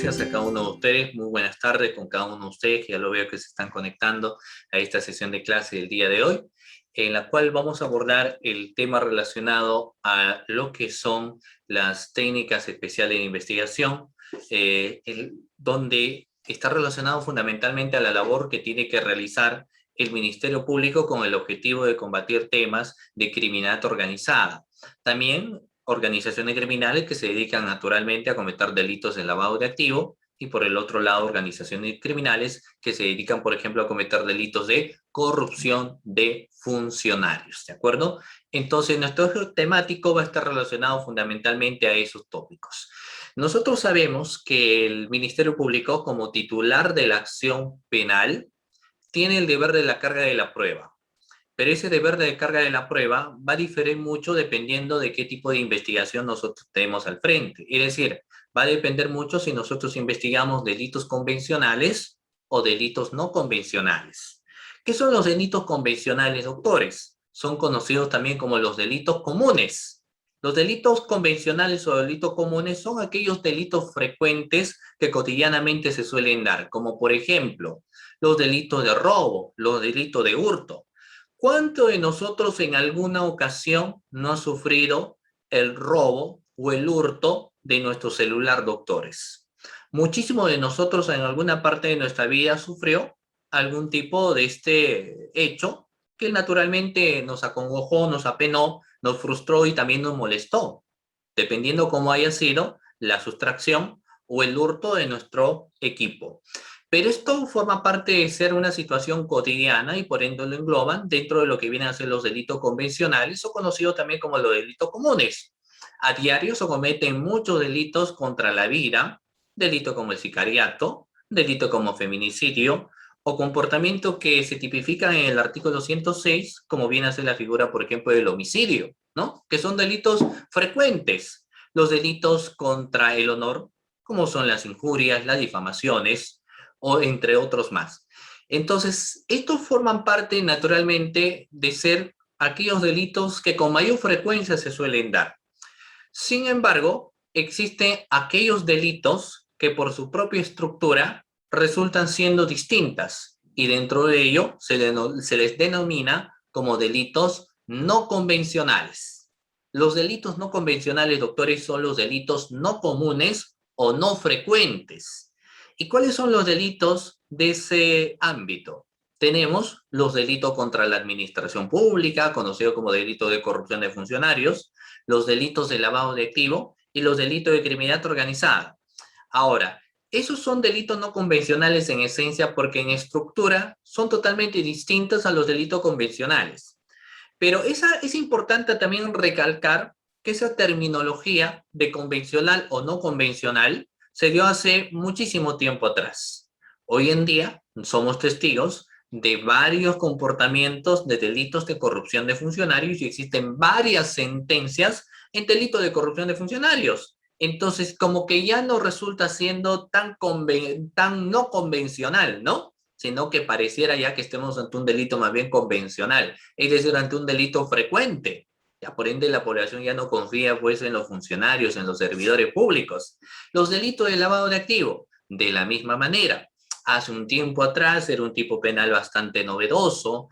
gracias a cada uno de ustedes. Muy buenas tardes con cada uno de ustedes, que ya lo veo que se están conectando a esta sesión de clase del día de hoy, en la cual vamos a abordar el tema relacionado a lo que son las técnicas especiales de investigación, donde está relacionado fundamentalmente a la labor que tiene que realizar el Ministerio Público con el objetivo de combatir temas de criminalidad organizada. También organizaciones criminales que se dedican naturalmente a cometer delitos de lavado de activos y por el otro lado organizaciones criminales que se dedican, por ejemplo, a cometer delitos de corrupción de funcionarios, ¿de acuerdo? Entonces, nuestro eje temático va a estar relacionado fundamentalmente a esos tópicos. Nosotros sabemos que el Ministerio Público, como titular de la acción penal, tiene el deber de la carga de la prueba. Pero ese deber de carga de la prueba va a diferir mucho dependiendo de qué tipo de investigación nosotros tenemos al frente. Es decir, va a depender mucho si nosotros investigamos delitos convencionales o delitos no convencionales. ¿Qué son los delitos convencionales, doctores? Son conocidos también como los delitos comunes. Los delitos convencionales o delitos comunes son aquellos delitos frecuentes que cotidianamente se suelen dar, como por ejemplo, los delitos de robo, los delitos de hurto. ¿Cuánto de nosotros en alguna ocasión no ha sufrido el robo o el hurto de nuestro celular, doctores? Muchísimo de nosotros en alguna parte de nuestra vida sufrió algún tipo de este hecho que naturalmente nos acongojó, nos apenó, nos frustró y también nos molestó, dependiendo cómo haya sido la sustracción o el hurto de nuestro equipo. Pero esto forma parte de ser una situación cotidiana y por ende lo engloban dentro de lo que vienen a ser los delitos convencionales o conocidos también como los delitos comunes. A diario se cometen muchos delitos contra la vida, delitos como el sicariato, delitos como feminicidio o comportamientos que se tipifican en el artículo 106 como viene a ser la figura, por ejemplo, del homicidio, ¿no? Que son delitos frecuentes. Los delitos contra el honor, como son las injurias, las difamaciones, o entre otros más. Entonces, estos forman parte naturalmente de ser aquellos delitos que con mayor frecuencia se suelen dar. Sin embargo, existen aquellos delitos que por su propia estructura resultan siendo distintas y dentro de ello se les denomina como delitos no convencionales. Los delitos no convencionales, doctores, son los delitos no comunes o no frecuentes. ¿Y cuáles son los delitos de ese ámbito? Tenemos los delitos contra la administración pública, conocido como delito de corrupción de funcionarios, los delitos de lavado de activo y los delitos de criminalidad organizada. Ahora, esos son delitos no convencionales en esencia porque en estructura son totalmente distintos a los delitos convencionales. Pero es importante también recalcar que esa terminología de convencional o no convencional se dio hace muchísimo tiempo atrás. Hoy en día somos testigos de varios comportamientos de delitos de corrupción de funcionarios y existen varias sentencias en delitos de corrupción de funcionarios. Entonces, como que ya no resulta siendo tan no convencional, ¿no? Sino que pareciera ya que estemos ante un delito más bien convencional, es decir, ante un delito frecuente. Ya por ende la población ya no confía pues en los funcionarios, en los servidores públicos. Los delitos de lavado de activo, de la misma manera. Hace un tiempo atrás era un tipo penal bastante novedoso,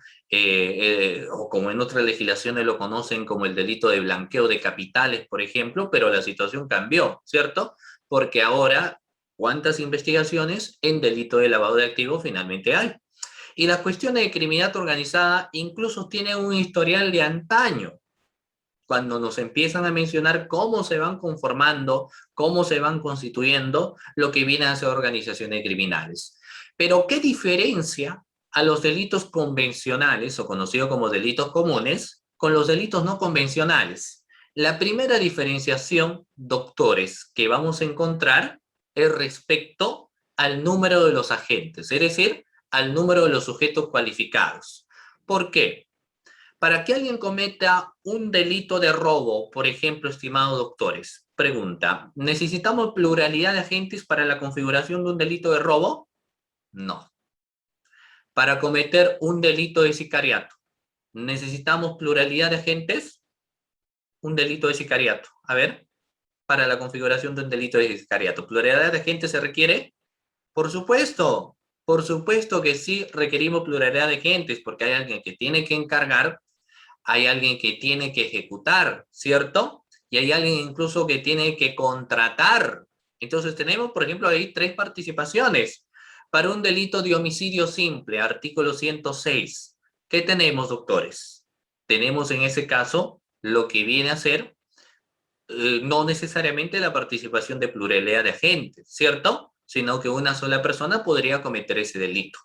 o como en otras legislaciones lo conocen como el delito de blanqueo de capitales, por ejemplo, pero la situación cambió, ¿cierto? Porque ahora, ¿cuántas investigaciones en delito de lavado de activos finalmente hay? Y las cuestiones de criminalidad organizada incluso tienen un historial de antaño, cuando nos empiezan a mencionar cómo se van conformando, cómo se van constituyendo lo que viene a ser organizaciones criminales. Pero, ¿qué diferencia a los delitos convencionales, o conocidos como delitos comunes, con los delitos no convencionales? La primera diferenciación, doctores, que vamos a encontrar es respecto al número de los agentes, es decir, al número de los sujetos cualificados. ¿Por qué? Para que alguien cometa un delito de robo, por ejemplo, estimados doctores, pregunta, ¿necesitamos pluralidad de agentes para la configuración de un delito de robo? No. Para cometer un delito de sicariato, ¿necesitamos pluralidad de agentes? Un delito de sicariato. A ver. para la configuración de un delito de sicariato. ¿Pluralidad de agentes se requiere? Por supuesto que sí requerimos pluralidad de agentes, porque hay alguien que tiene que encargar, hay alguien que tiene que ejecutar, ¿cierto? Y hay alguien incluso que tiene que contratar. Entonces tenemos, por ejemplo, ahí 3 participaciones. Para un delito de homicidio simple, artículo 106, ¿qué tenemos, doctores? Tenemos en ese caso lo que viene a ser no necesariamente la participación de pluralidad de agentes, ¿cierto? Sino que una sola persona podría cometer ese delito,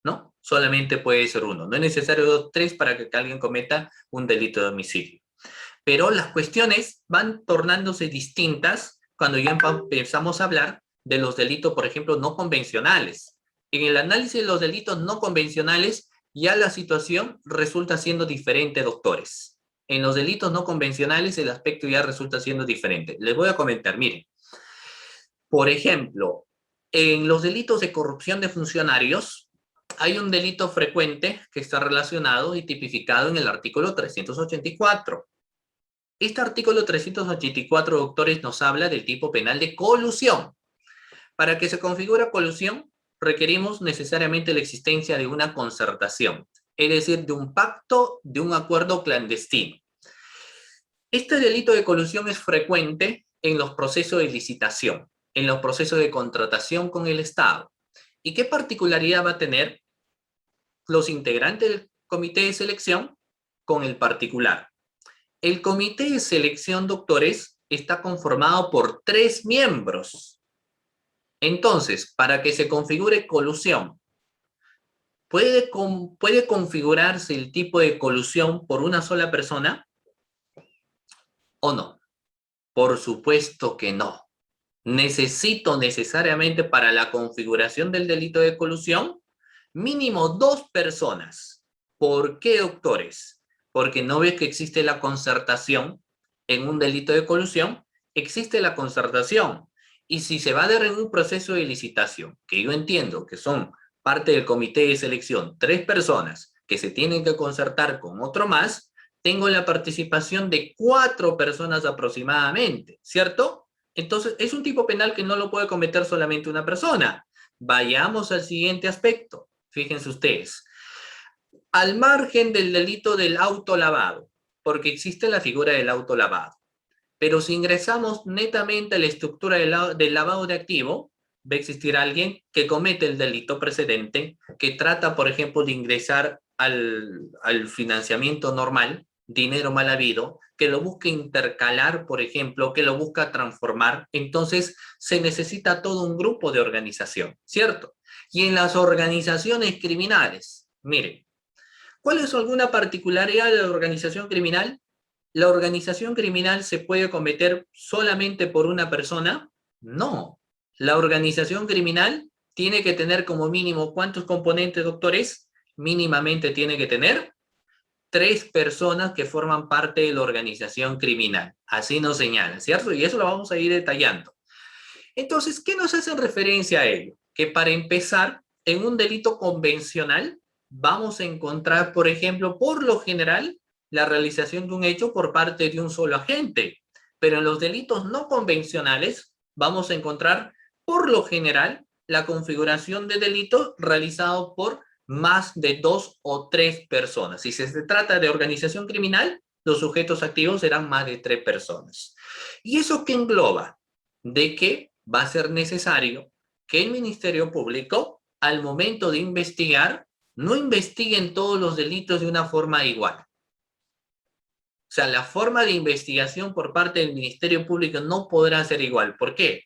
¿no? Solamente puede ser uno. No es necesario 2, 3 para que alguien cometa un delito de homicidio. Pero las cuestiones van tornándose distintas cuando ya empezamos a hablar de los delitos, por ejemplo, no convencionales. En el análisis de los delitos no convencionales, ya la situación resulta siendo diferente, doctores. En los delitos no convencionales, el aspecto ya resulta siendo diferente. Les voy a comentar, miren. Por ejemplo, en los delitos de corrupción de funcionarios, hay un delito frecuente que está relacionado y tipificado en el artículo 384. Este artículo 384, doctores, nos habla del tipo penal de colusión. Para que se configure colusión, requerimos necesariamente la existencia de una concertación, es decir, de un pacto, de un acuerdo clandestino. Este delito de colusión es frecuente en los procesos de licitación, en los procesos de contratación con el Estado. ¿Y qué particularidad va a tener los integrantes del comité de selección con el particular? El comité de selección, doctores, está conformado por 3 miembros. Entonces, para que se configure colusión, ¿puede configurarse el tipo de colusión por una sola persona o no? Por supuesto que no. Necesito necesariamente para la configuración del delito de colusión mínimo 2 personas. ¿Por qué, doctores? Porque no ves que existe la concertación en un delito de colusión, existe la concertación. Y si se va a dar en un proceso de licitación, que yo entiendo que son parte del comité de selección, 3 personas que se tienen que concertar con otro más, tengo la participación de 4 personas aproximadamente, ¿cierto? Entonces, es un tipo penal que no lo puede cometer solamente una persona. Vayamos al siguiente aspecto. Fíjense ustedes. Al margen del delito del autolavado, porque existe la figura del autolavado, pero si ingresamos netamente a la estructura del lavado de activo, va a existir alguien que comete el delito precedente, que trata, por ejemplo, de ingresar al financiamiento normal, dinero mal habido, que lo busca intercalar, por ejemplo, que lo busca transformar. Entonces, se necesita todo un grupo de organización, ¿cierto? Y en las organizaciones criminales, miren, ¿cuál es alguna particularidad de la organización criminal? ¿La organización criminal se puede cometer solamente por una persona? No. La organización criminal tiene que tener como mínimo, ¿cuántos componentes, doctores? Mínimamente tiene que tener 3 personas que forman parte de la organización criminal. Así nos señala, ¿cierto? Y eso lo vamos a ir detallando. Entonces, ¿qué nos hace referencia a ello? Que para empezar, en un delito convencional, vamos a encontrar, por ejemplo, por lo general, la realización de un hecho por parte de un solo agente. Pero en los delitos no convencionales, vamos a encontrar, por lo general, la configuración de delito realizado por más de 2 o 3 personas. Si se trata de organización criminal, los sujetos activos serán más de 3 personas. ¿Y eso qué engloba? De que va a ser necesario que el Ministerio Público, al momento de investigar, no investiguen todos los delitos de una forma igual. O sea, la forma de investigación por parte del Ministerio Público no podrá ser igual. ¿Por qué?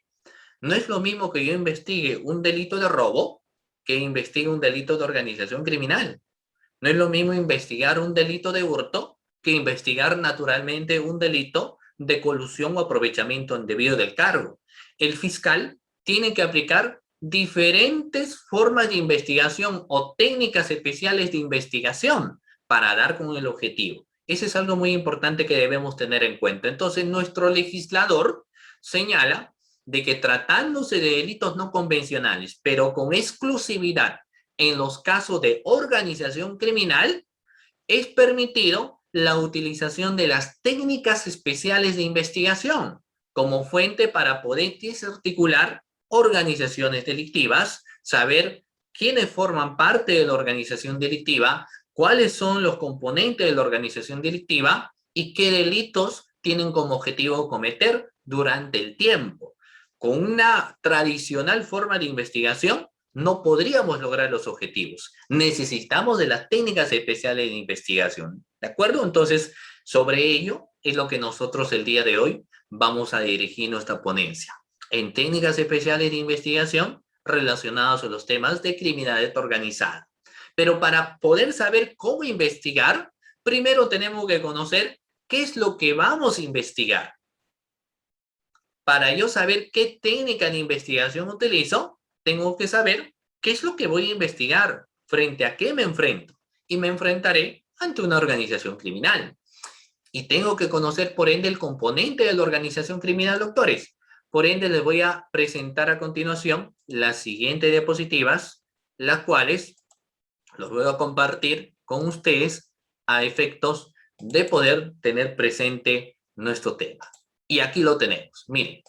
No es lo mismo que yo investigue un delito de robo que investigue un delito de organización criminal. No es lo mismo investigar un delito de hurto que investigar naturalmente un delito de colusión o aprovechamiento indebido del cargo. El fiscal tiene que aplicar diferentes formas de investigación o técnicas especiales de investigación para dar con el objetivo. Ese es algo muy importante que debemos tener en cuenta. Entonces, nuestro legislador señala de que tratándose de delitos no convencionales, pero con exclusividad en los casos de organización criminal, es permitido la utilización de las técnicas especiales de investigación. como fuente para poder desarticular organizaciones delictivas, saber quiénes forman parte de la organización delictiva, cuáles son los componentes de la organización delictiva y qué delitos tienen como objetivo cometer durante el tiempo. Con una tradicional forma de investigación, no podríamos lograr los objetivos. Necesitamos de las técnicas especiales de investigación. ¿De acuerdo? Entonces, sobre ello es lo que nosotros el día de hoy vamos a dirigir nuestra ponencia. En técnicas especiales de investigación relacionadas a los temas de criminalidad organizada. Pero para poder saber cómo investigar, primero tenemos que conocer qué es lo que vamos a investigar. Para yo saber qué técnica de investigación utilizo, tengo que saber qué es lo que voy a investigar, frente a qué me enfrento. Y me enfrentaré ante una organización criminal. Y tengo que conocer, por ende, el componente de la organización criminal, doctores. Por ende, les voy a presentar a continuación las siguientes diapositivas, las cuales los voy a compartir con ustedes a efectos de poder tener presente nuestro tema. Y aquí lo tenemos. Miren,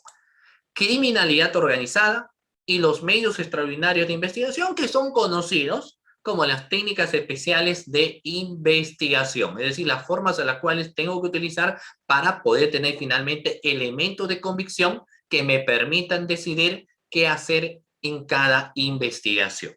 criminalidad organizada y los medios extraordinarios de investigación que son conocidos como las técnicas especiales de investigación, es decir, las formas a las cuales tengo que utilizar para poder tener finalmente elementos de convicción que me permitan decidir qué hacer en cada investigación.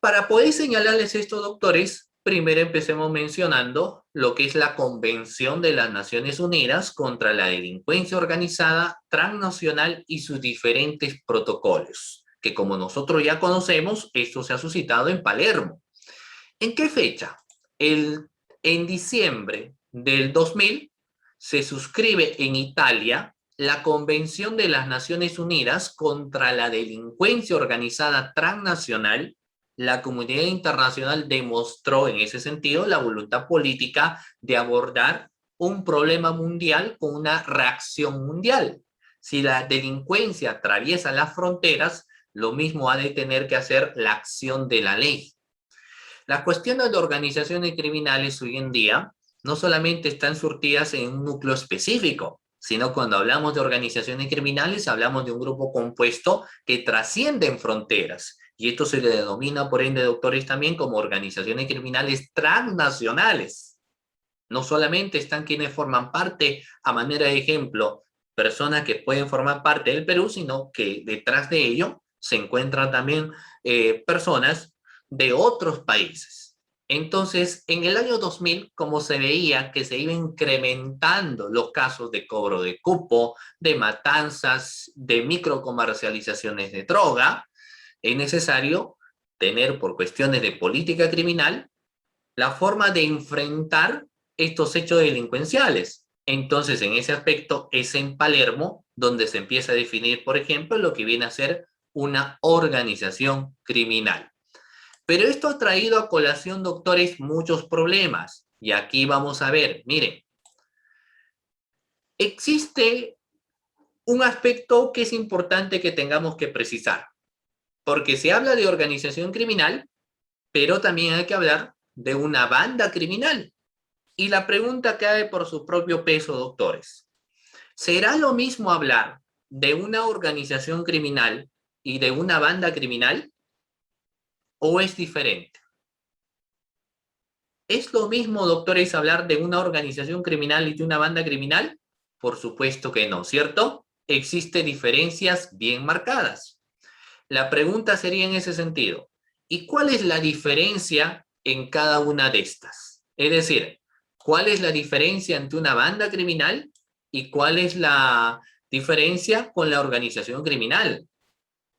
Para poder señalarles esto, doctores, primero empecemos mencionando lo que es la Convención de las Naciones Unidas contra la Delincuencia Organizada Transnacional y sus diferentes protocolos, que como nosotros ya conocemos, esto se ha suscitado en Palermo. ¿En qué fecha? En diciembre del 2000 se suscribe en Italia la Convención de las Naciones Unidas contra la Delincuencia Organizada Transnacional. La comunidad internacional demostró en ese sentido la voluntad política de abordar un problema mundial con una reacción mundial. Si la delincuencia atraviesa las fronteras, lo mismo ha de tener que hacer la acción de la ley. Las cuestiones de organizaciones criminales hoy en día no solamente están surtidas en un núcleo específico, sino cuando hablamos de organizaciones criminales hablamos de un grupo compuesto que trascienden fronteras. Y esto se le denomina, por ende, doctores, también como organizaciones criminales transnacionales. No solamente están quienes forman parte, a manera de ejemplo, personas que pueden formar parte del Perú, sino que detrás de ello se encuentran también personas de otros países. Entonces, en el año 2000, como se veía que se iba incrementando los casos de cobro de cupo, de matanzas, de microcomercializaciones de droga, es necesario tener, por cuestiones de política criminal, la forma de enfrentar estos hechos delincuenciales. Entonces, en ese aspecto, es en Palermo donde se empieza a definir, por ejemplo, lo que viene a ser una organización criminal. Pero esto ha traído a colación, doctores, muchos problemas. Y aquí vamos a ver, miren, existe un aspecto que es importante que tengamos que precisar. Porque se habla de organización criminal, pero también hay que hablar de una banda criminal. Y la pregunta cae por su propio peso, doctores. ¿Será lo mismo hablar de una organización criminal y de una banda criminal? ¿O es diferente? ¿Es lo mismo, doctores, hablar de una organización criminal y de una banda criminal? Por supuesto que no, ¿cierto? Existen diferencias bien marcadas. La pregunta sería en ese sentido, ¿y cuál es la diferencia en cada una de estas? Es decir, ¿cuál es la diferencia entre una banda criminal y cuál es la diferencia con la organización criminal?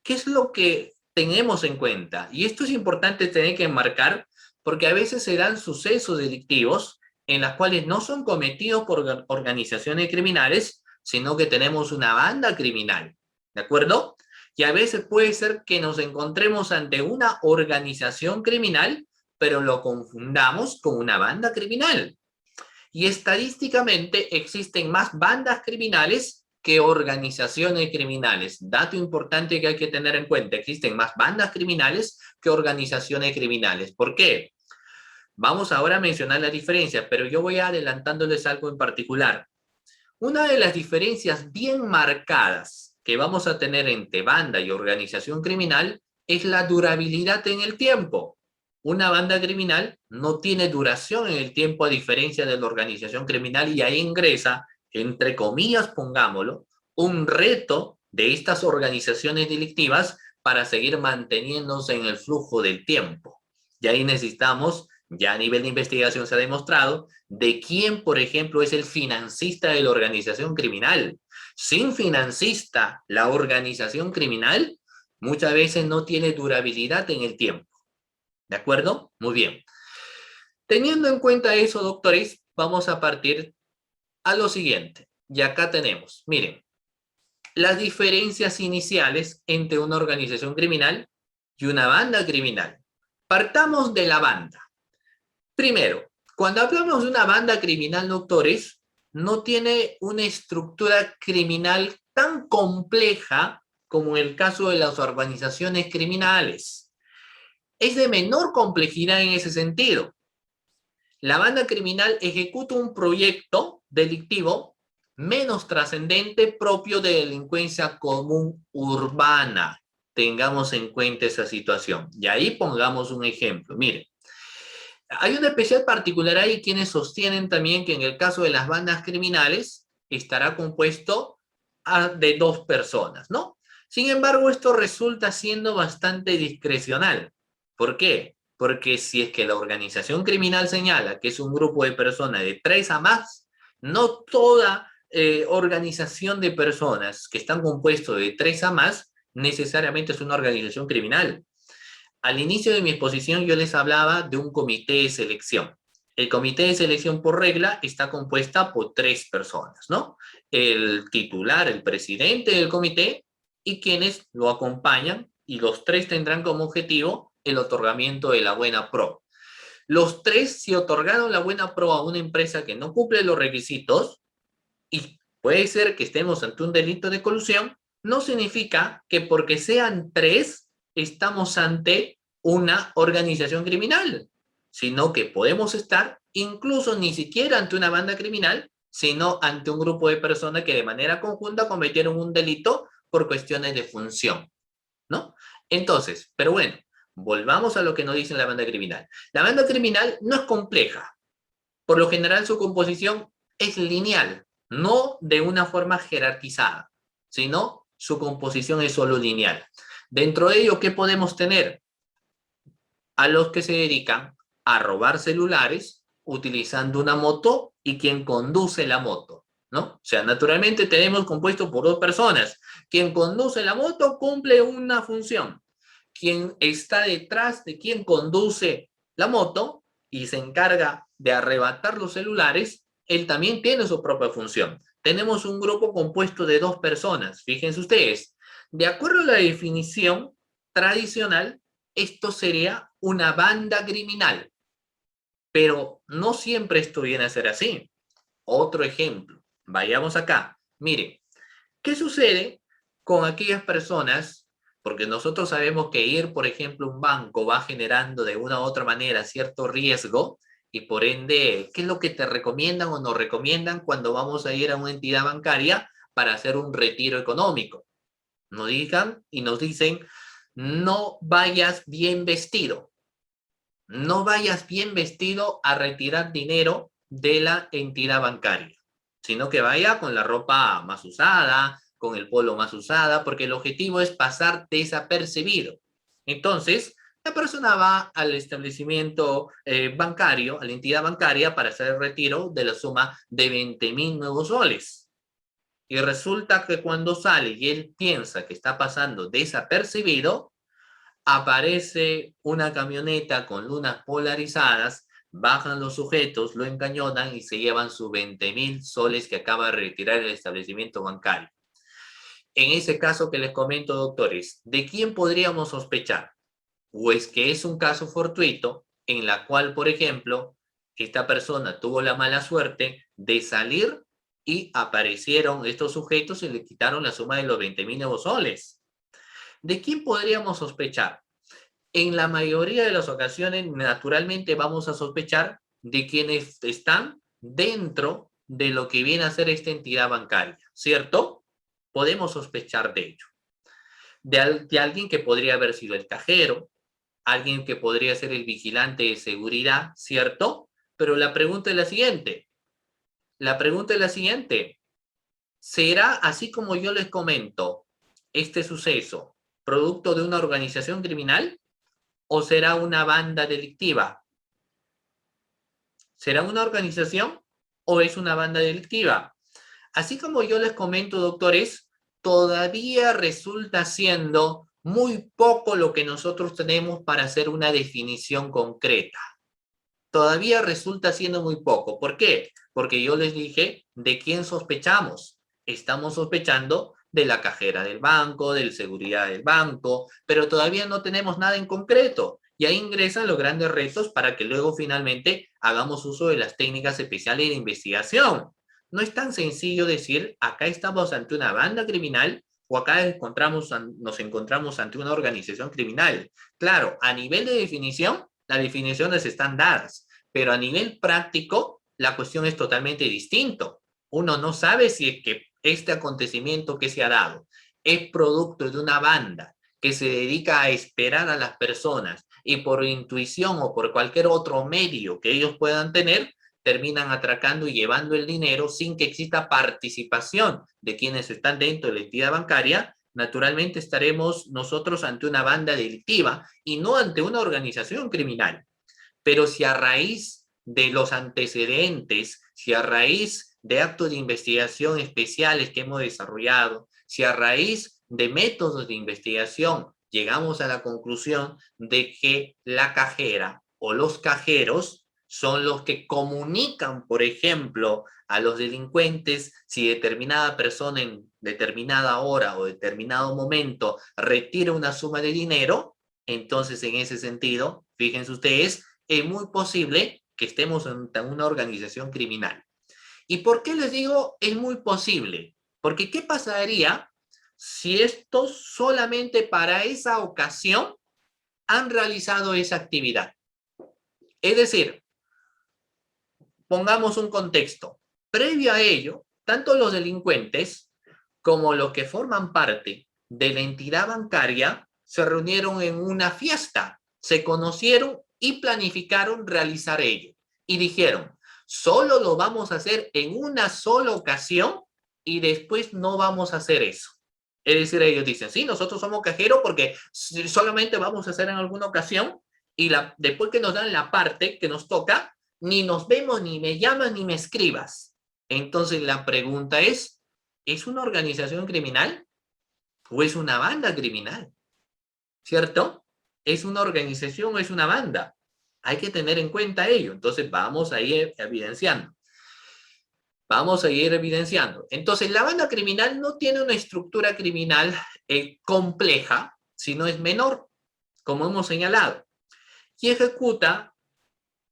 ¿Qué es lo que tenemos en cuenta? Y esto es importante tener que enmarcar porque a veces se dan sucesos delictivos en los cuales no son cometidos por organizaciones criminales, sino que tenemos una banda criminal, ¿de acuerdo? Y a veces puede ser que nos encontremos ante una organización criminal, pero lo confundamos con una banda criminal. Y estadísticamente existen más bandas criminales que organizaciones criminales. Dato importante que hay que tener en cuenta, existen más bandas criminales que organizaciones criminales. ¿Por qué? Vamos ahora a mencionar la diferencia, pero yo voy adelantándoles algo en particular. Una de las diferencias bien marcadas que vamos a tener entre banda y organización criminal es la durabilidad en el tiempo. Una banda criminal no tiene duración en el tiempo a diferencia de la organización criminal y ahí ingresa, entre comillas, pongámoslo, un reto de estas organizaciones delictivas para seguir manteniéndose en el flujo del tiempo. Y ahí necesitamos, ya a nivel de investigación se ha demostrado, de quién, por ejemplo, es el financista de la organización criminal. Sin financista, la organización criminal muchas veces no tiene durabilidad en el tiempo. ¿De acuerdo? Muy bien. Teniendo en cuenta eso, doctores, vamos a partir a lo siguiente. Y acá tenemos, miren, las diferencias iniciales entre una organización criminal y una banda criminal. Partamos de la banda. Primero, cuando hablamos de una banda criminal, doctores, no tiene una estructura criminal tan compleja como en el caso de las organizaciones criminales. Es de menor complejidad en ese sentido. La banda criminal ejecuta un proyecto delictivo menos trascendente propio de delincuencia común urbana. Tengamos en cuenta esa situación. Y ahí pongamos un ejemplo. Miren, hay una especial particular ahí quienes sostienen también que en el caso de las bandas criminales estará compuesto de dos personas, ¿no? Sin embargo, esto resulta siendo bastante discrecional. ¿Por qué? Porque si es que la organización criminal señala que es un grupo de personas de 3 a más, no toda organización de personas que están compuestos de 3 a más necesariamente es una organización criminal. Al inicio de mi exposición yo les hablaba de un comité de selección. El comité de selección por regla está compuesta por 3 personas, ¿no? El titular, el presidente del comité y quienes lo acompañan, y los 3 tendrán como objetivo el otorgamiento de la buena pro. Los 3, si otorgaron la buena pro a una empresa que no cumple los requisitos, y puede ser que estemos ante un delito de colusión, no significa que porque sean 3 estamos ante una organización criminal, sino que podemos estar incluso ni siquiera ante una banda criminal, sino ante un grupo de personas que de manera conjunta cometieron un delito por cuestiones de función, ¿no? Entonces, pero bueno, volvamos a lo que nos dice la banda criminal. La banda criminal no es compleja. Por lo general su composición es lineal, no de una forma jerarquizada, sino su composición es solo lineal. Dentro de ello, ¿qué podemos tener? A los que se dedican a robar celulares utilizando una moto y quien conduce la moto, ¿no? O sea, naturalmente tenemos compuesto por 2 personas. Quien conduce la moto cumple una función. Quien está detrás de quien conduce la moto y se encarga de arrebatar los celulares, él también tiene su propia función. Tenemos un grupo compuesto de 2 personas, fíjense ustedes. De acuerdo a la definición tradicional, esto sería una banda criminal, pero no siempre esto viene a ser así. Otro ejemplo, vayamos acá. Miren, ¿qué sucede con aquellas personas? Porque nosotros sabemos que ir, por ejemplo, a un banco va generando de una u otra manera cierto riesgo y por ende, ¿qué es lo que te recomiendan o nos recomiendan cuando vamos a ir a una entidad bancaria para hacer un retiro económico? Nos digan y nos dicen, no vayas bien vestido. No vayas bien vestido a retirar dinero de la entidad bancaria, sino que vaya con la ropa más usada, con el polo más usada, porque el objetivo es pasar desapercibido. Entonces, la persona va al establecimiento bancario, a la entidad bancaria, para hacer el retiro de la suma de 20.000 nuevos soles. Y resulta que cuando sale y él piensa que está pasando desapercibido, aparece una camioneta con lunas polarizadas, bajan los sujetos, lo encañonan y se llevan sus 20.000 soles que acaba de retirar el establecimiento bancario. En ese caso que les comento, doctores, ¿de quién podríamos sospechar? O es que es un caso fortuito en la cual, por ejemplo, esta persona tuvo la mala suerte de salir y aparecieron estos sujetos y le quitaron la suma de los 20.000 nuevos soles. ¿De quién podríamos sospechar? En la mayoría de las ocasiones, naturalmente, vamos a sospechar de quienes están dentro de lo que viene a ser esta entidad bancaria, ¿cierto? Podemos sospechar de ello. De alguien que podría haber sido el cajero, alguien que podría ser el vigilante de seguridad, ¿cierto? Pero la pregunta es la siguiente. ¿Será así como yo les comento este suceso, producto de una organización criminal o será una banda delictiva? ¿Será una organización o es una banda delictiva? Así como yo les comento, doctores, todavía resulta siendo muy poco lo que nosotros tenemos para hacer una definición concreta. Todavía resulta siendo muy poco. ¿Por qué? Porque yo les dije de quién sospechamos. Estamos sospechando de la cajera del banco, del seguridad del banco, pero todavía no tenemos nada en concreto. Y ahí ingresan los grandes retos para que luego finalmente hagamos uso de las técnicas especiales de investigación. No es tan sencillo decir, acá estamos ante una banda criminal o acá nos encontramos ante una organización criminal. Claro, a nivel de definición, las definiciones están dadas, pero a nivel práctico, la cuestión es totalmente distinto. Uno no sabe si es que este acontecimiento que se ha dado es producto de una banda que se dedica a esperar a las personas y por intuición o por cualquier otro medio que ellos puedan tener, terminan atracando y llevando el dinero sin que exista participación de quienes están dentro de la entidad bancaria. Naturalmente estaremos nosotros ante una banda delictiva y no ante una organización criminal. Pero si a raíz de los antecedentes, si a raíz de actos de investigación especiales que hemos desarrollado, si a raíz de métodos de investigación llegamos a la conclusión de que la cajera o los cajeros son los que comunican, por ejemplo, a los delincuentes si determinada persona en determinada hora o determinado momento retira una suma de dinero, entonces en ese sentido, fíjense ustedes, es muy posible que estemos ante una organización criminal. ¿Y por qué les digo es muy posible? Porque ¿qué pasaría si estos solamente para esa ocasión han realizado esa actividad? Es decir, pongamos un contexto. Previo a ello, tanto los delincuentes como los que forman parte de la entidad bancaria se reunieron en una fiesta, se conocieron y planificaron realizar ello. Y dijeron, solo lo vamos a hacer en una sola ocasión y después no vamos a hacer eso. Es decir, ellos dicen, sí, nosotros somos cajeros porque solamente vamos a hacer en alguna ocasión y después que nos dan la parte que nos toca, ni nos vemos, ni me llamas, ni me escribas. Entonces la pregunta ¿es una organización criminal o es una banda criminal? ¿Cierto? ¿Es una organización o es una banda? Hay que tener en cuenta ello. Entonces vamos a ir evidenciando. Vamos a ir evidenciando. Entonces la banda criminal no tiene una estructura criminal compleja, sino es menor, como hemos señalado, y ejecuta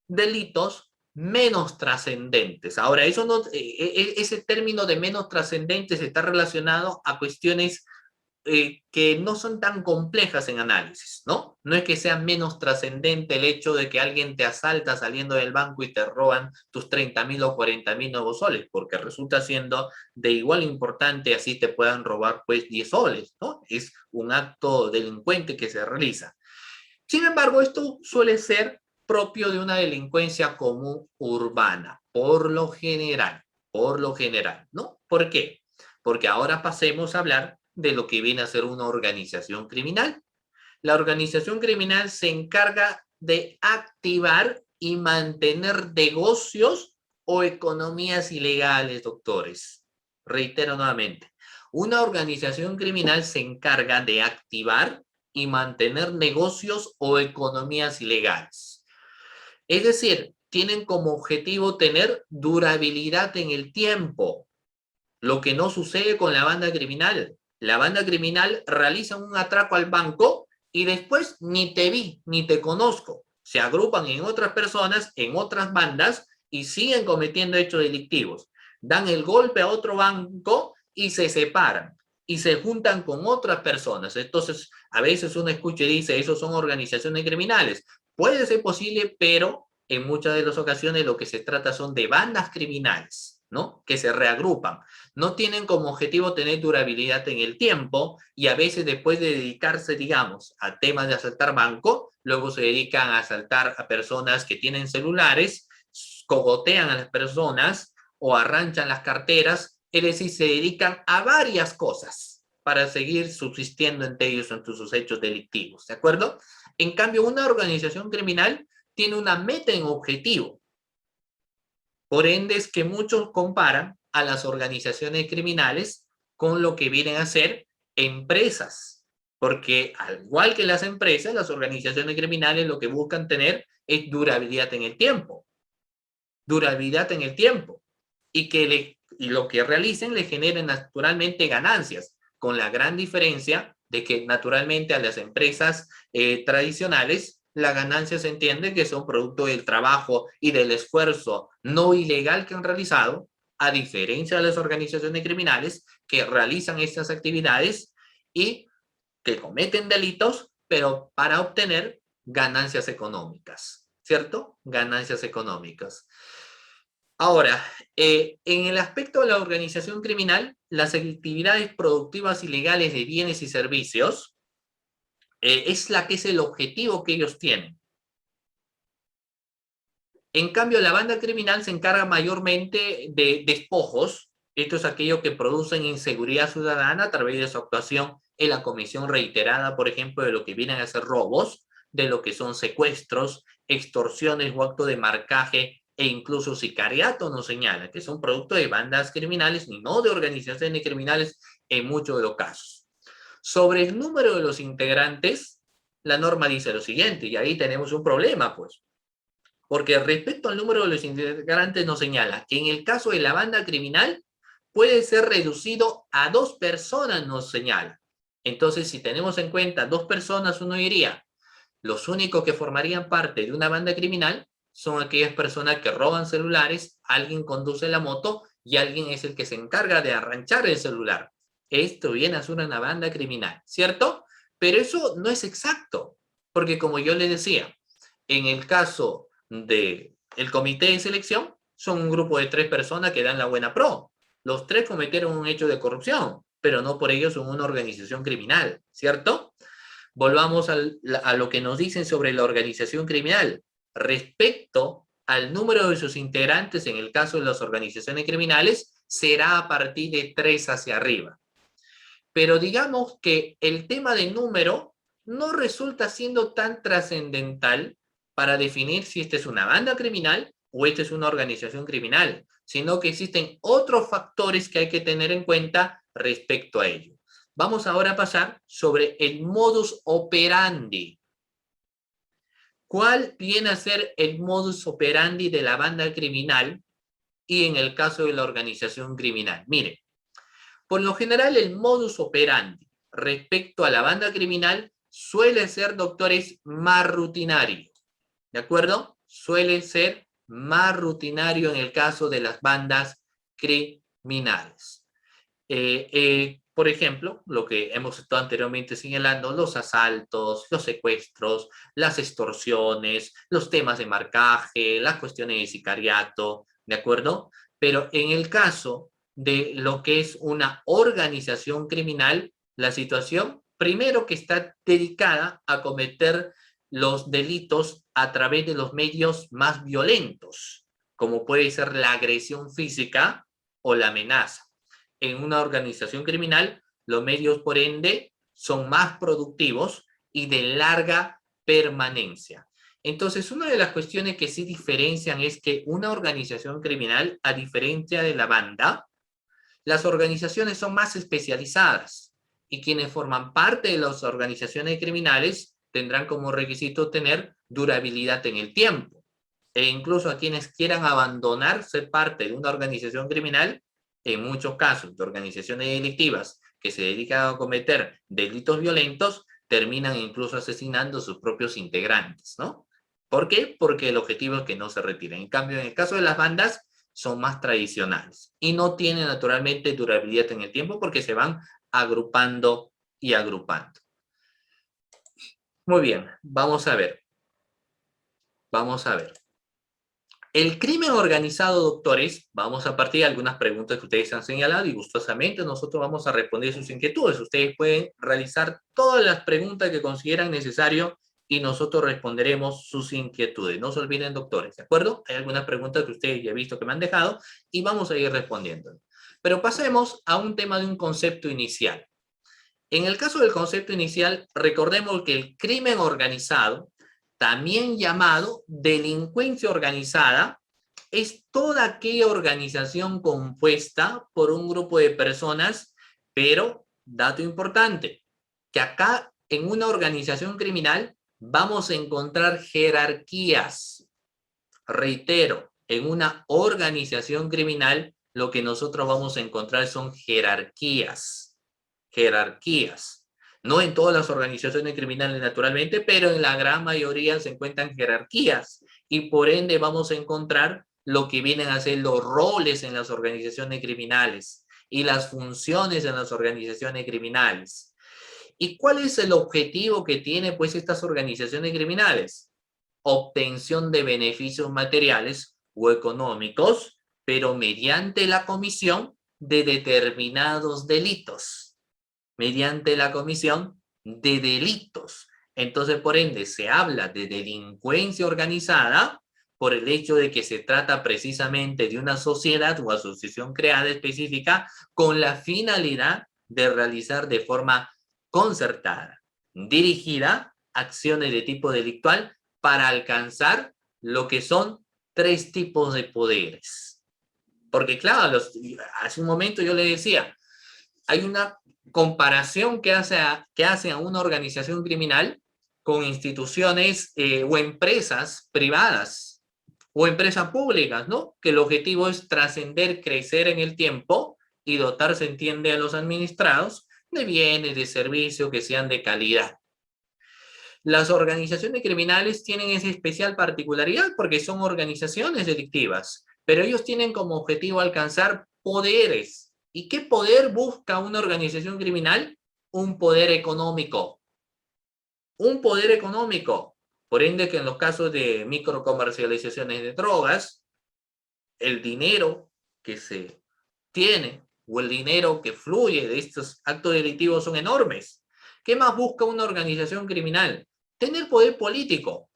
delitos menos trascendentes. Ahora, eso no, ese término de menos trascendentes está relacionado a cuestiones que no son tan complejas en análisis, ¿no? No es que sea menos trascendente el hecho de que alguien te asalta saliendo del banco y te roban tus 30.000 o 40.000 nuevos soles, porque resulta siendo de igual importante así te puedan robar pues 10 soles, ¿no? Es un acto delincuente que se realiza. Sin embargo, esto suele ser propio de una delincuencia común urbana, por lo general, ¿no? ¿Por qué? Porque ahora pasemos a hablar de lo que viene a ser una organización criminal. La organización criminal se encarga de activar y mantener negocios o economías ilegales, doctores. Reitero nuevamente, una organización criminal se encarga de activar y mantener negocios o economías ilegales. Es decir, tienen como objetivo tener durabilidad en el tiempo, lo que no sucede con la banda criminal. La banda criminal realiza un atraco al banco y después ni te vi, ni te conozco. Se agrupan en otras personas, en otras bandas y siguen cometiendo hechos delictivos. Dan el golpe a otro banco y se separan y se juntan con otras personas. Entonces, a veces uno escucha y dice, esos son organizaciones criminales. Puede ser posible, pero en muchas de las ocasiones lo que se trata son de bandas criminales, ¿no? Que se reagrupan. No tienen como objetivo tener durabilidad en el tiempo y a veces después de dedicarse, digamos, a temas de asaltar banco, luego se dedican a asaltar a personas que tienen celulares, cogotean a las personas o arranchan las carteras, es decir, se dedican a varias cosas para seguir subsistiendo entre ellos en sus hechos delictivos, ¿de acuerdo? En cambio, una organización criminal tiene una meta en objetivo. Por ende, es que muchos comparan a las organizaciones criminales con lo que vienen a ser empresas. Porque al igual que las empresas, las organizaciones criminales lo que buscan tener es durabilidad en el tiempo. Durabilidad en el tiempo. Y lo que realicen le generen naturalmente ganancias, con la gran diferencia de que naturalmente a las empresas tradicionales la ganancia se entiende que son producto del trabajo y del esfuerzo no ilegal que han realizado, a diferencia de las organizaciones criminales que realizan estas actividades y que cometen delitos, pero para obtener ganancias económicas, ¿cierto? Ganancias económicas. Ahora, en el aspecto de la organización criminal, las actividades productivas ilegales de bienes y servicios es la que es el objetivo que ellos tienen. En cambio, la banda criminal se encarga mayormente de despojos. Esto es aquello que producen inseguridad ciudadana a través de su actuación en la comisión reiterada, por ejemplo, de lo que vienen a ser robos, de lo que son secuestros, extorsiones o actos de marcaje e incluso sicariato nos señala, que son producto de bandas criminales y no de organizaciones criminales en muchos de los casos. Sobre el número de los integrantes, la norma dice lo siguiente, y ahí tenemos un problema, pues. Porque respecto al número de los integrantes nos señala que en el caso de la banda criminal puede ser reducido a 2 personas, nos señala. Entonces, si tenemos en cuenta 2 personas, uno diría, los únicos que formarían parte de una banda criminal son aquellas personas que roban celulares, alguien conduce la moto y alguien es el que se encarga de arranchar el celular. Esto viene a ser una banda criminal, ¿cierto? Pero eso no es exacto, porque como yo les decía, en el caso del comité de selección, son un grupo de 3 personas que dan la buena pro. Los 3 cometieron un hecho de corrupción, pero no por ello son una organización criminal, ¿cierto? Volvamos a lo que nos dicen sobre la organización criminal. Respecto al número de sus integrantes, en el caso de las organizaciones criminales, será a partir de 3 hacia arriba. Pero digamos que el tema de número no resulta siendo tan trascendental para definir si esta es una banda criminal o esta es una organización criminal, sino que existen otros factores que hay que tener en cuenta respecto a ello. Vamos ahora a pasar sobre el modus operandi. ¿Cuál viene a ser el modus operandi de la banda criminal y en el caso de la organización criminal? Mire, por lo general el modus operandi respecto a la banda criminal suele ser, doctores, más rutinario. ¿De acuerdo? Suele ser más rutinario en el caso de las bandas criminales. Por ejemplo, lo que hemos estado anteriormente señalando, los asaltos, los secuestros, las extorsiones, los temas de marcaje, las cuestiones de sicariato, ¿de acuerdo? Pero en el caso de lo que es una organización criminal, la situación, primero que está dedicada a cometer los delitos a través de los medios más violentos, como puede ser la agresión física o la amenaza. En una organización criminal, los medios, por ende, son más productivos y de larga permanencia. Entonces, una de las cuestiones que sí diferencian es que una organización criminal, a diferencia de la banda, las organizaciones son más especializadas y quienes forman parte de las organizaciones criminales tendrán como requisito tener durabilidad en el tiempo. E incluso a quienes quieran abandonar ser parte de una organización criminal, en muchos casos de organizaciones delictivas que se dedican a cometer delitos violentos, terminan incluso asesinando a sus propios integrantes, ¿no? ¿Por qué? Porque el objetivo es que no se retiren. En cambio, en el caso de las bandas, son más tradicionales y no tienen naturalmente durabilidad en el tiempo porque se van agrupando y agrupando. Muy bien, vamos a ver. Vamos a ver. El crimen organizado, doctores, vamos a partir de algunas preguntas que ustedes han señalado y gustosamente nosotros vamos a responder sus inquietudes. Ustedes pueden realizar todas las preguntas que consideran necesario y nosotros responderemos sus inquietudes. No se olviden, doctores, ¿de acuerdo? Hay algunas preguntas que ustedes ya han visto que me han dejado y vamos a ir respondiendo. Pero pasemos a un tema de un concepto inicial. En el caso del concepto inicial, recordemos que el crimen organizado, también llamado delincuencia organizada, es toda aquella organización compuesta por un grupo de personas, pero, dato importante, que acá en una organización criminal vamos a encontrar jerarquías. Reitero, en una organización criminal lo que nosotros vamos a encontrar son jerarquías. Jerarquías. No en todas las organizaciones criminales, naturalmente, pero en la gran mayoría se encuentran jerarquías y por ende vamos a encontrar lo que vienen a ser los roles en las organizaciones criminales y las funciones en las organizaciones criminales. ¿Y cuál es el objetivo que tienen pues estas organizaciones criminales? Obtención de beneficios materiales o económicos, pero mediante la comisión de determinados delitos. Mediante la comisión de delitos. Entonces, por ende, se habla de delincuencia organizada por el hecho de que se trata precisamente de una sociedad o asociación creada específica con la finalidad de realizar de forma concertada, dirigida, acciones de tipo delictual para alcanzar lo que son 3 tipos de poderes. Porque claro, hace un momento yo le decía, hay una comparación que hace a una organización criminal con instituciones o empresas privadas o empresas públicas, ¿no? Que el objetivo es trascender, crecer en el tiempo y dotar, se entiende, a los administrados de bienes, de servicios que sean de calidad. Las organizaciones criminales tienen esa especial particularidad porque son organizaciones delictivas, pero ellos tienen como objetivo alcanzar poderes. ¿Y qué poder busca una organización criminal? Un poder económico. Un poder económico. Por ende, que en los casos de microcomercializaciones de drogas, el dinero que se tiene o el dinero que fluye de estos actos delictivos son enormes. ¿Qué más busca una organización criminal? Tener poder político.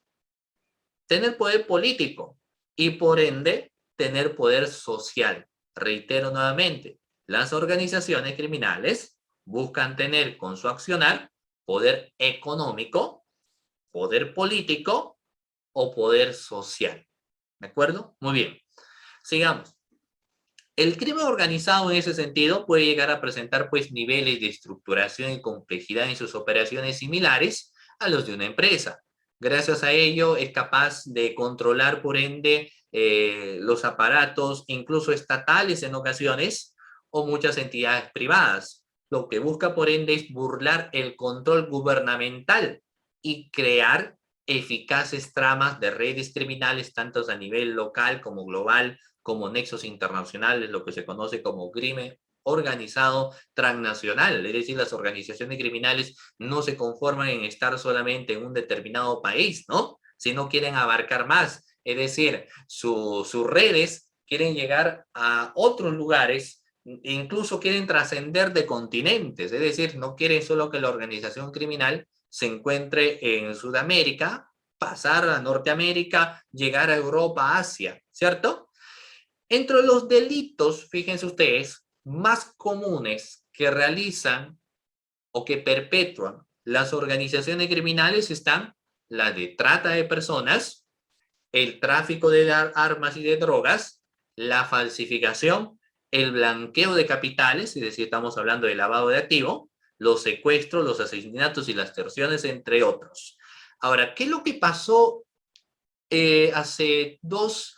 Tener poder político y por ende tener poder social. Reitero nuevamente, las organizaciones criminales buscan tener con su accionar poder económico, poder político o poder social. ¿De acuerdo? Muy bien. Sigamos. El crimen organizado en ese sentido puede llegar a presentar pues niveles de estructuración y complejidad en sus operaciones similares a los de una empresa. Gracias a ello es capaz de controlar por ende los aparatos incluso estatales en ocasiones o muchas entidades privadas. Lo que busca por ende es burlar el control gubernamental y crear eficaces tramas de redes criminales tanto a nivel local como global como nexos internacionales, lo que se conoce como crimen organizado transnacional, es decir, las organizaciones criminales no se conforman en estar solamente en un determinado país, ¿no? Sino quieren abarcar más, es decir, sus redes quieren llegar a otros lugares, incluso quieren trascender de continentes, es decir, no quieren solo que la organización criminal se encuentre en Sudamérica, pasar a Norteamérica, llegar a Europa, Asia, ¿cierto? Entre los delitos, fíjense ustedes, más comunes que realizan o que perpetúan las organizaciones criminales están la de trata de personas, el tráfico de armas y de drogas, la falsificación, el blanqueo de capitales, es decir, estamos hablando de lavado de activo, los secuestros, los asesinatos y las extorsiones, entre otros. Ahora, ¿qué es lo que pasó hace dos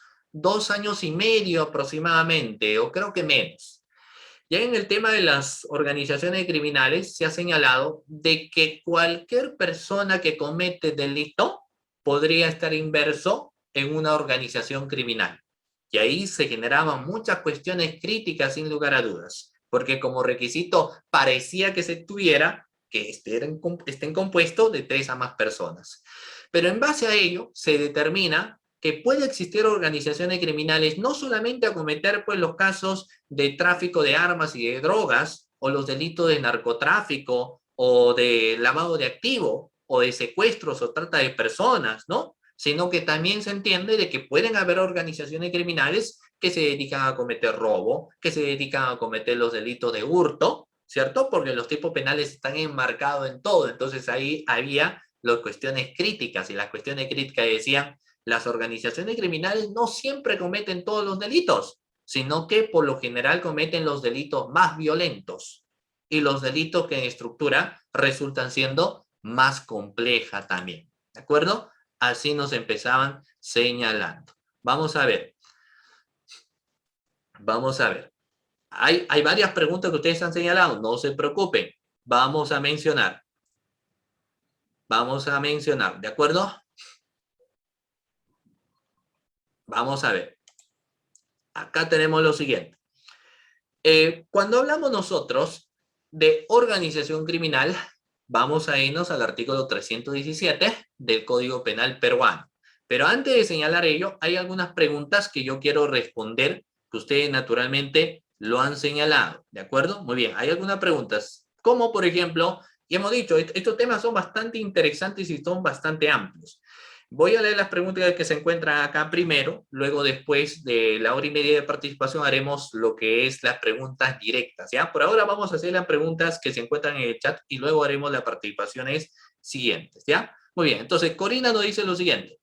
años y medio aproximadamente, o creo que menos? Ya en el tema de las organizaciones criminales se ha señalado de que cualquier persona que comete delito podría estar inverso en una organización criminal. Y ahí se generaban muchas cuestiones críticas sin lugar a dudas, porque como requisito parecía que se tuviera que estén compuestos de 3 a más personas. Pero en base a ello se determina que puede existir organizaciones criminales no solamente a cometer pues, los casos de tráfico de armas y de drogas, o los delitos de narcotráfico, o de lavado de activo, o de secuestros o trata de personas, ¿no? Sino que también se entiende de que pueden haber organizaciones criminales que se dedican a cometer robo, que se dedican a cometer los delitos de hurto, ¿cierto? Porque los tipos penales están enmarcados en todo. Entonces ahí había las cuestiones críticas, y las cuestiones críticas decían, las organizaciones criminales no siempre cometen todos los delitos, sino que por lo general cometen los delitos más violentos, y los delitos que en estructura resultan siendo más complejas también, ¿de acuerdo? Así nos empezaban señalando. Vamos a ver. Vamos a ver. Hay varias preguntas que ustedes han señalado, no se preocupen. Vamos a mencionar. Vamos a mencionar, ¿de acuerdo? Vamos a ver. Acá tenemos lo siguiente. Cuando hablamos nosotros de organización criminal, vamos a irnos al artículo 317 del Código Penal peruano. Pero antes de señalar ello, hay algunas preguntas que yo quiero responder, que ustedes naturalmente lo han señalado, ¿de acuerdo? Muy bien, hay algunas preguntas, como por ejemplo, y hemos dicho, estos temas son bastante interesantes y son bastante amplios. Voy a leer las preguntas que se encuentran acá primero, luego después de la hora y media de participación haremos lo que es las preguntas directas, ¿ya? Por ahora vamos a hacer las preguntas que se encuentran en el chat y luego haremos las participaciones siguientes, ¿ya? Muy bien, entonces Corina nos dice lo siguiente.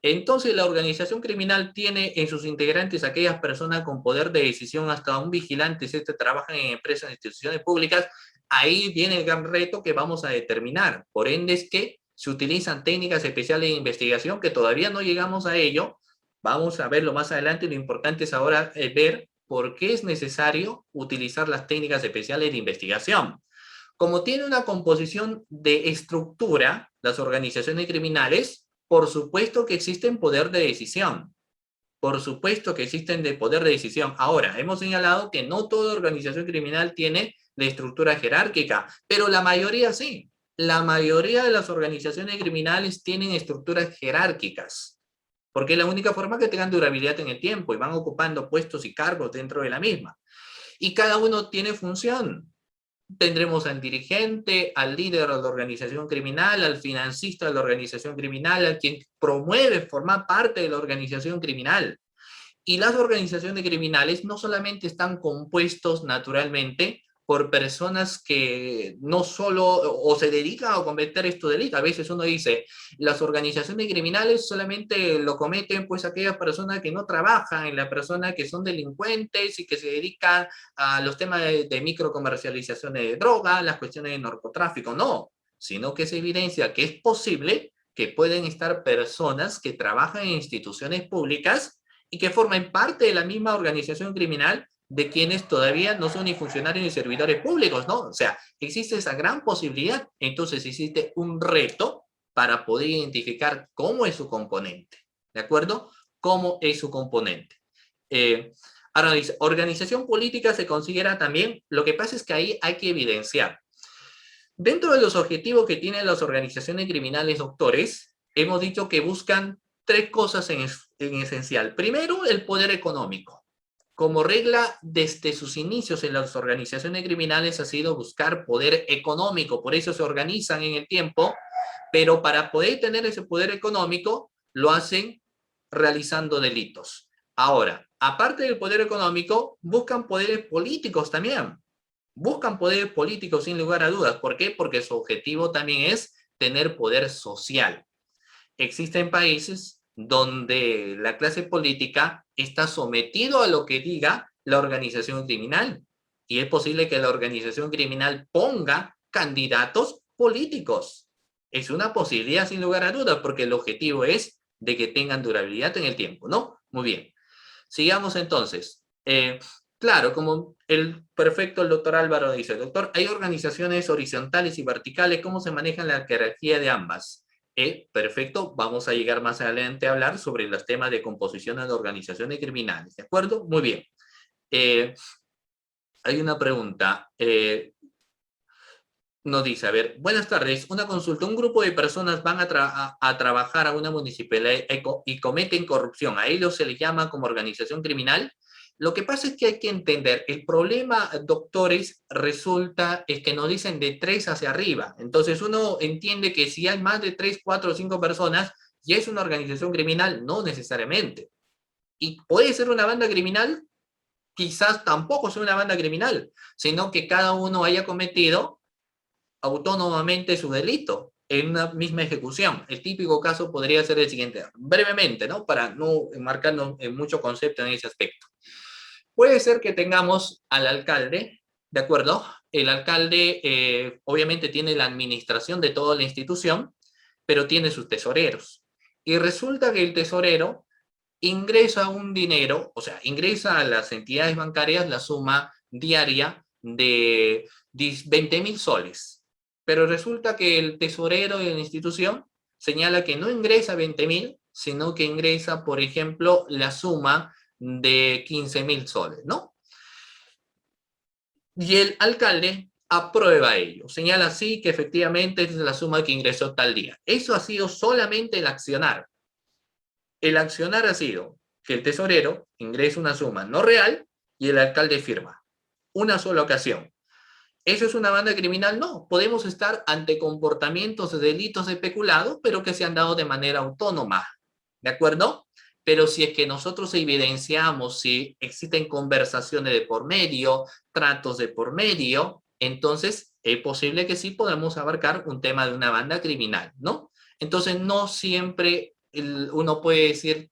Entonces la organización criminal tiene en sus integrantes aquellas personas con poder de decisión hasta un vigilante, si este trabajan en empresas e instituciones públicas. Ahí viene el gran reto que vamos a determinar. Por ende es que se utilizan técnicas especiales de investigación que todavía no llegamos a ello. Vamos a verlo más adelante. Lo importante es ahora ver por qué es necesario utilizar las técnicas especiales de investigación. Como tiene una composición de estructura, las organizaciones criminales, por supuesto que existen poder de decisión. Por supuesto que existen de poder de decisión. Ahora, hemos señalado que no toda organización criminal tiene la estructura jerárquica, pero la mayoría sí. La mayoría de las organizaciones criminales tienen estructuras jerárquicas, porque es la única forma que tengan durabilidad en el tiempo y van ocupando puestos y cargos dentro de la misma. Y cada uno tiene función. Tendremos al dirigente, al líder de la organización criminal, al financista de la organización criminal, a quien promueve formar parte de la organización criminal. Y las organizaciones criminales no solamente están compuestos naturalmente por personas que no solo o se dedican a cometer estos delitos. A veces uno dice, las organizaciones criminales solamente lo cometen pues aquellas personas que no trabajan, en las personas que son delincuentes y que se dedican a los temas de microcomercialización de droga, las cuestiones de narcotráfico. No, sino que se evidencia que es posible que pueden estar personas que trabajan en instituciones públicas y que forman parte de la misma organización criminal de quienes todavía no son ni funcionarios ni servidores públicos, ¿no? O sea, existe esa gran posibilidad. Entonces existe un reto para poder identificar cómo es su componente, ¿de acuerdo? ¿Cómo es su componente? Ahora dice, organización política se considera también, lo que pasa es que ahí hay que evidenciar. Dentro de los objetivos que tienen las organizaciones criminales, doctores, hemos dicho que buscan tres cosas en esencial. Primero, el poder económico. Como regla, desde sus inicios en las organizaciones criminales ha sido buscar poder económico, por eso se organizan en el tiempo, pero para poder tener ese poder económico, lo hacen realizando delitos. Ahora, aparte del poder económico, buscan poderes políticos también. Buscan poderes políticos sin lugar a dudas. ¿Por qué? Porque su objetivo también es tener poder social. Existen países donde la clase política está sometido a lo que diga la organización criminal. Y es posible que la organización criminal ponga candidatos políticos. Es una posibilidad sin lugar a dudas, porque el objetivo es de que tengan durabilidad en el tiempo, ¿no? Muy bien. Sigamos entonces. Claro, como el perfecto el doctor Álvaro dice, doctor, hay organizaciones horizontales y verticales, ¿cómo se maneja la jerarquía de ambas? Perfecto, vamos a llegar más adelante a hablar sobre los temas de composición de organizaciones criminales, ¿de acuerdo? Muy bien. Hay una pregunta. Nos dice, a ver, buenas tardes, una consulta. Un grupo de personas van a trabajar a una municipalidad y cometen corrupción. A ellos se les llama como organización criminal. Lo que pasa es que hay que entender, el problema, doctores, resulta es que nos dicen de 3 hacia arriba. Entonces uno entiende que si hay más de 3, 4 o 5 personas, ya es una organización criminal, no necesariamente. Y puede ser una banda criminal, quizás tampoco sea una banda criminal, sino que cada uno haya cometido autónomamente su delito en una misma ejecución. El típico caso podría ser el siguiente, brevemente, ¿no? Para no marcarnos en mucho concepto en ese aspecto. Puede ser que tengamos al alcalde, ¿de acuerdo? El alcalde obviamente tiene la administración de toda la institución, pero tiene sus tesoreros. Y resulta que el tesorero ingresa un dinero, o sea, ingresa a las entidades bancarias la suma diaria de 20.000 soles. Pero resulta que el tesorero de la institución señala que no ingresa 20.000, sino que ingresa, por ejemplo, la suma de 15.000 soles, ¿no? Y el alcalde aprueba ello, señala así que efectivamente es la suma que ingresó tal día. Eso ha sido solamente el accionar. El accionar ha sido que el tesorero ingresa una suma no real y el alcalde firma. Una sola ocasión. ¿Eso es una banda criminal? No. Podemos estar ante comportamientos de delitos de peculado, pero que se han dado de manera autónoma. ¿De acuerdo? Pero si es que nosotros evidenciamos si existen conversaciones de por medio, tratos de por medio, entonces es posible que sí podamos abarcar un tema de una banda criminal, ¿no? Entonces no siempre uno puede decir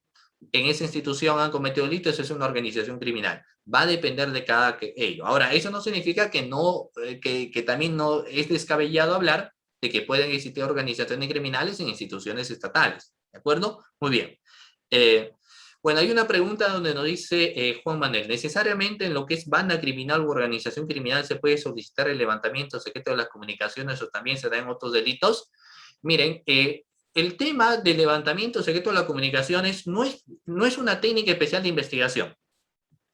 en esa institución han cometido delitos, eso es una organización criminal. Va a depender de cada ello. Ahora, eso no significa que no, que también no es descabellado hablar de que pueden existir organizaciones criminales en instituciones estatales. ¿De acuerdo? Muy bien. Bueno, hay una pregunta donde nos dice Juan Manuel, ¿necesariamente en lo que es banda criminal u organización criminal se puede solicitar el levantamiento secreto de las comunicaciones o también se da en otros delitos? Miren, el tema del levantamiento secreto de las comunicaciones no es una técnica especial de investigación.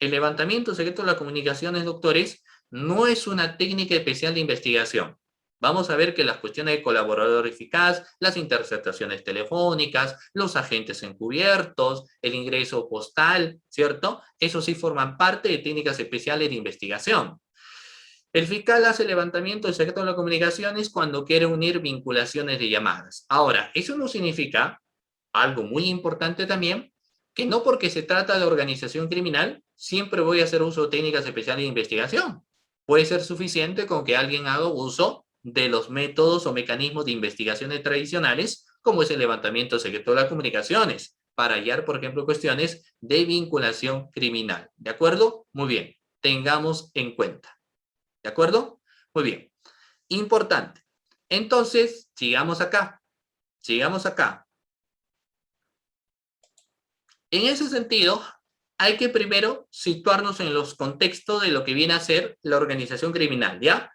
El levantamiento secreto de las comunicaciones, doctores, no es una técnica especial de investigación. Vamos a ver que las cuestiones de colaborador eficaz, las interceptaciones telefónicas, los agentes encubiertos, el ingreso postal, ¿cierto? Eso sí forman parte de técnicas especiales de investigación. El fiscal hace levantamiento del secreto de las comunicaciones cuando quiere unir vinculaciones de llamadas. Ahora, eso no significa, algo muy importante también, que no porque se trata de organización criminal, siempre voy a hacer uso de técnicas especiales de investigación. Puede ser suficiente con que alguien haga uso de los métodos o mecanismos de investigaciones tradicionales, como es el levantamiento secreto de las comunicaciones, para hallar, por ejemplo, cuestiones de vinculación criminal. ¿De acuerdo? Muy bien. Tengamos en cuenta. ¿De acuerdo? Muy bien. Importante. Entonces, sigamos acá. Sigamos acá. En ese sentido, hay que primero situarnos en los contextos de lo que viene a ser la organización criminal, ¿ya?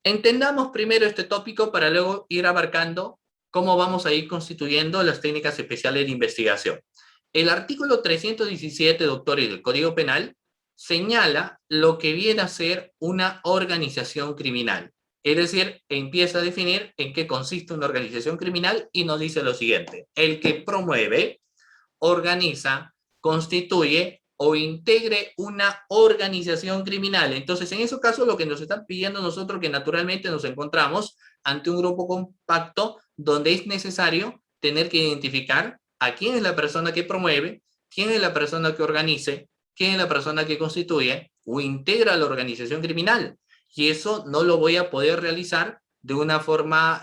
Entendamos primero este tópico para luego ir abarcando cómo vamos a ir constituyendo las técnicas especiales de investigación. El artículo 317, doctores, del Código Penal señala lo que viene a ser una organización criminal. Es decir, empieza a definir en qué consiste una organización criminal y nos dice lo siguiente: el que promueve, organiza, constituye o integre una organización criminal. Entonces, en ese caso, lo que nos están pidiendo nosotros, que naturalmente nos encontramos ante un grupo compacto donde es necesario tener que identificar a quién es la persona que promueve, quién es la persona que organice, quién es la persona que constituye o integra la organización criminal. Y eso no lo voy a poder realizar de una forma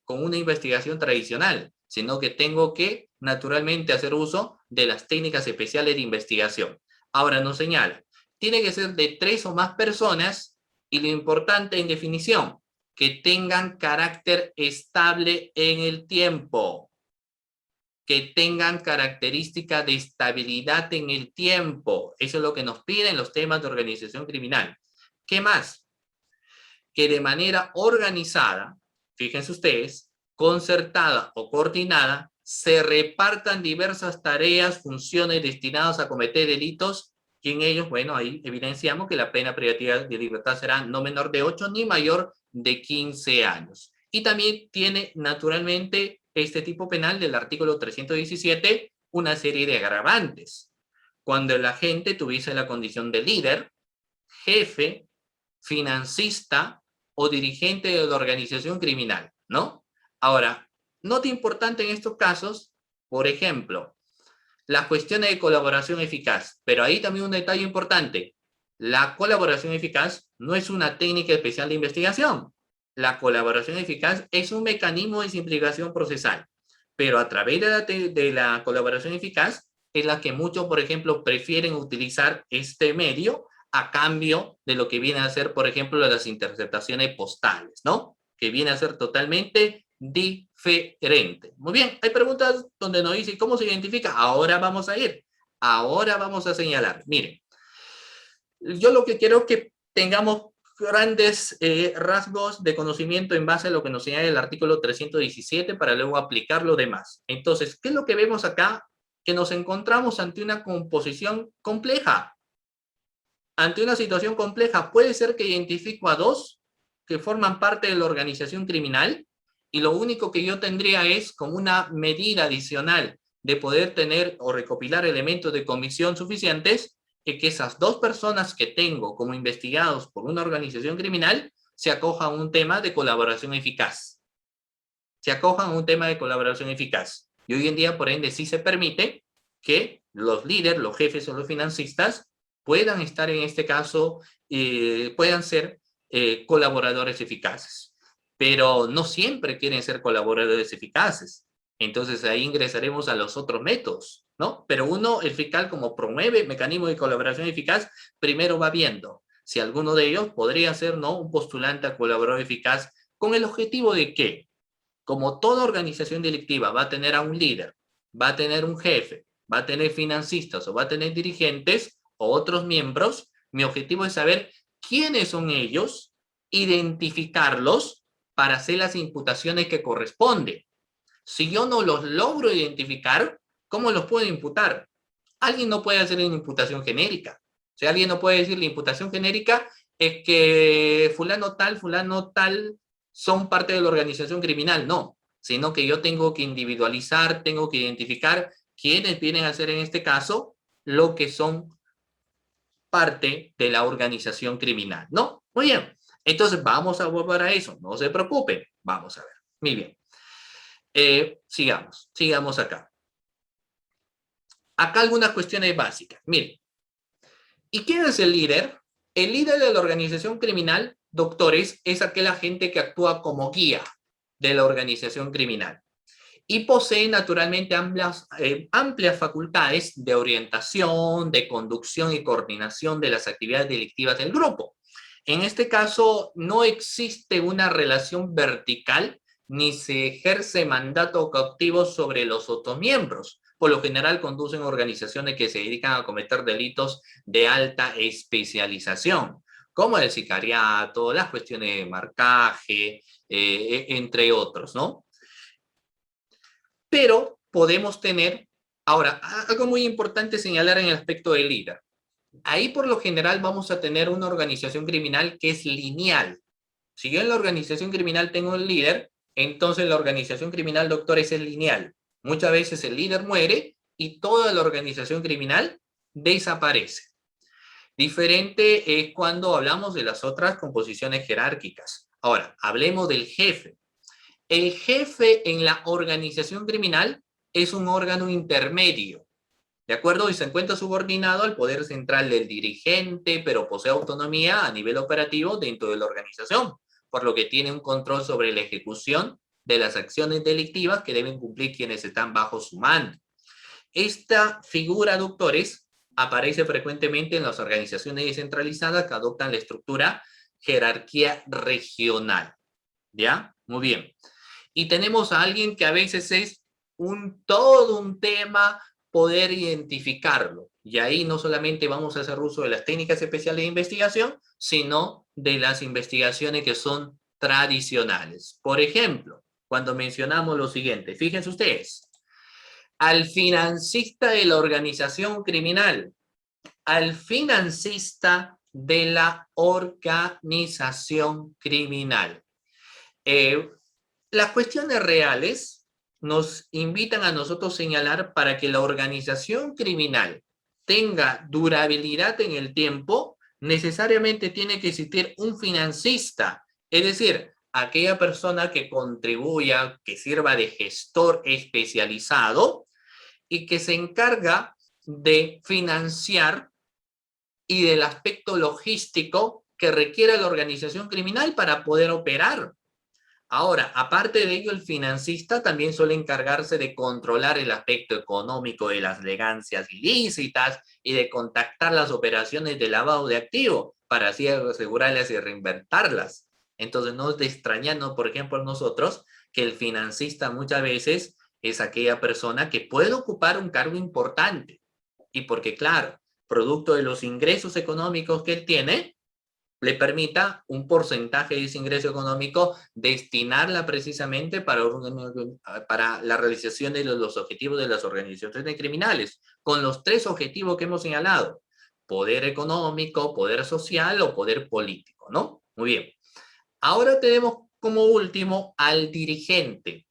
con una investigación tradicional, sino que tengo que naturalmente hacer uso de las técnicas especiales de investigación. Ahora nos señala, tiene que ser de 3 o más personas y lo importante en definición, que tengan carácter estable en el tiempo, que tengan característica de estabilidad en el tiempo. Eso es lo que nos piden los temas de organización criminal. ¿Qué más? Que de manera organizada, fíjense ustedes, concertada o coordinada, se repartan diversas tareas, funciones destinadas a cometer delitos y en ellos, bueno, ahí evidenciamos que la pena privativa de libertad será no menor de 8 ni mayor de 15 años. Y también tiene, naturalmente, este tipo penal del artículo 317 una serie de agravantes. Cuando el agente tuviese la condición de líder, jefe, financista o dirigente de la organización criminal, ¿no? Ahora, nota importante en estos casos, por ejemplo, las cuestiones de colaboración eficaz, pero ahí también un detalle importante. La colaboración eficaz no es una técnica especial de investigación. La colaboración eficaz es un mecanismo de simplificación procesal, pero a través de la colaboración eficaz es la que muchos, por ejemplo, prefieren utilizar este medio a cambio de lo que viene a ser, por ejemplo, las interceptaciones postales, ¿no? Que viene a ser totalmente diferente. Muy bien, hay preguntas donde nos dice cómo se identifica. Ahora vamos a ir. Ahora vamos a señalar. Miren, yo lo que quiero es que tengamos grandes rasgos de conocimiento en base a lo que nos señala el artículo 317 para luego aplicar lo demás. Entonces, ¿qué es lo que vemos acá? Que nos encontramos ante una composición compleja. Ante una situación compleja, puede ser que identifico a dos que forman parte de la organización criminal y lo único que yo tendría es como una medida adicional de poder tener o recopilar elementos de convicción suficientes que esas dos personas que tengo como investigados por una organización criminal se acojan a un tema de colaboración eficaz. Se acojan a un tema de colaboración eficaz. Y hoy en día, por ende, sí se permite que los líderes, los jefes o los financistas puedan estar en este caso, puedan ser colaboradores eficaces. Pero no siempre quieren ser colaboradores eficaces. Entonces ahí ingresaremos a los otros métodos, ¿no? Pero uno, el fiscal, como promueve mecanismos de colaboración eficaz, primero va viendo si alguno de ellos podría ser, ¿no?, un postulante a colaborador eficaz con el objetivo de que, como toda organización delictiva va a tener a un líder, va a tener un jefe, va a tener financistas o va a tener dirigentes o otros miembros, mi objetivo es saber quiénes son ellos, identificarlos para hacer las imputaciones que corresponden. Si yo no los logro identificar, ¿cómo los puedo imputar? Alguien no puede hacer una imputación genérica. O sea, alguien no puede decir la imputación genérica es que fulano tal son parte de la organización criminal. No, sino que yo tengo que individualizar, tengo que identificar quiénes vienen a hacer en este caso lo que son parte de la organización criminal, ¿no? Muy bien, entonces vamos a volver a eso, no se preocupen, vamos a ver. Muy bien, sigamos acá. Acá algunas cuestiones básicas. Miren, ¿y quién es el líder? El líder de la organización criminal, doctores, es aquel agente que actúa como guía de la organización criminal y posee naturalmente amplias facultades de orientación, de conducción y coordinación de las actividades delictivas del grupo. En este caso, no existe una relación vertical ni se ejerce mandato cautivo sobre los otros miembros. Por lo general, conducen organizaciones que se dedican a cometer delitos de alta especialización, como el sicariato, las cuestiones de marcaje, entre otros, ¿no? Pero podemos tener, ahora, algo muy importante señalar en el aspecto del líder. Ahí por lo general vamos a tener una organización criminal que es lineal. Si yo en la organización criminal tengo un líder, entonces la organización criminal, doctores, es lineal. Muchas veces el líder muere y toda la organización criminal desaparece. Diferente es cuando hablamos de las otras composiciones jerárquicas. Ahora, hablemos del jefe. El jefe en la organización criminal es un órgano intermedio, ¿de acuerdo? Y se encuentra subordinado al poder central del dirigente, pero posee autonomía a nivel operativo dentro de la organización, por lo que tiene un control sobre la ejecución de las acciones delictivas que deben cumplir quienes están bajo su mando. Esta figura, doctores, aparece frecuentemente en las organizaciones descentralizadas que adoptan la estructura jerarquía regional, ¿ya? Muy bien. Y tenemos a alguien que a veces es todo un tema poder identificarlo. Y ahí no solamente vamos a hacer uso de las técnicas especiales de investigación, sino de las investigaciones que son tradicionales. Por ejemplo, cuando mencionamos lo siguiente, fíjense ustedes, al financista de la organización criminal al financista de la organización criminal. Las cuestiones reales nos invitan a nosotros señalar para que la organización criminal tenga durabilidad en el tiempo, necesariamente tiene que existir un financista, es decir, aquella persona que contribuya, que sirva de gestor especializado y que se encarga de financiar y del aspecto logístico que requiere la organización criminal para poder operar. Ahora, aparte de ello, el financista también suele encargarse de controlar el aspecto económico de las elegancias ilícitas y de contactar las operaciones de lavado de activos para así asegurarlas y reinvertirlas. Entonces, no es de extrañarnos, por ejemplo, nosotros, que el financista muchas veces es aquella persona que puede ocupar un cargo importante. Y porque, claro, producto de los ingresos económicos que él tiene, le permita un porcentaje de ese ingreso económico destinarla precisamente para la realización de los objetivos de las organizaciones criminales, con los tres objetivos que hemos señalado: poder económico, poder social o poder político, ¿no? Muy bien. Ahora tenemos como último al dirigente.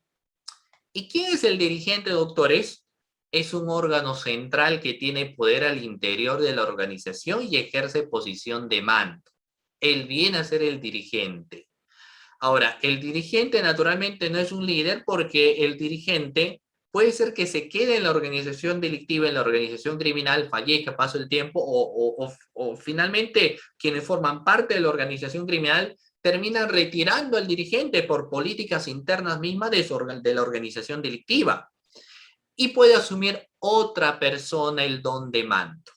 ¿Y quién es el dirigente, doctores? Es un órgano central que tiene poder al interior de la organización y ejerce posición de mando. Él viene a ser el dirigente. Ahora, el dirigente naturalmente no es un líder porque el dirigente puede ser que se quede en la organización delictiva, en la organización criminal, fallezca, pase el tiempo o finalmente quienes forman parte de la organización criminal terminan retirando al dirigente por políticas internas mismas de la organización delictiva y puede asumir otra persona el don de mando.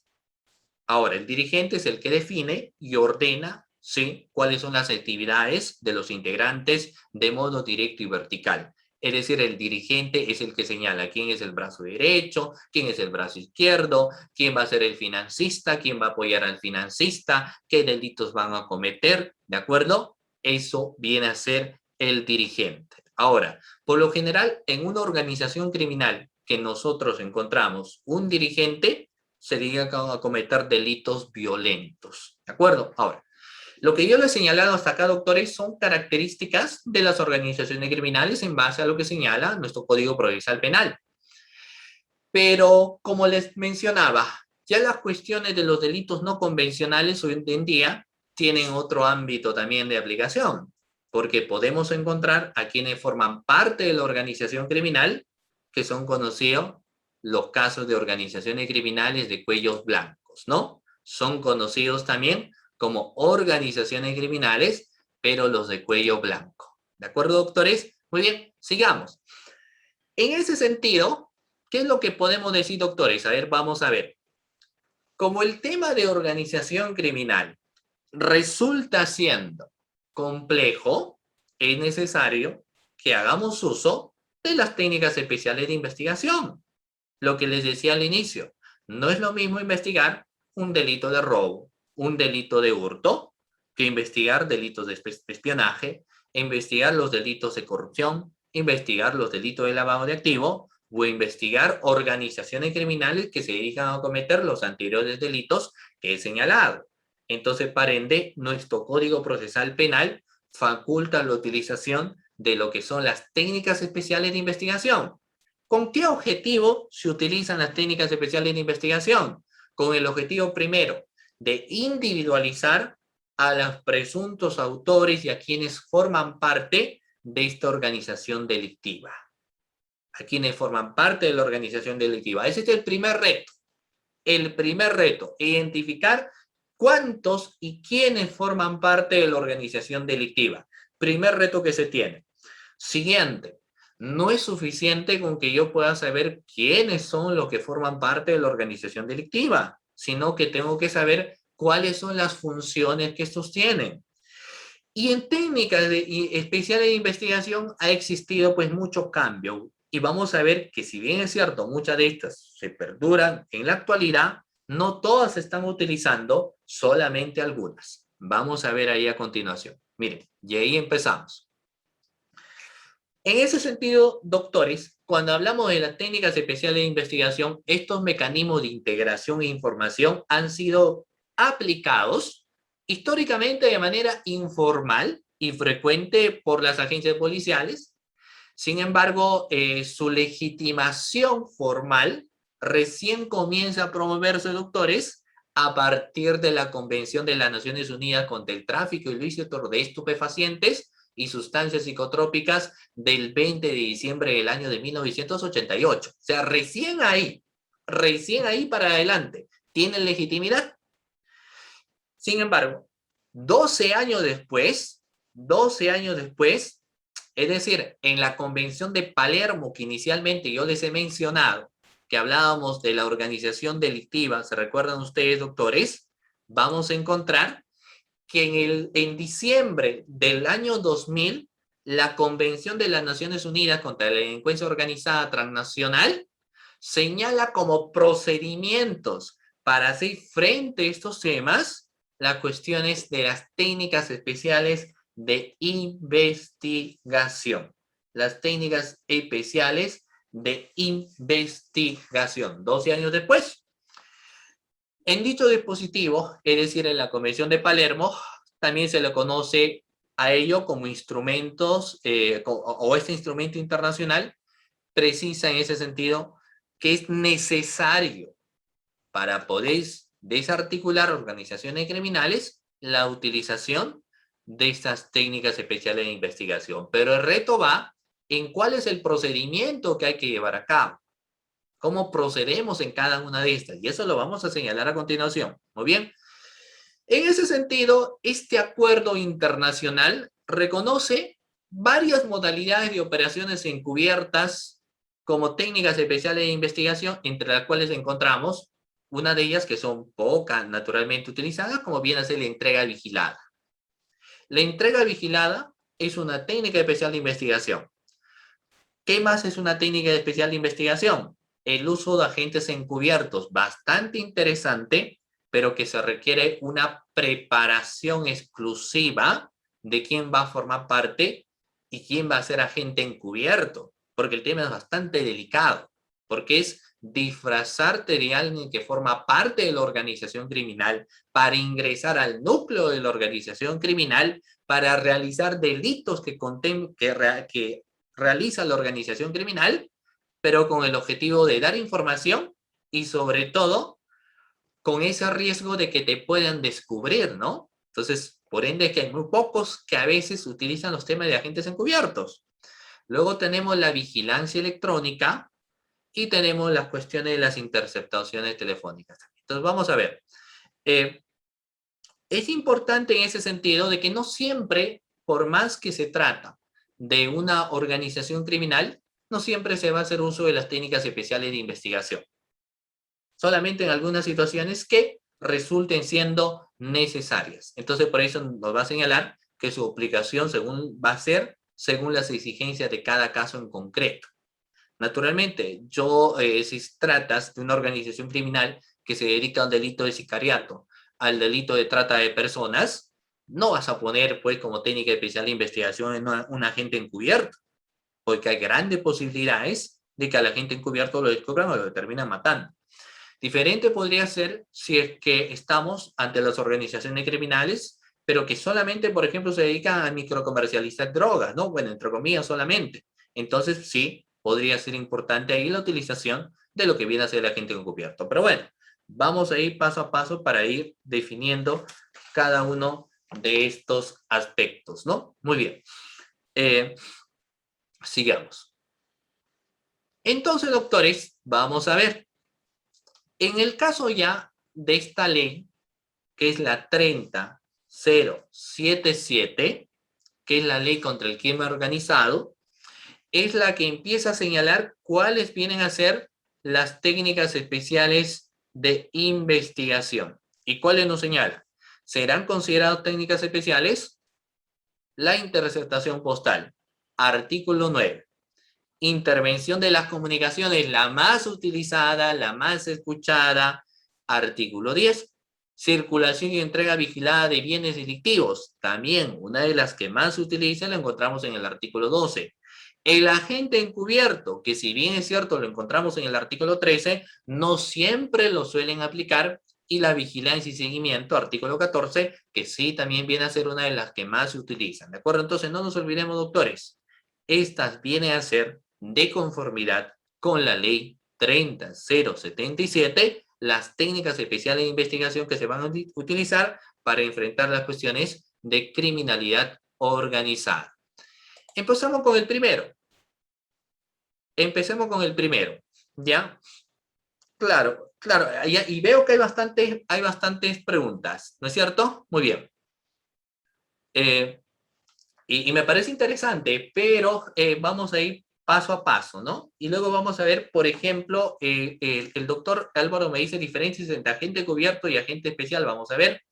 Ahora, el dirigente es el que define y ordena, ¿sí?, cuáles son las actividades de los integrantes de modo directo y vertical. Es decir, el dirigente es el que señala quién es el brazo derecho, quién es el brazo izquierdo, quién va a ser el financista, quién va a apoyar al financista, qué delitos van a cometer, ¿de acuerdo? Eso viene a ser el dirigente. Ahora, por lo general, en una organización criminal que nosotros encontramos un dirigente, se dedica a cometer delitos violentos. ¿De acuerdo? Ahora, lo que yo les he señalado hasta acá, doctores, son características de las organizaciones criminales en base a lo que señala nuestro Código Procesal Penal. Pero, como les mencionaba, ya las cuestiones de los delitos no convencionales hoy en día tienen otro ámbito también de aplicación, porque podemos encontrar a quienes forman parte de la organización criminal, que son conocidos los casos de organizaciones criminales de cuellos blancos, ¿no? Son conocidos también como organizaciones criminales, pero los de cuello blanco. ¿De acuerdo, doctores? Muy bien, sigamos. En ese sentido, ¿qué es lo que podemos decir, doctores? A ver, vamos a ver. Como el tema de organización criminal resulta siendo complejo, es necesario que hagamos uso de las técnicas especiales de investigación. Lo que les decía al inicio, no es lo mismo investigar un delito de robo, un delito de hurto, que investigar delitos de espionaje, investigar los delitos de corrupción, investigar los delitos de lavado de activos o investigar organizaciones criminales que se dedican a cometer los anteriores delitos que he señalado. Entonces, por ende, nuestro Código Procesal Penal faculta la utilización de lo que son las técnicas especiales de investigación. ¿Con qué objetivo se utilizan las técnicas especiales de investigación? Con el objetivo primero de individualizar a los presuntos autores y a quienes forman parte de esta organización delictiva. A quienes forman parte de la organización delictiva. Ese es el primer reto. El primer reto, identificar cuántos y quiénes forman parte de la organización delictiva. Primer reto que se tiene. Siguiente, no es suficiente con que yo pueda saber quiénes son los que forman parte de la organización delictiva, sino que tengo que saber cuáles son las funciones que estos tienen. Y en técnicas especiales de investigación ha existido pues mucho cambio. Y vamos a ver que si bien es cierto, muchas de estas se perduran en la actualidad, no todas se están utilizando, solamente algunas. Vamos a ver ahí a continuación. Miren, y ahí empezamos. En ese sentido, doctores, cuando hablamos de las técnicas especiales de investigación, estos mecanismos de integración e información han sido aplicados históricamente de manera informal y frecuente por las agencias policiales. Sin embargo, su legitimación formal recién comienza a promoverse, doctores, a partir de la Convención de las Naciones Unidas contra el Tráfico Ilícito de Estupefacientes y Sustancias Psicotrópicas del 20 de diciembre del año de 1988. O sea, recién ahí para adelante, tienen legitimidad. Sin embargo, 12 años después, es decir, en la Convención de Palermo, que inicialmente yo les he mencionado, que hablábamos de la organización delictiva, ¿se recuerdan ustedes, doctores? Vamos a encontrar que en diciembre del año 2000, la Convención de las Naciones Unidas contra la Delincuencia Organizada Transnacional señala como procedimientos para hacer frente a estos temas las cuestiones de las técnicas especiales de investigación. Las técnicas especiales de investigación. 12 años después, en dicho dispositivo, es decir, en la Convención de Palermo, también se le conoce a ello como instrumentos o este instrumento internacional precisa en ese sentido que es necesario para poder desarticular organizaciones criminales la utilización de estas técnicas especiales de investigación. Pero el reto va en cuál es el procedimiento que hay que llevar a cabo. ¿Cómo procedemos en cada una de estas? Y eso lo vamos a señalar a continuación. Muy bien. En ese sentido, este acuerdo internacional reconoce varias modalidades de operaciones encubiertas como técnicas especiales de investigación, entre las cuales encontramos una de ellas que son pocas naturalmente utilizadas, como viene a ser la entrega vigilada. La entrega vigilada es una técnica especial de investigación. ¿Qué más es una técnica especial de investigación? El uso de agentes encubiertos, bastante interesante, pero que se requiere una preparación exclusiva de quién va a formar parte y quién va a ser agente encubierto, porque el tema es bastante delicado, porque es disfrazarte de alguien que forma parte de la organización criminal para ingresar al núcleo de la organización criminal para realizar delitos que realiza la organización criminal, pero con el objetivo de dar información y sobre todo con ese riesgo de que te puedan descubrir, ¿no? Entonces, por ende, que hay muy pocos que a veces utilizan los temas de agentes encubiertos. Luego tenemos la vigilancia electrónica y tenemos las cuestiones de las interceptaciones telefónicas. Entonces, vamos a ver. Es importante en ese sentido de que no siempre, por más que se trata de una organización criminal, no siempre se va a hacer uso de las técnicas especiales de investigación. Solamente en algunas situaciones que resulten siendo necesarias. Entonces, por eso nos va a señalar que su aplicación va a ser según las exigencias de cada caso en concreto. Naturalmente, si tratas de una organización criminal que se dedica a un delito de sicariato, al delito de trata de personas, no vas a poner, pues, como técnica especial de investigación en un agente encubierto, porque hay grandes posibilidades de que al agente encubierto lo descubran o lo terminan matando. Diferente podría ser si es que estamos ante las organizaciones criminales, pero que solamente, por ejemplo, se dedican a microcomercializar drogas, ¿no? Bueno, entre comillas solamente. Entonces, sí, podría ser importante ahí la utilización de lo que viene a ser el agente encubierto. Pero bueno, vamos a ir paso a paso para ir definiendo cada uno de estos aspectos, ¿no? Muy bien. Sigamos. Entonces, doctores, vamos a ver. En el caso ya de esta ley, que es la 30077, que es la ley contra el crimen organizado, es la que empieza a señalar cuáles vienen a ser las técnicas especiales de investigación. ¿Y cuáles nos señala? ¿Serán consideradas técnicas especiales? La interceptación postal, artículo 9. Intervención de las comunicaciones, la más utilizada, la más escuchada, artículo 10. Circulación y entrega vigilada de bienes delictivos, también una de las que más se utiliza la encontramos en el artículo 12. El agente encubierto, que si bien es cierto lo encontramos en el artículo 13, no siempre lo suelen aplicar, y la vigilancia y seguimiento, artículo 14, que sí también viene a ser una de las que más se utilizan, ¿de acuerdo? Entonces no nos olvidemos, doctores, estas vienen a ser de conformidad con la ley 30077, las técnicas especiales de investigación que se van a utilizar para enfrentar las cuestiones de criminalidad organizada. Empezamos con el primero. Empecemos con el primero, ¿ya? Claro, claro, y veo que hay bastantes preguntas, ¿no es cierto? Muy bien. Y me parece interesante, pero vamos a ir paso a paso, ¿no? Y luego vamos a ver, por ejemplo, el doctor Álvaro me dice diferencias entre agente cubierto y agente especial. Vamos a ver.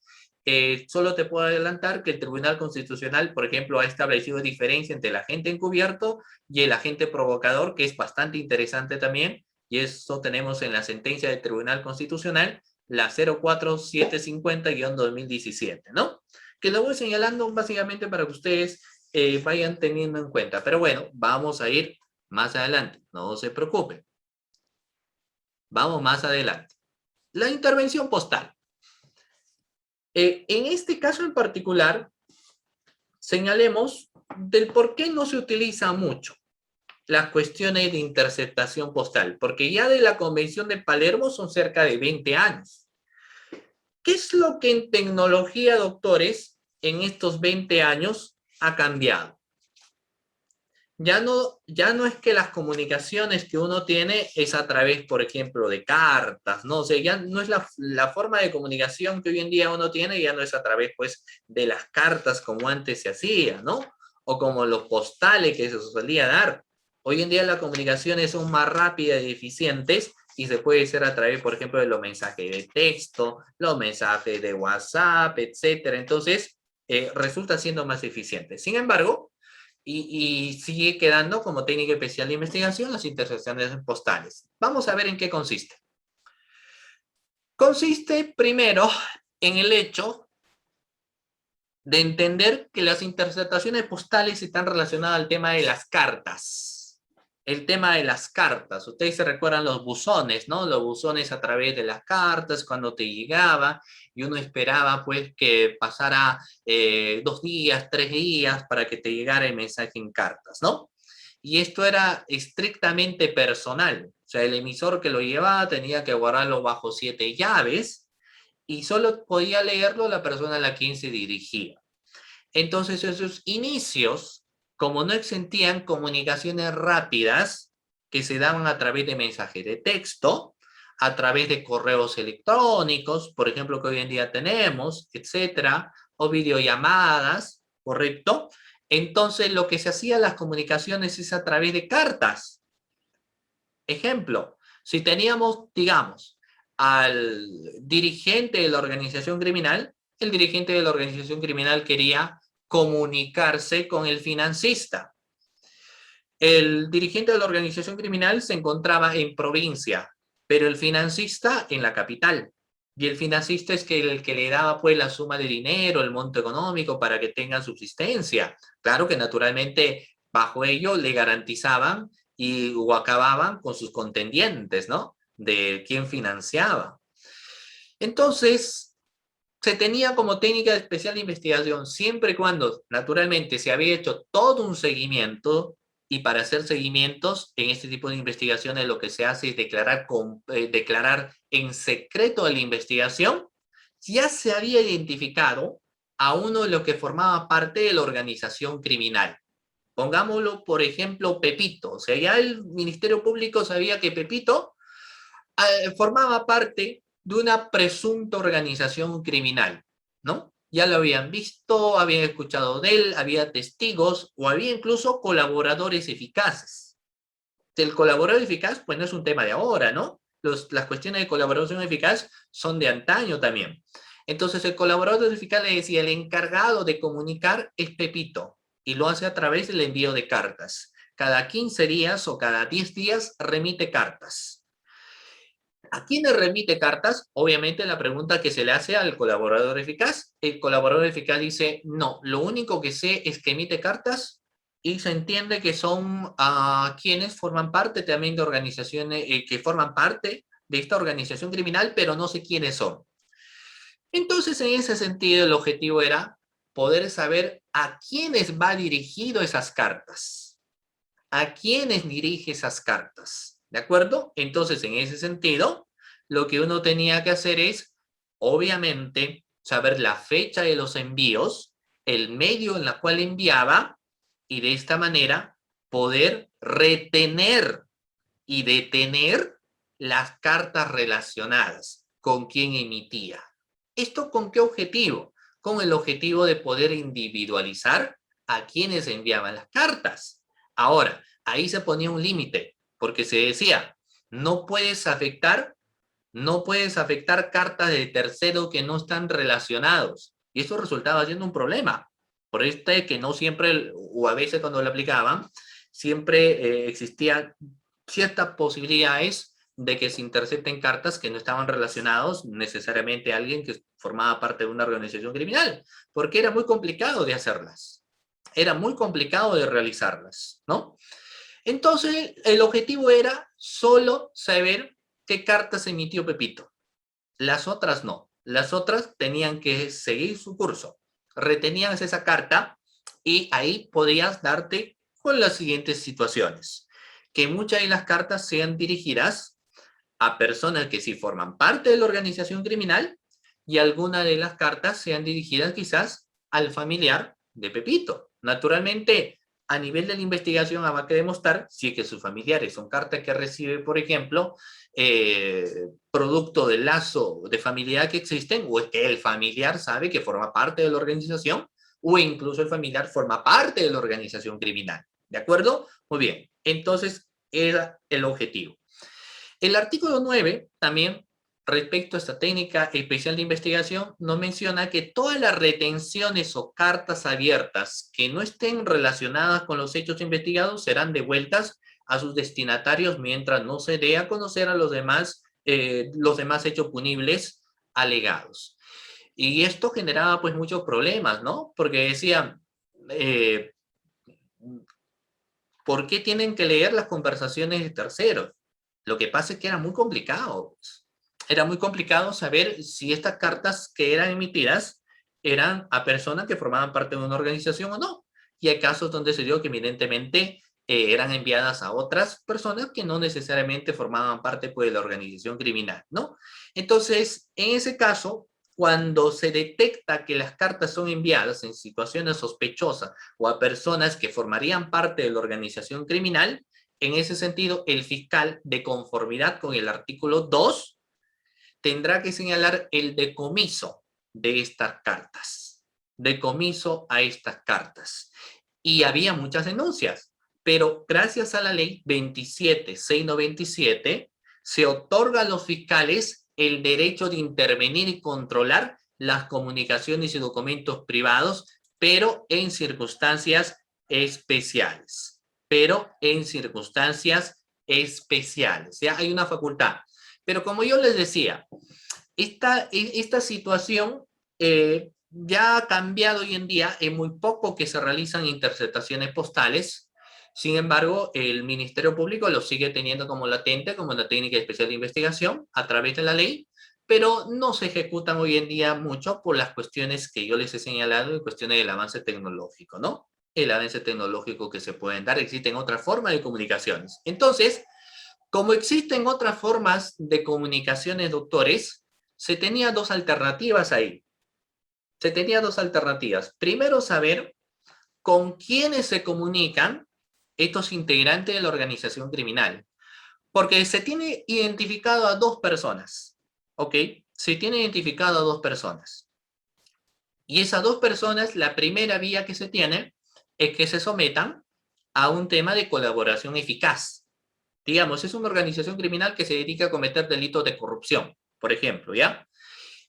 Solo te puedo adelantar que el Tribunal Constitucional, por ejemplo, ha establecido diferencia entre el agente encubierto y el agente provocador, que es bastante interesante también, y eso tenemos en la sentencia del Tribunal Constitucional, la 04750-2017, ¿no? Que lo voy señalando básicamente para que ustedes vayan teniendo en cuenta. Pero bueno, vamos a ir más adelante, no se preocupen. Vamos más adelante. La intervención postal. En este caso en particular, señalemos del por qué no se utiliza mucho las cuestiones de interceptación postal, porque ya de la Convención de Palermo son cerca de 20 años. ¿Qué es lo que en tecnología, doctores, en estos 20 años ha cambiado? Ya no es que las comunicaciones que uno tiene es a través, por ejemplo, de cartas, ¿no? O sea, ya no es la forma de comunicación que hoy en día uno tiene, ya no es a través, pues, de las cartas como antes se hacía, ¿no? O como los postales que se solía dar. Hoy en día las comunicaciones son más rápidas y eficientes y se puede hacer a través, por ejemplo, de los mensajes de texto, los mensajes de WhatsApp, etcétera. Entonces, resulta siendo más eficiente. Sin embargo, y sigue quedando como técnica especial de investigación las intercepciones postales. Vamos a ver en qué consiste. Consiste primero en el hecho de entender que las interceptaciones postales están relacionadas al tema de las cartas. El tema de las cartas. Ustedes se recuerdan los buzones, ¿no? Los buzones a través de las cartas, cuando te llegaba y uno esperaba pues que pasara 2 días, 3 días para que te llegara el mensaje en cartas, ¿no? Y esto era estrictamente personal. O sea, el emisor que lo llevaba tenía que guardarlo bajo 7 llaves y solo podía leerlo la persona a la quien se dirigía. Entonces, esos inicios, como no existían comunicaciones rápidas que se daban a través de mensajes de texto, a través de correos electrónicos, por ejemplo, que hoy en día tenemos, etcétera, o videollamadas, ¿correcto? Entonces, lo que se hacía en las comunicaciones es a través de cartas. Ejemplo, si teníamos, digamos, al dirigente de la organización criminal, el dirigente de la organización criminal quería comunicarse con el financista. El dirigente de la organización criminal se encontraba en provincia, pero el financista en la capital. Y el financista es el que le daba pues la suma de dinero, el monto económico para que tengan subsistencia. Claro que naturalmente bajo ello le garantizaban o acababan con sus contendientes, ¿no? De quién financiaba. Entonces, se tenía como técnica especial de investigación siempre y cuando naturalmente se había hecho todo un seguimiento, y para hacer seguimientos en este tipo de investigaciones lo que se hace es declarar en secreto de la investigación. Ya se había identificado a uno de los que formaba parte de la organización criminal. Pongámoslo, por ejemplo, Pepito. O sea, ya el Ministerio Público sabía que Pepito formaba parte de una presunta organización criminal, ¿no? Ya lo habían visto, habían escuchado de él, había testigos o había incluso colaboradores eficaces. El colaborador eficaz, pues no es un tema de ahora, ¿no? Las cuestiones de colaboración eficaz son de antaño también. Entonces el colaborador eficaz le decía, el encargado de comunicar es Pepito y lo hace a través del envío de cartas. Cada 15 días o cada 10 días remite cartas. ¿A quién le remite cartas? Obviamente la pregunta que se le hace al colaborador eficaz. El colaborador eficaz dice, no, lo único que sé es que emite cartas y se entiende que son quienes forman parte también de organizaciones, que forman parte de esta organización criminal, pero no sé quiénes son. Entonces, en ese sentido, el objetivo era poder saber a quiénes va dirigido esas cartas, a quiénes dirige esas cartas, ¿de acuerdo? Entonces, en ese sentido, lo que uno tenía que hacer es, obviamente, saber la fecha de los envíos, el medio en el cual enviaba, y de esta manera poder retener y detener las cartas relacionadas con quien emitía. ¿Esto con qué objetivo? Con el objetivo de poder individualizar a quienes enviaban las cartas. Ahora, ahí se ponía un límite, porque se decía, no puedes afectar, no puedes afectar cartas de tercero que no están relacionados. Y eso resultaba siendo un problema. Por este que no siempre, o a veces cuando lo aplicaban, siempre existía ciertas posibilidades de que se intercepten cartas que no estaban relacionados necesariamente a alguien que formaba parte de una organización criminal, porque era muy complicado de hacerlas, era muy complicado de realizarlas, ¿no? Entonces, el objetivo era solo saber qué cartas emitió Pepito. Las otras no. Las otras tenían que seguir su curso. Retenías esa carta y ahí podías darte con las siguientes situaciones. Que muchas de las cartas sean dirigidas a personas que sí forman parte de la organización criminal y algunas de las cartas sean dirigidas quizás al familiar de Pepito. Naturalmente, a nivel de la investigación habrá que demostrar si es que sus familiares son cartas que recibe, por ejemplo, producto del lazo de familiaridad que existen, o es que el familiar sabe que forma parte de la organización, o incluso el familiar forma parte de la organización criminal. ¿De acuerdo? Muy bien. Entonces, era el objetivo. El artículo 9 también, respecto a esta técnica especial de investigación, nos menciona que todas las retenciones o cartas abiertas que no estén relacionadas con los hechos investigados serán devueltas a sus destinatarios mientras no se dé a conocer a los demás hechos punibles alegados. Y esto generaba pues muchos problemas, ¿no? Porque decían, eh, ¿por qué tienen que leer las conversaciones de terceros? Lo que pasa es que era muy complicado. Era muy complicado saber si estas cartas que eran emitidas eran a personas que formaban parte de una organización o no. Y hay casos donde se dio que evidentemente eran enviadas a otras personas que no necesariamente formaban parte pues, de la organización criminal, ¿no? Entonces, en ese caso, cuando se detecta que las cartas son enviadas en situaciones sospechosas o a personas que formarían parte de la organización criminal, en ese sentido, el fiscal, de conformidad con el artículo 2, tendrá que señalar el decomiso de estas cartas. Decomiso a estas cartas. Y había muchas denuncias, pero gracias a la ley 27.697 se otorga a los fiscales el derecho de intervenir y controlar las comunicaciones y documentos privados, pero en circunstancias especiales. Pero en circunstancias especiales. ¿Ya? Hay una facultad. Pero como yo les decía, esta situación ya ha cambiado hoy en día, es muy poco que se realizan interceptaciones postales. Sin embargo, el Ministerio Público lo sigue teniendo como latente, como una técnica especial de investigación a través de la ley, pero no se ejecutan hoy en día mucho por las cuestiones que yo les he señalado, en cuestiones del avance tecnológico, ¿no? El avance tecnológico que se pueden dar, existen otras formas de comunicaciones. Entonces, como existen otras formas de comunicaciones, doctores, se tenía dos alternativas ahí. Se tenía dos alternativas. Primero, saber con quiénes se comunican estos integrantes de la organización criminal. Porque se tiene identificado a dos personas, ¿ok? Se tiene identificado a dos personas. Y esas dos personas, la primera vía que se tiene es que se sometan a un tema de colaboración eficaz. Digamos, es una organización criminal que se dedica a cometer delitos de corrupción, por ejemplo, ¿ya?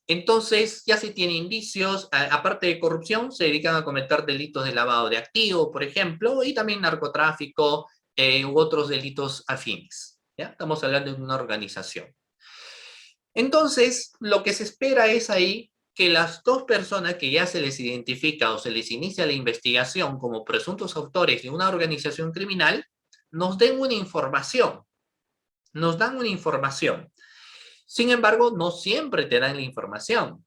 Entonces, ya se tiene indicios, aparte de corrupción, se dedican a cometer delitos de lavado de activos, por ejemplo, y también narcotráfico u otros delitos afines. ¿Ya? Estamos hablando de una organización. Entonces, lo que se espera es ahí que las dos personas que ya se les identifica o se les inicia la investigación como presuntos autores de una organización criminal nos den una información, nos dan una información. Sin embargo, no siempre te dan la información.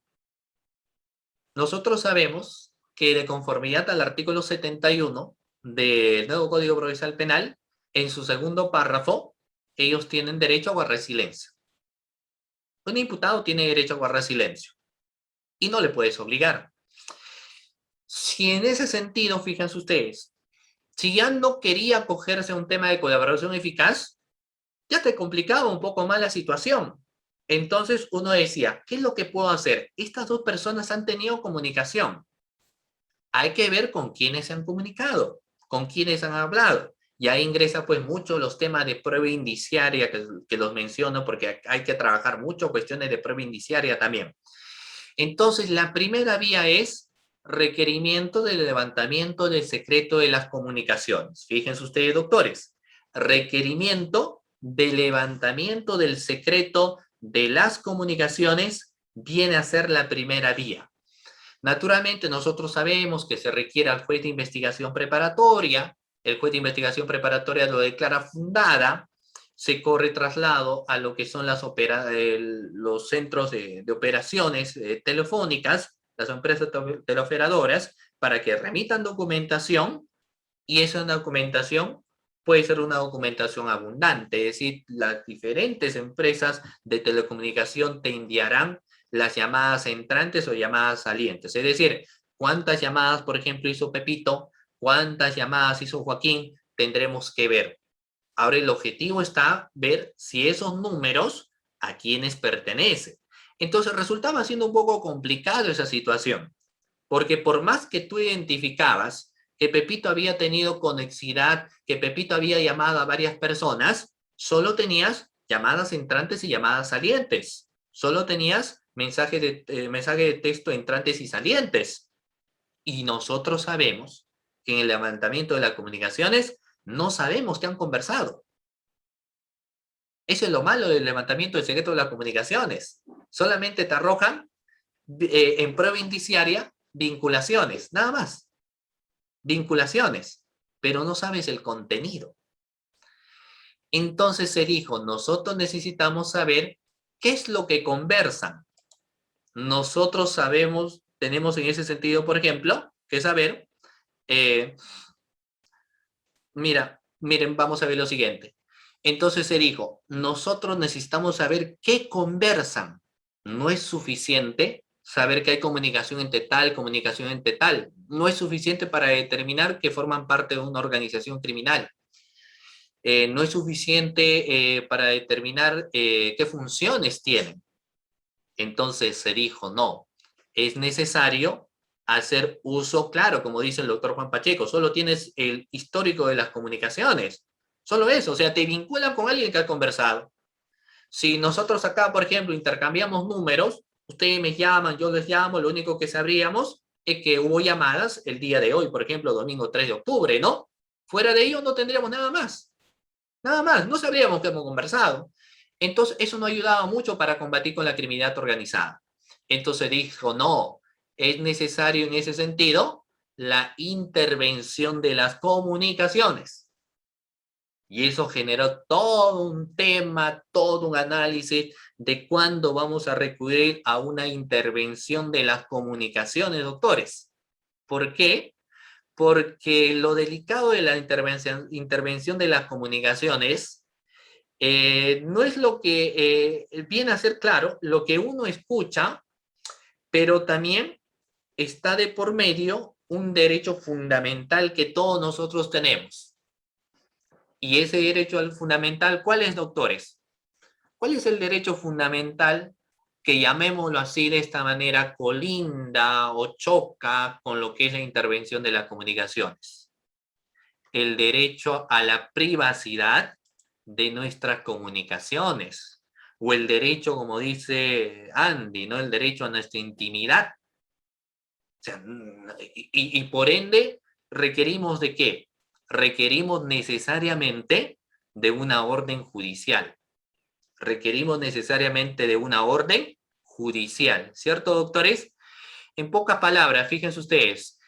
Nosotros sabemos que de conformidad al artículo 71 del nuevo Código Procesal Penal, en su segundo párrafo, ellos tienen derecho a guardar silencio. Un imputado tiene derecho a guardar silencio y no le puedes obligar. Si en ese sentido, fíjense ustedes, si ya no quería acogerse a un tema de colaboración eficaz, ya te complicaba un poco más la situación. Entonces uno decía, ¿qué es lo que puedo hacer? Estas dos personas han tenido comunicación. Hay que ver con quiénes se han comunicado, con quiénes han hablado. Y ahí ingresa pues mucho los temas de prueba indiciaria que los menciono porque hay que trabajar mucho cuestiones de prueba indiciaria también. Entonces la primera vía es requerimiento del levantamiento del secreto de las comunicaciones. Fíjense ustedes, doctores, requerimiento de levantamiento del secreto de las comunicaciones viene a ser la primera vía. Naturalmente, nosotros sabemos que se requiere al juez de investigación preparatoria, el juez de investigación preparatoria lo declara fundada, se corre traslado a lo que son los centros de operaciones telefónicas, las empresas teleoperadoras, para que remitan documentación, y esa documentación puede ser una documentación abundante, es decir, las diferentes empresas de telecomunicación te enviarán las llamadas entrantes o llamadas salientes, es decir, cuántas llamadas, por ejemplo, hizo Pepito, cuántas llamadas hizo Joaquín, tendremos que ver. Ahora el objetivo está ver si esos números a quiénes pertenecen. Entonces resultaba siendo un poco complicado esa situación, porque por más que tú identificabas que Pepito había tenido conexidad, que Pepito había llamado a varias personas, solo tenías llamadas entrantes y llamadas salientes. Solo tenías mensajes de texto entrantes y salientes. Y nosotros sabemos que en el levantamiento de las comunicaciones no sabemos qué han conversado. Eso es lo malo del levantamiento del secreto de las comunicaciones. Solamente te arrojan en prueba indiciaria vinculaciones, nada más. Vinculaciones, pero no sabes el contenido. Entonces se dijo, nosotros necesitamos saber qué es lo que conversan. Nosotros sabemos, tenemos en ese sentido, por ejemplo, que saber, miren, vamos a ver lo siguiente. Entonces se dijo, nosotros necesitamos saber qué conversan. No es suficiente saber que hay comunicación entre tal, comunicación entre tal. No es suficiente para determinar que forman parte de una organización criminal. No es suficiente para determinar qué funciones tienen. Entonces se dijo, no, es necesario hacer uso, claro, como dice el doctor Juan Pacheco, solo tienes el histórico de las comunicaciones. Solo eso, o sea, te vinculan con alguien que ha conversado. Si nosotros acá, por ejemplo, intercambiamos números, ustedes me llaman, yo les llamo, lo único que sabríamos es que hubo llamadas el día de hoy, por ejemplo, domingo 3 de octubre, ¿no? Fuera de ello no tendríamos nada más. Nada más, no sabríamos que hemos conversado. Entonces, eso no ayudaba mucho para combatir con la criminalidad organizada. Entonces dijo, no, es necesario en ese sentido la intervención de las comunicaciones. Y eso generó todo un tema, todo un análisis de cuándo vamos a recurrir a una intervención de las comunicaciones, doctores. ¿Por qué? Porque lo delicado de la intervención de las comunicaciones no es lo que viene a ser claro, lo que uno escucha, pero también está de por medio un derecho fundamental que todos nosotros tenemos. Y ese derecho fundamental, ¿cuál es, doctores? ¿Cuál es el derecho fundamental que, llamémoslo así de esta manera, colinda o choca con lo que es la intervención de las comunicaciones? El derecho a la privacidad de nuestras comunicaciones, o el derecho, como dice Andy, ¿no? El derecho a nuestra intimidad. O sea, y por ende, ¿requerimos de qué? Requerimos necesariamente de una orden judicial. Requerimos necesariamente de una orden judicial, ¿cierto, doctores? En pocas palabras, fíjense ustedes,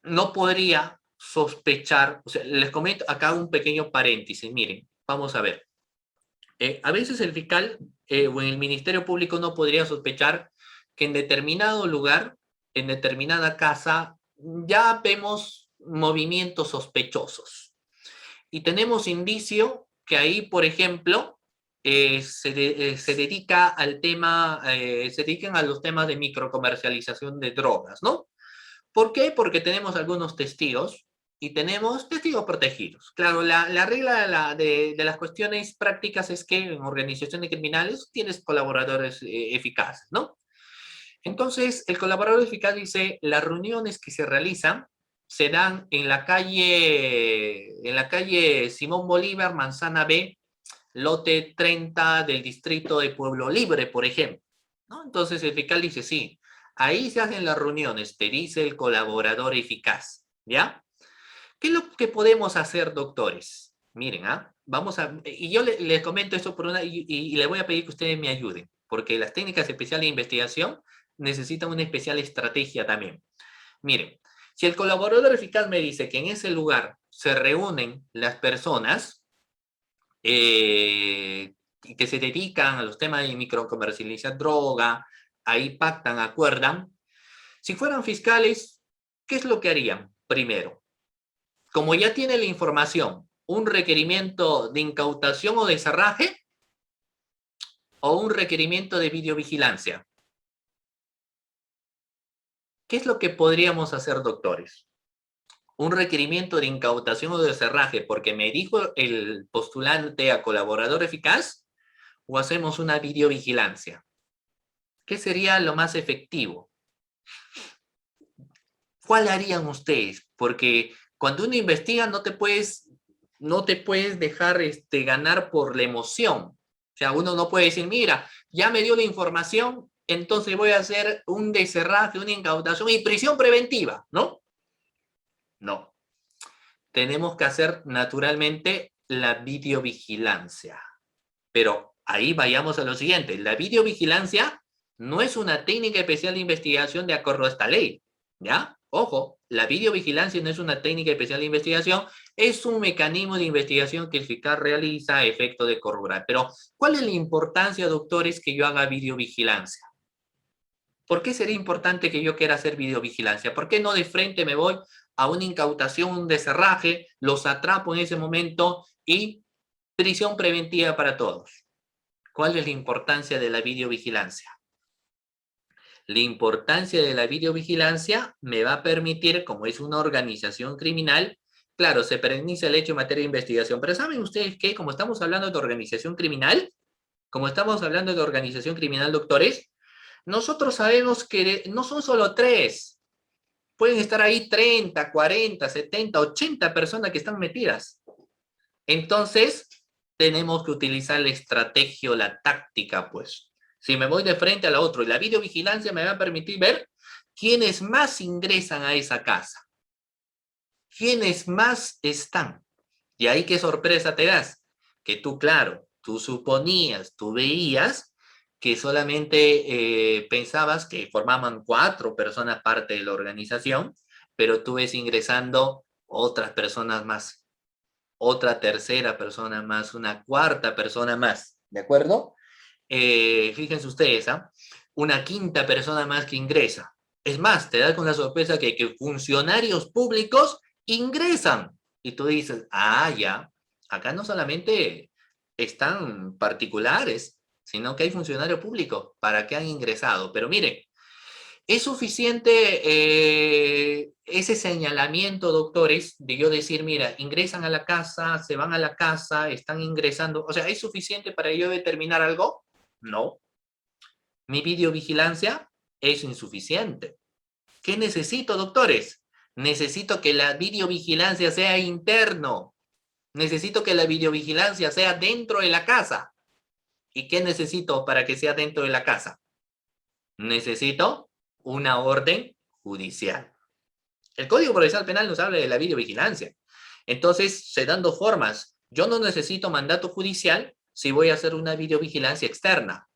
no podría sospechar, o sea, les comento acá un pequeño paréntesis, miren, vamos a ver. A veces el fiscal o en el Ministerio Público no podría sospechar que en determinado lugar, en determinada casa, ya vemos movimientos sospechosos. Y tenemos indicio que ahí, por ejemplo, se dedica al tema, se dedican a los temas de microcomercialización de drogas, ¿no? ¿Por qué? Porque tenemos algunos testigos y tenemos testigos protegidos. Claro, la regla de las cuestiones prácticas es que en organizaciones criminales tienes colaboradores eficaces, ¿no? Entonces, el colaborador eficaz dice, las reuniones que se realizan se dan en la calle Simón Bolívar, Manzana B, lote 30 del distrito de Pueblo Libre, por ejemplo, ¿no? Entonces el fiscal dice, sí, ahí se hacen las reuniones, te dice el colaborador eficaz, ¿ya? ¿Qué es lo que podemos hacer, doctores? Miren, ¿ah? Vamos a, y yo les comento esto por una, y le voy a pedir que ustedes me ayuden, porque las técnicas especiales de investigación necesitan una especial estrategia también. Miren, si el colaborador eficaz me dice que en ese lugar se reúnen las personas que se dedican a los temas de microcomercializar droga, ahí pactan, acuerdan, si fueran fiscales, ¿qué es lo que harían? Primero, como ya tiene la información, un requerimiento de incautación o de cerraje o un requerimiento de videovigilancia. ¿Qué es lo que podríamos hacer, doctores? Un requerimiento de incautación o de cerraje porque me dijo el postulante a colaborador eficaz o hacemos una videovigilancia. ¿Qué sería lo más efectivo? ¿Cuál harían ustedes? Porque cuando uno investiga no te puedes dejar ganar por la emoción. O sea, uno no puede decir, mira, ya me dio la información, entonces voy a hacer un deserraje, una incautación y prisión preventiva, ¿no? No. Tenemos que hacer naturalmente la videovigilancia. Pero ahí vayamos a lo siguiente. La videovigilancia no es una técnica especial de investigación de acuerdo a esta ley, ¿ya? Ojo, la videovigilancia no es una técnica especial de investigación, es un mecanismo de investigación que el fiscal realiza a efecto de corroborar. Pero, ¿cuál es la importancia, doctores, que yo haga videovigilancia? ¿Por qué sería importante que yo quiera hacer videovigilancia? ¿Por qué no de frente me voy a una incautación, un deserraje, los atrapo en ese momento y prisión preventiva para todos? ¿Cuál es la importancia de la videovigilancia? La importancia de la videovigilancia me va a permitir, como es una organización criminal, claro, se pernicia el hecho en materia de investigación, pero ¿saben ustedes qué? Como estamos hablando de organización criminal, como estamos hablando de organización criminal, doctores, nosotros sabemos que no son solo tres, pueden estar ahí 30, 40, 70, 80 personas que están metidas. Entonces, tenemos que utilizar la estrategia o la táctica, pues. Si me voy de frente a la otra y la videovigilancia me va a permitir ver quiénes más ingresan a esa casa, quiénes más están. Y ahí qué sorpresa te das, que tú, claro, tú suponías, tú veías que solamente pensabas que formaban 4 personas parte de la organización, pero tú ves ingresando otras personas más, otra tercera persona más, una cuarta persona más, ¿de acuerdo? Fíjense ustedes, ¿ah? Una quinta persona más que ingresa. Es más, te da con la sorpresa que funcionarios públicos ingresan. Y tú dices, ah, ya, acá no solamente están particulares, sino que hay funcionarios públicos para que han ingresado. Pero mire, ¿es suficiente ese señalamiento, doctores, de yo decir, mira, ingresan a la casa, se van a la casa, están ingresando? O sea, ¿es suficiente para yo determinar algo? No. Mi videovigilancia es insuficiente. ¿Qué necesito, doctores? Necesito que la videovigilancia sea interno. Necesito que la videovigilancia sea dentro de la casa. ¿Y qué necesito para que sea dentro de la casa? Necesito una orden judicial. El Código Procesal Penal nos habla de la videovigilancia. Entonces, se dan dos formas. Yo no necesito mandato judicial si voy a hacer una videovigilancia externa.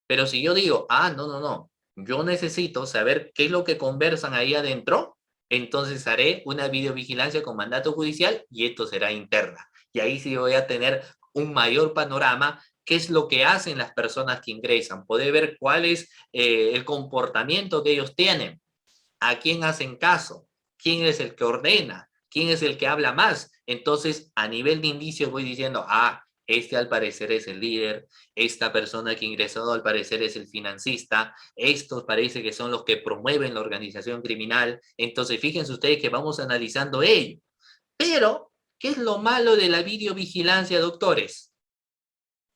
Pero si yo digo, no, yo necesito saber qué es lo que conversan ahí adentro, entonces haré una videovigilancia con mandato judicial y esto será interna. Y ahí sí voy a tener un mayor panorama, qué es lo que hacen las personas que ingresan, poder ver cuál es el comportamiento que ellos tienen, a quién hacen caso, quién es el que ordena, quién es el que habla más. Entonces, a nivel de indicios voy diciendo, este al parecer es el líder, esta persona que ingresó al parecer es el financista, estos parece que son los que promueven la organización criminal. Entonces, fíjense ustedes que vamos analizando ello. Pero, ¿qué es lo malo de la videovigilancia, doctores?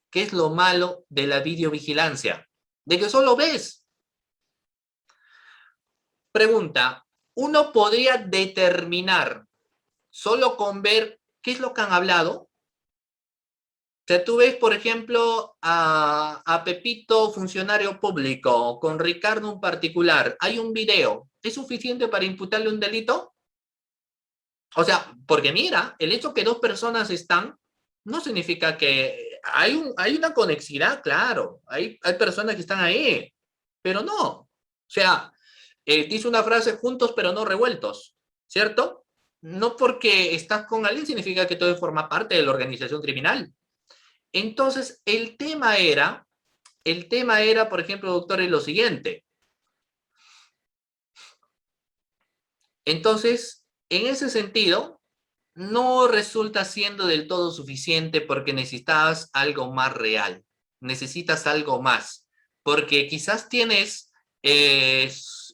¿Qué es lo malo de la videovigilancia? De que solo ves. Pregunta, ¿uno podría determinar solo con ver qué es lo que han hablado? O sea, tú ves, por ejemplo, a Pepito, funcionario público, con Ricardo, un particular. Hay un video. ¿Es suficiente para imputarle un delito? O sea, porque mira, el hecho que dos personas están no significa que hay una conexidad, claro. Hay personas que están ahí, pero no. O sea, dice una frase juntos pero no revueltos, ¿cierto? No porque estás con alguien significa que todo forma parte de la organización criminal. Entonces, el tema era, por ejemplo, doctores, lo siguiente. Entonces, en ese sentido, no resulta siendo del todo suficiente porque necesitas algo más real, necesitas algo más, porque quizás tienes,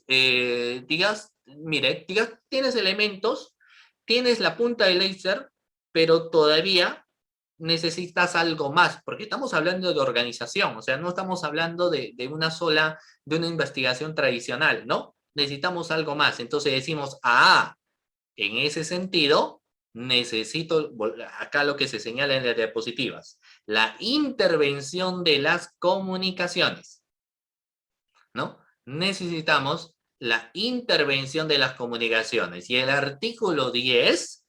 digas, tienes elementos, tienes la punta del láser, pero todavía necesitas algo más, porque estamos hablando de organización, o sea, no estamos hablando de una investigación tradicional, ¿no? Necesitamos algo más, entonces decimos, en ese sentido, necesito, acá lo que se señala en las diapositivas, la intervención de las comunicaciones, ¿no? Necesitamos la intervención de las comunicaciones. Y el artículo 10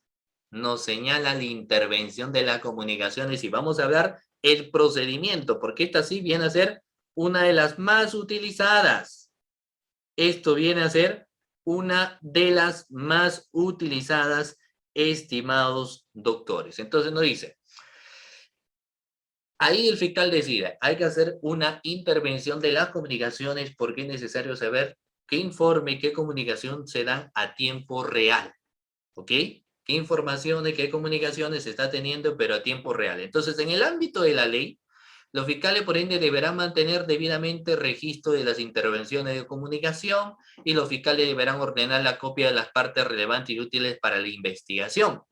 nos señala la intervención de las comunicaciones y vamos a hablar el procedimiento, porque esta sí viene a ser una de las más utilizadas. Esto viene a ser una de las más utilizadas, estimados doctores. Entonces nos dice, ahí el fiscal decide, hay que hacer una intervención de las comunicaciones porque es necesario saber qué informe, qué comunicación se dan a tiempo real, ¿ok? ¿Qué informaciones, qué comunicaciones se está teniendo, pero a tiempo real? Entonces, en el ámbito de la ley, los fiscales, por ende, deberán mantener debidamente registro de las intervenciones de comunicación y los fiscales deberán ordenar la copia de las partes relevantes y útiles para la investigación.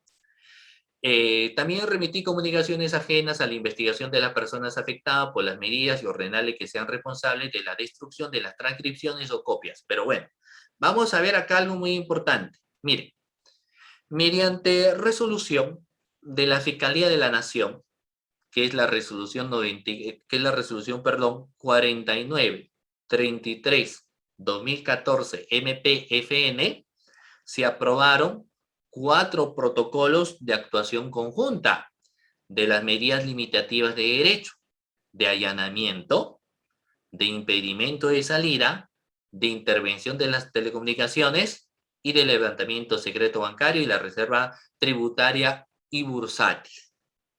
También remitir comunicaciones ajenas a la investigación de las personas afectadas por las medidas y ordenarle que sean responsables de la destrucción de las transcripciones o copias. Pero bueno, vamos a ver acá algo muy importante. Miren, mediante resolución de la Fiscalía de la Nación, que es la resolución 90, que es la resolución, perdón, 4933-2014 MPFN, se aprobaron 4 protocolos de actuación conjunta de las medidas limitativas de derecho, de allanamiento, de impedimento de salida, de intervención de las telecomunicaciones y de levantamiento secreto bancario y la reserva tributaria y bursátil.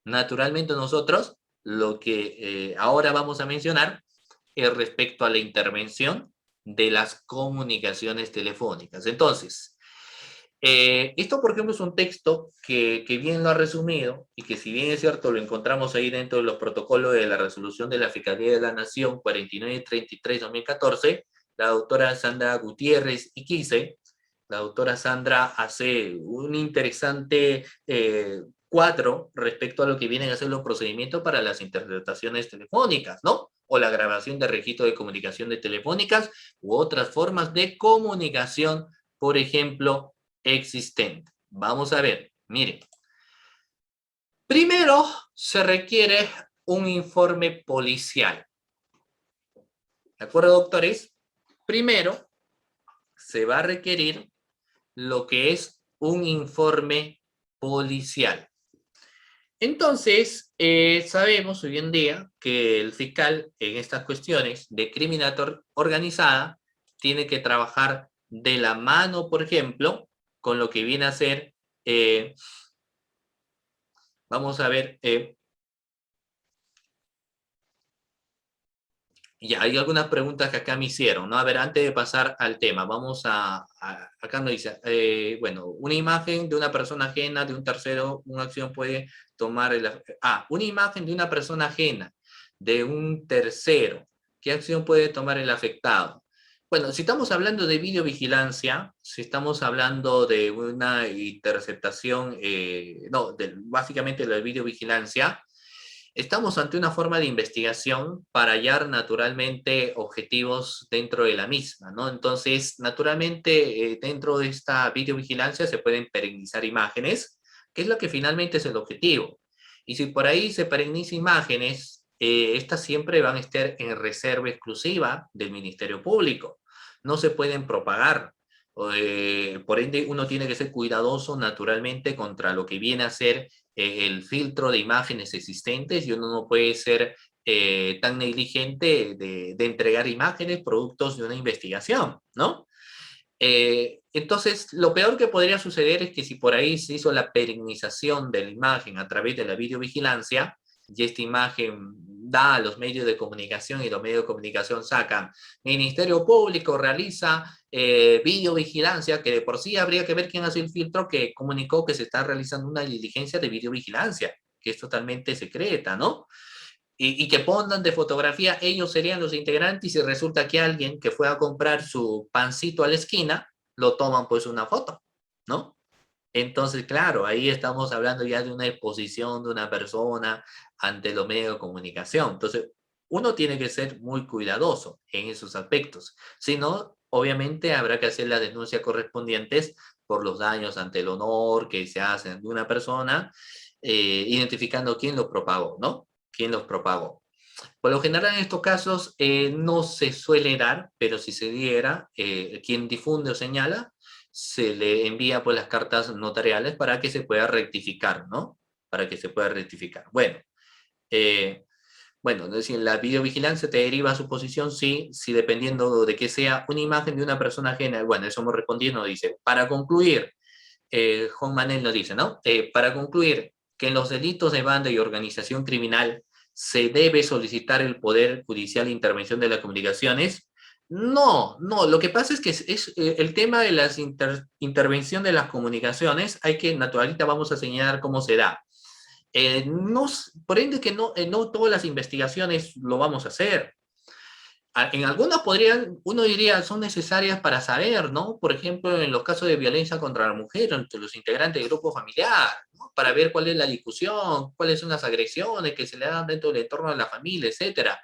Naturalmente nosotros lo que ahora vamos a mencionar es respecto a la intervención de las comunicaciones telefónicas. Entonces, esto, por ejemplo, es un texto que bien lo ha resumido y que si bien es cierto lo encontramos ahí dentro de los protocolos de la resolución de la Fiscalía de la Nación 4933-2014, la doctora Sandra Gutiérrez Iquize, la doctora Sandra hace un interesante cuadro respecto a lo que vienen a ser los procedimientos para las interpretaciones telefónicas, ¿no? O la grabación de registro de comunicaciones telefónicas u otras formas de comunicación, por ejemplo, existente. Vamos a ver, miren. Primero se requiere un informe policial. ¿De acuerdo, doctores? Primero se va a requerir lo que es un informe policial. Entonces, sabemos hoy en día que el fiscal en estas cuestiones de criminalidad organizada tiene que trabajar de la mano, por ejemplo, con lo que viene a ser, vamos a ver, ya, hay algunas preguntas que acá me hicieron, ¿no? A ver, antes de pasar al tema, vamos acá nos dice, bueno, una imagen de una persona ajena, de un tercero, una acción puede tomar una imagen de una persona ajena, de un tercero, ¿qué acción puede tomar el afectado? Bueno, si estamos hablando de videovigilancia, si estamos hablando de una interceptación, no, básicamente la videovigilancia, estamos ante una forma de investigación para hallar naturalmente objetivos dentro de la misma, ¿no? Entonces, naturalmente, dentro de esta videovigilancia se pueden perennizar imágenes, que es lo que finalmente es el objetivo. Y si por ahí se perenniza imágenes, estas siempre van a estar en reserva exclusiva del Ministerio Público. No se pueden propagar. Por ende, uno tiene que ser cuidadoso naturalmente contra lo que viene a ser el filtro de imágenes existentes y uno no puede ser tan negligente de entregar imágenes productos de una investigación, ¿no? Entonces, lo peor que podría suceder es que si por ahí se hizo la perignización de la imagen a través de la videovigilancia, y esta imagen da a los medios de comunicación y los medios de comunicación sacan, Ministerio Público realiza videovigilancia, que de por sí habría que ver quién hace el filtro que comunicó que se está realizando una diligencia de videovigilancia, que es totalmente secreta, ¿no? Y que pongan de fotografía, ellos serían los integrantes y resulta que alguien que fue a comprar su pancito a la esquina, lo toman pues una foto, ¿no? Entonces, claro, ahí estamos hablando ya de una exposición de una persona ante los medios de comunicación. Entonces, uno tiene que ser muy cuidadoso en esos aspectos. Si no, obviamente habrá que hacer las denuncias correspondientes por los daños ante el honor que se hacen de una persona, identificando quién los propagó, ¿no? Quién los propagó. Por lo general en estos casos no se suele dar, pero si se diera, quien difunde o señala, se le envía pues las cartas notariales para que se pueda rectificar, ¿no? Para que se pueda rectificar. Eh, bueno, es decir, la videovigilancia te deriva a su posición, sí, si dependiendo de que sea una imagen de una persona ajena, bueno, eso hemos respondido, dice, para concluir, Juan Manuel nos dice, ¿no? Para concluir, que en los delitos de banda y organización criminal se debe solicitar el Poder Judicial intervención de las comunicaciones. No, no, lo que pasa es que el tema de la intervención de las comunicaciones, hay que, naturalmente vamos a señalar cómo se da. No, por ende que no, no todas las investigaciones lo vamos a hacer. En algunas podrían, uno diría, son necesarias para saber, ¿no? Por ejemplo, en los casos de violencia contra la mujer, entre los integrantes del grupo familiar, ¿no? Para ver cuál es la discusión, cuáles son las agresiones que se le dan dentro del entorno de la familia, etcétera.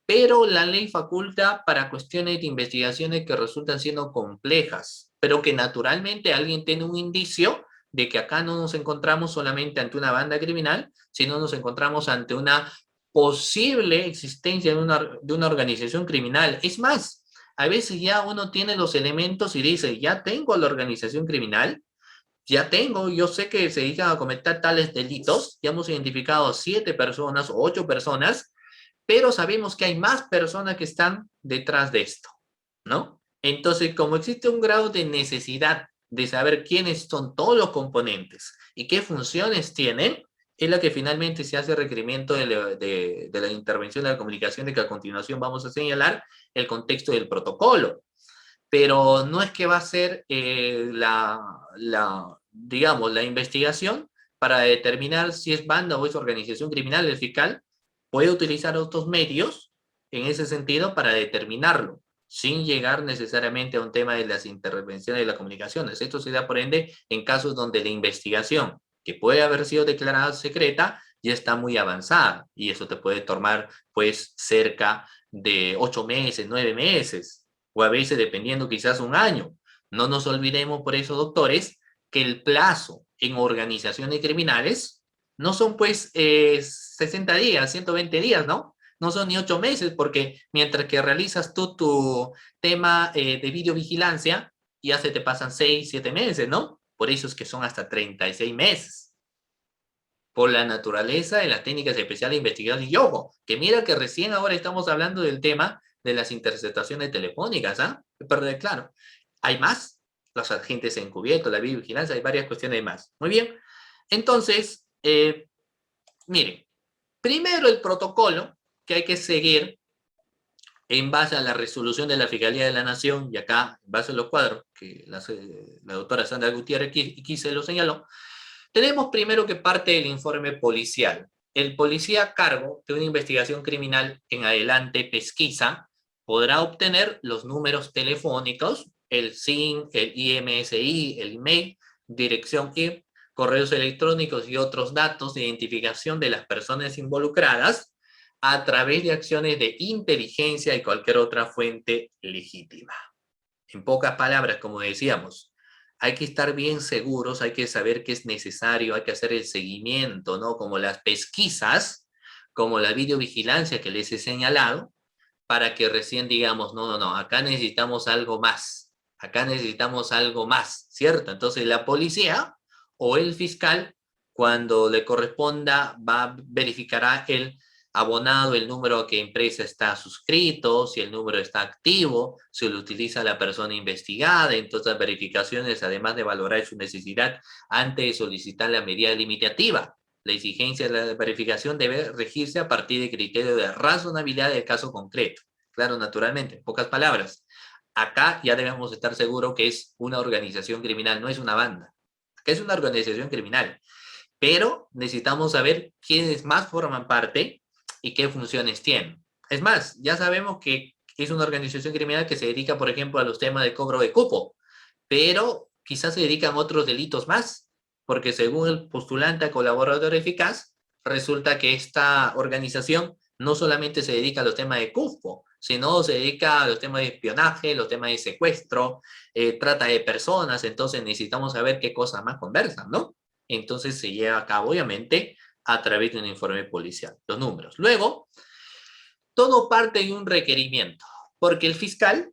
Pero la ley faculta para cuestiones de investigaciones que resultan siendo complejas, pero que naturalmente alguien tiene un indicio de que acá no nos encontramos solamente ante una banda criminal, sino nos encontramos ante una posible existencia de una organización criminal. Es más, a veces ya uno tiene los elementos y dice, ya tengo la organización criminal, ya tengo, yo sé que se dedican a cometer tales delitos, ya hemos identificado 7 personas o 8 personas, pero sabemos que hay más personas que están detrás de esto, ¿no? Entonces, como existe un grado de necesidad de saber quiénes son todos los componentes y qué funciones tienen, es la que finalmente se hace requerimiento de la intervención de la comunicación, de que a continuación vamos a señalar el contexto del protocolo. Pero no es que va a ser digamos, la investigación para determinar si es banda o es organización criminal. El fiscal puede utilizar otros medios en ese sentido para determinarlo, sin llegar necesariamente a un tema de las intervenciones de las comunicaciones. Esto se da, por ende, en casos donde la investigación, que puede haber sido declarada secreta, ya está muy avanzada, y eso te puede tomar, pues, cerca de 8 meses, 9 meses, o a veces dependiendo quizás un año. No nos olvidemos por eso, doctores, que el plazo en organizaciones criminales no son pues 60 días, 120 días, ¿no? No son ni 8 meses, porque mientras que realizas tú tu tema de videovigilancia, ya se te pasan 6, 7 meses, ¿no? Por eso es que son hasta 36 meses. por la naturaleza de las técnicas especiales de investigación. Y ojo, que mira que recién ahora estamos hablando del tema de las interceptaciones telefónicas, ¿ah? Pero claro, hay más, los agentes encubiertos, la videovigilancia, hay varias cuestiones más. Muy bien, entonces, miren, primero el protocolo que hay que seguir en base a la resolución de la Fiscalía de la Nación, y acá, en base a los cuadros que la doctora Sandra Gutiérrez Quise lo señaló, tenemos primero que parte del informe policial. El policía a cargo de una investigación criminal en adelante pesquisa podrá obtener los números telefónicos, el SIN, el IMSI, el email, dirección IP, correos electrónicos y otros datos de identificación de las personas involucradas a través de acciones de inteligencia y cualquier otra fuente legítima. En pocas palabras, como decíamos, hay que estar bien seguros, hay que saber qué es necesario, hay que hacer el seguimiento, ¿no? Como las pesquisas, como la videovigilancia que les he señalado, para que recién digamos, no, acá necesitamos algo más, ¿cierto? Entonces la policía o el fiscal, cuando le corresponda, verificará el abonado, el número a que empresa está suscrito, si el número está activo, si lo utiliza la persona investigada. Entonces las verificaciones, además de valorar su necesidad antes de solicitar la medida limitativa. La exigencia de la verificación debe regirse a partir de criterio de razonabilidad del caso concreto. Claro, naturalmente, en pocas palabras. Acá ya debemos estar seguros que es una organización criminal, no es una banda. Acá es una organización criminal. Pero necesitamos saber quiénes más forman parte y qué funciones tienen. Es más, ya sabemos que es una organización criminal que se dedica, por ejemplo, a los temas de cobro de cupo, pero quizás se dedican a otros delitos más, porque según el postulante a colaborador eficaz, resulta que esta organización no solamente se dedica a los temas de cupo, sino se dedica a los temas de espionaje, los temas de secuestro, trata de personas. Entonces necesitamos saber qué cosas más conversan, ¿no? Entonces se lleva a cabo, obviamente, a través de un informe policial, los números. Luego, todo parte de un requerimiento, porque el fiscal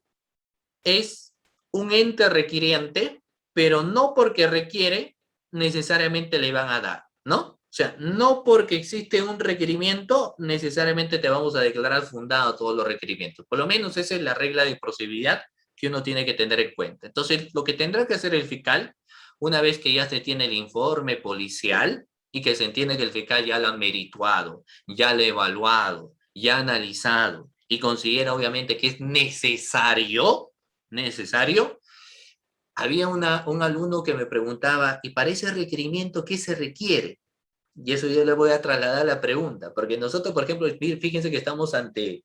es un ente requiriente, pero no porque requiere, necesariamente le van a dar, ¿no? O sea, no porque existe un requerimiento, necesariamente te vamos a declarar fundado todos los requerimientos. Por lo menos esa es la regla de procedibilidad que uno tiene que tener en cuenta. Entonces, lo que tendrá que hacer el fiscal, una vez que ya se tiene el informe policial y que se entiende que el fiscal ya lo ha merituado, ya lo ha evaluado, ya ha analizado y considera obviamente que es necesario, había un alumno que me preguntaba, ¿y para ese requerimiento qué se requiere? Y eso yo le voy a trasladar la pregunta, porque nosotros, por ejemplo, fíjense que estamos ante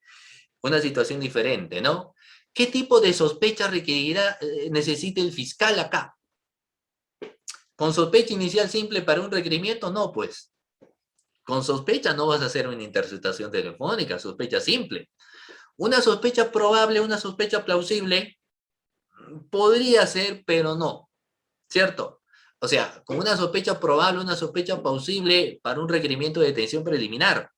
una situación diferente, ¿no? ¿Qué tipo de sospecha requerirá, necesita el fiscal acá? ¿Con sospecha inicial simple para un requerimiento? No, pues. Con sospecha no vas a hacer una interceptación telefónica, sospecha simple. Una sospecha probable, una sospecha plausible, podría ser, pero no, ¿cierto? O sea, con una sospecha probable, una sospecha plausible para un requerimiento de detención preliminar.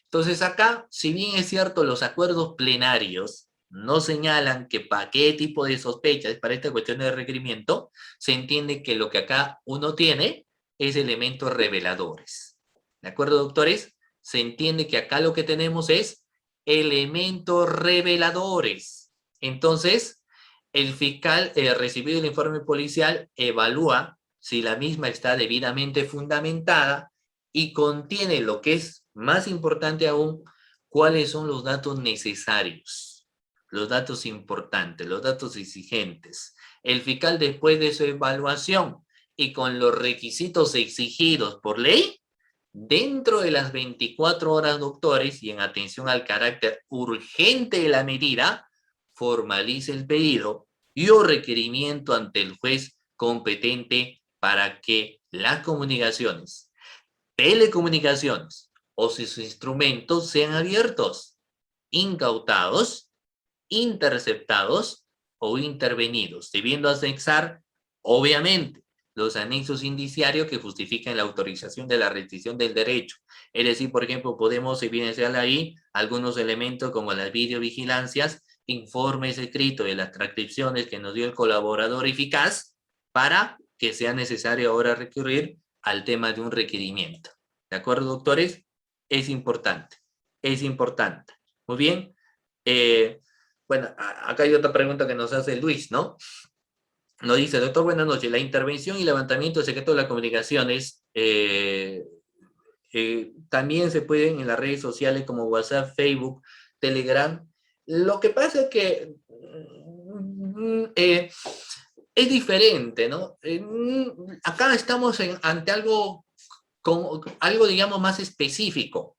Entonces acá, si bien es cierto, los acuerdos plenarios no señalan que para qué tipo de sospecha es para esta cuestión de requerimiento, se entiende que lo que acá uno tiene es elementos reveladores. ¿De acuerdo, doctores? Se entiende que acá lo que tenemos es elementos reveladores. Entonces, el fiscal, recibido el informe policial, evalúa si la misma está debidamente fundamentada y contiene lo que es más importante aún, cuáles son los datos necesarios, los datos importantes, los datos exigentes. El fiscal, después de su evaluación y con los requisitos exigidos por ley, dentro de las 24 horas, doctores, y en atención al carácter urgente de la medida, formalice el pedido y o requerimiento ante el juez competente para que las comunicaciones, telecomunicaciones o sus instrumentos sean abiertos, incautados, interceptados o intervenidos, debiendo anexar, obviamente, los anexos indiciarios que justifican la autorización de la restricción del derecho. Es decir, por ejemplo, podemos evidenciar ahí algunos elementos como las videovigilancias, informes escritos de las transcripciones que nos dio el colaborador eficaz para que sea necesario ahora recurrir al tema de un requerimiento. ¿De acuerdo, doctores? Es importante, es importante. Muy bien. Bueno, acá hay otra pregunta que nos hace Luis, ¿no? Nos dice, doctor, buenas noches. La intervención y levantamiento de secreto de las comunicaciones también se pueden en las redes sociales como WhatsApp, Facebook, Telegram. Lo que pasa es que es diferente, ¿no? Acá estamos ante algo, algo, digamos, más específico.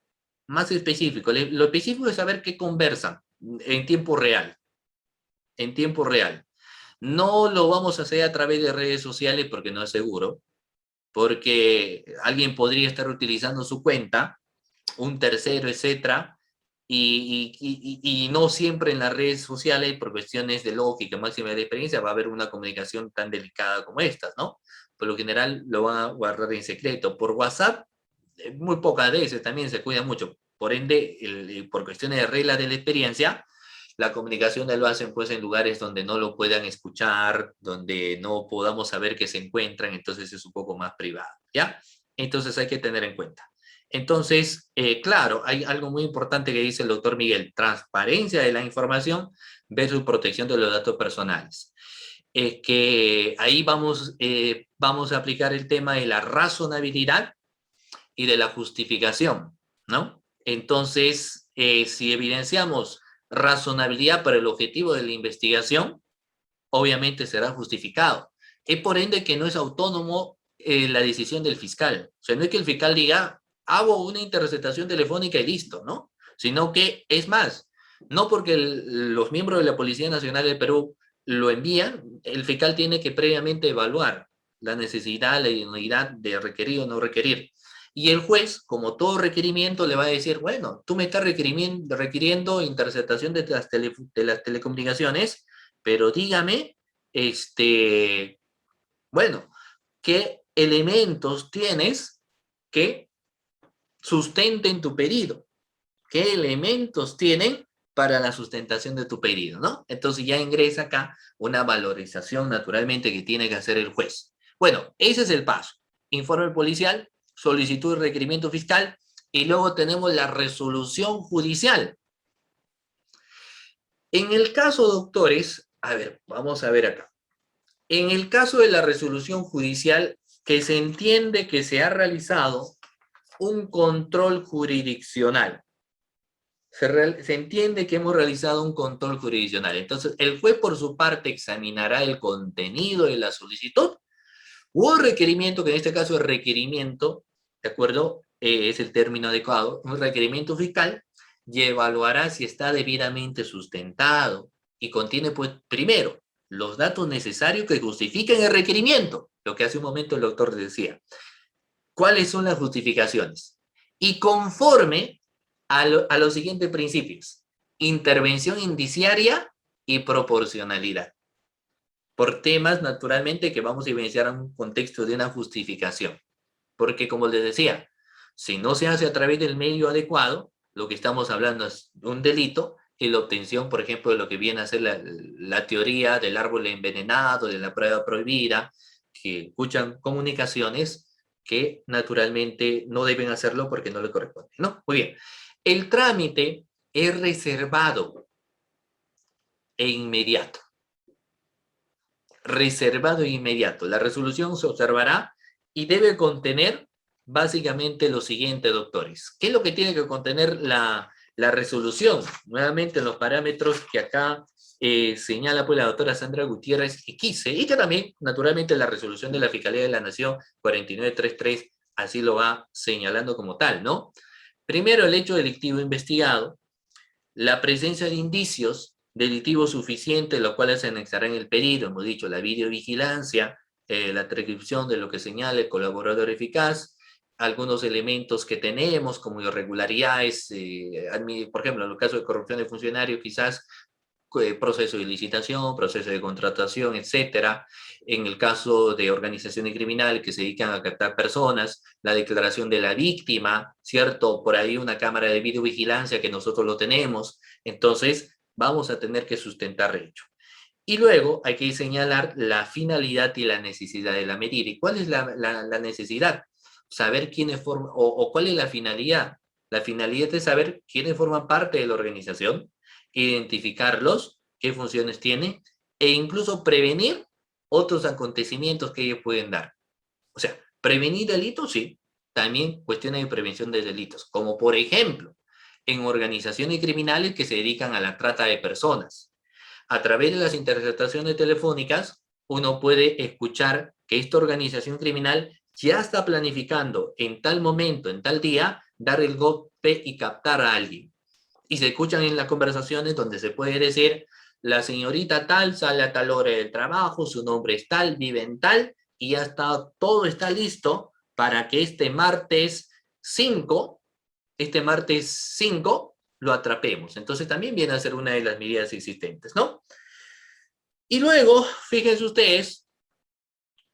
Más específico. Lo específico es saber qué conversan en tiempo real. En tiempo real. No lo vamos a hacer a través de redes sociales porque no es seguro, porque alguien podría estar utilizando su cuenta, un tercero, etcétera, y no siempre en las redes sociales, por cuestiones de lógica, máxima de experiencia, va a haber una comunicación tan delicada como estas, ¿no? Por lo general lo van a guardar en secreto. Por WhatsApp, muy pocas veces también se cuida mucho. Por ende, por cuestiones de reglas de la experiencia, la comunicación lo hacen pues en lugares donde no lo puedan escuchar, donde no podamos saber que se encuentran, entonces es un poco más privado, ¿ya? Entonces hay que tener en cuenta. Entonces, claro, hay algo muy importante que dice el doctor Miguel, transparencia de la información versus protección de los datos personales. Que ahí vamos a aplicar el tema de la razonabilidad y de la justificación, ¿no? Entonces, si evidenciamos razonabilidad para el objetivo de la investigación, obviamente será justificado. Es por ende que no es autónomo la decisión del fiscal. O sea, no es que el fiscal diga, hago una interceptación telefónica y listo, ¿no? Sino que, es más, no porque los miembros de la Policía Nacional del Perú lo envían, el fiscal tiene que previamente evaluar la necesidad, la idoneidad de requerir o no requerir. Y el juez, como todo requerimiento, le va a decir, bueno, tú me estás requiriendo interceptación de las telecomunicaciones, pero dígame, bueno, ¿qué elementos tienes que sustenten tu pedido? ¿Qué elementos tienen para la sustentación de tu pedido, ¿no? Entonces ya ingresa acá una valorización naturalmente que tiene que hacer el juez. Bueno, ese es el paso. Informe policial, solicitud de requerimiento fiscal y luego tenemos la resolución judicial. En el caso, doctores, a ver, vamos a ver acá. En el caso de la resolución judicial, que se entiende que se ha realizado un control jurisdiccional. Se entiende que hemos realizado un control jurisdiccional. Entonces, el juez por su parte examinará el contenido de la solicitud o el requerimiento, que en este caso es requerimiento, ¿de acuerdo? Es el término adecuado, un requerimiento fiscal, y evaluará si está debidamente sustentado y contiene, pues, primero, los datos necesarios que justifiquen el requerimiento, lo que hace un momento el doctor decía. ¿Cuáles son las justificaciones? Y conforme a los siguientes principios: intervención indiciaria y proporcionalidad. Por temas, naturalmente, que vamos a evidenciar en un contexto de una justificación. Porque, como les decía, si no se hace a través del medio adecuado, lo que estamos hablando es de un delito y la obtención, por ejemplo, de lo que viene a ser la teoría del árbol envenenado, de la prueba prohibida, que escuchan comunicaciones que naturalmente no deben hacerlo porque no le corresponde, ¿no? Muy bien. El trámite es reservado e inmediato. Reservado e inmediato. La resolución se observará y debe contener básicamente lo siguiente, doctores. ¿Qué es lo que tiene que contener la resolución? Nuevamente en los parámetros que acá señala pues la doctora Sandra Gutiérrez Equice, y que también, naturalmente, la resolución de la Fiscalía de la Nación 4933 así lo va señalando como tal, ¿no? Primero, el hecho delictivo investigado, la presencia de indicios delictivos suficientes, los cuales se anexarán en el pedido, hemos dicho, la videovigilancia, la transcripción de lo que señala el colaborador eficaz, algunos elementos que tenemos como irregularidades, por ejemplo, en el caso de corrupción de funcionarios, quizás proceso de licitación, proceso de contratación, etcétera. En el caso de organizaciones criminales que se dedican a captar personas, la declaración de la víctima, ¿cierto? Por ahí una cámara de videovigilancia que nosotros lo tenemos. Entonces, vamos a tener que sustentar hecho. Y luego hay que señalar la finalidad y la necesidad de la medida. ¿Y cuál es la necesidad? saber quiénes forman, o cuál es la finalidad. La finalidad es saber quiénes forman parte de la organización, identificarlos, qué funciones tienen, e incluso prevenir otros acontecimientos que ellos pueden dar. O sea, prevenir delitos, sí, también cuestiones de prevención de delitos, como por ejemplo, en organizaciones criminales que se dedican a la trata de personas. A través de las interceptaciones telefónicas, uno puede escuchar que esta organización criminal ya está planificando en tal momento, en tal día, dar el golpe y captar a alguien. Y se escuchan en las conversaciones donde se puede decir, la señorita tal sale a tal hora del trabajo, su nombre es tal, vive en tal, y ya está, todo está listo para que este martes 5 lo atrapemos. Entonces también viene a ser una de las medidas existentes, ¿no? Y luego, fíjense ustedes,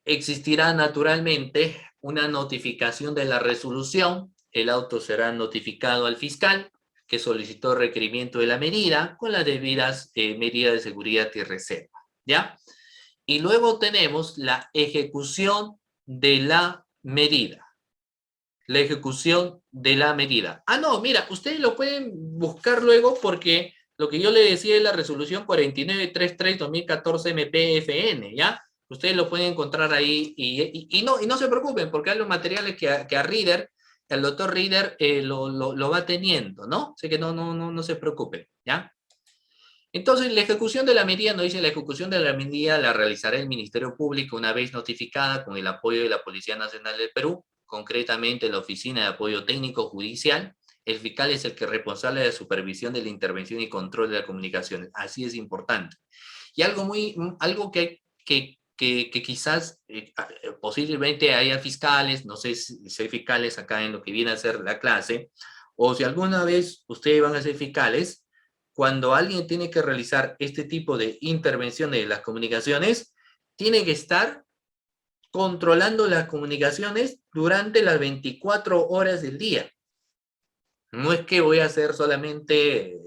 existirá naturalmente una notificación de la resolución, el auto será notificado al fiscal que solicitó requerimiento de la medida con las debidas medidas de seguridad y reserva, ¿ya? Y luego tenemos la ejecución de la medida. La ejecución de la medida. Ah, no, mira, ustedes lo pueden buscar luego porque lo que yo le decía es la resolución 4933-2014 MPFN, ¿ya? Ustedes lo pueden encontrar ahí y no se preocupen porque hay los materiales que a Reader, el doctor Reader lo va teniendo, ¿no? Así que no se preocupen, ¿ya? Entonces, la ejecución de la medida, nos dice, la ejecución de la medida la realizará el Ministerio Público una vez notificada con el apoyo de la Policía Nacional del Perú, concretamente la Oficina de Apoyo Técnico Judicial. El fiscal es el que es responsable de la supervisión de la intervención y control de las comunicaciones. Así es importante. Y algo que quizás posiblemente haya fiscales, no sé si hay fiscales acá en lo que viene a ser la clase, o si alguna vez ustedes van a ser fiscales, cuando alguien tiene que realizar este tipo de intervenciones de las comunicaciones, tiene que estar controlando las comunicaciones durante las 24 horas del día. No es que voy a hacer solamente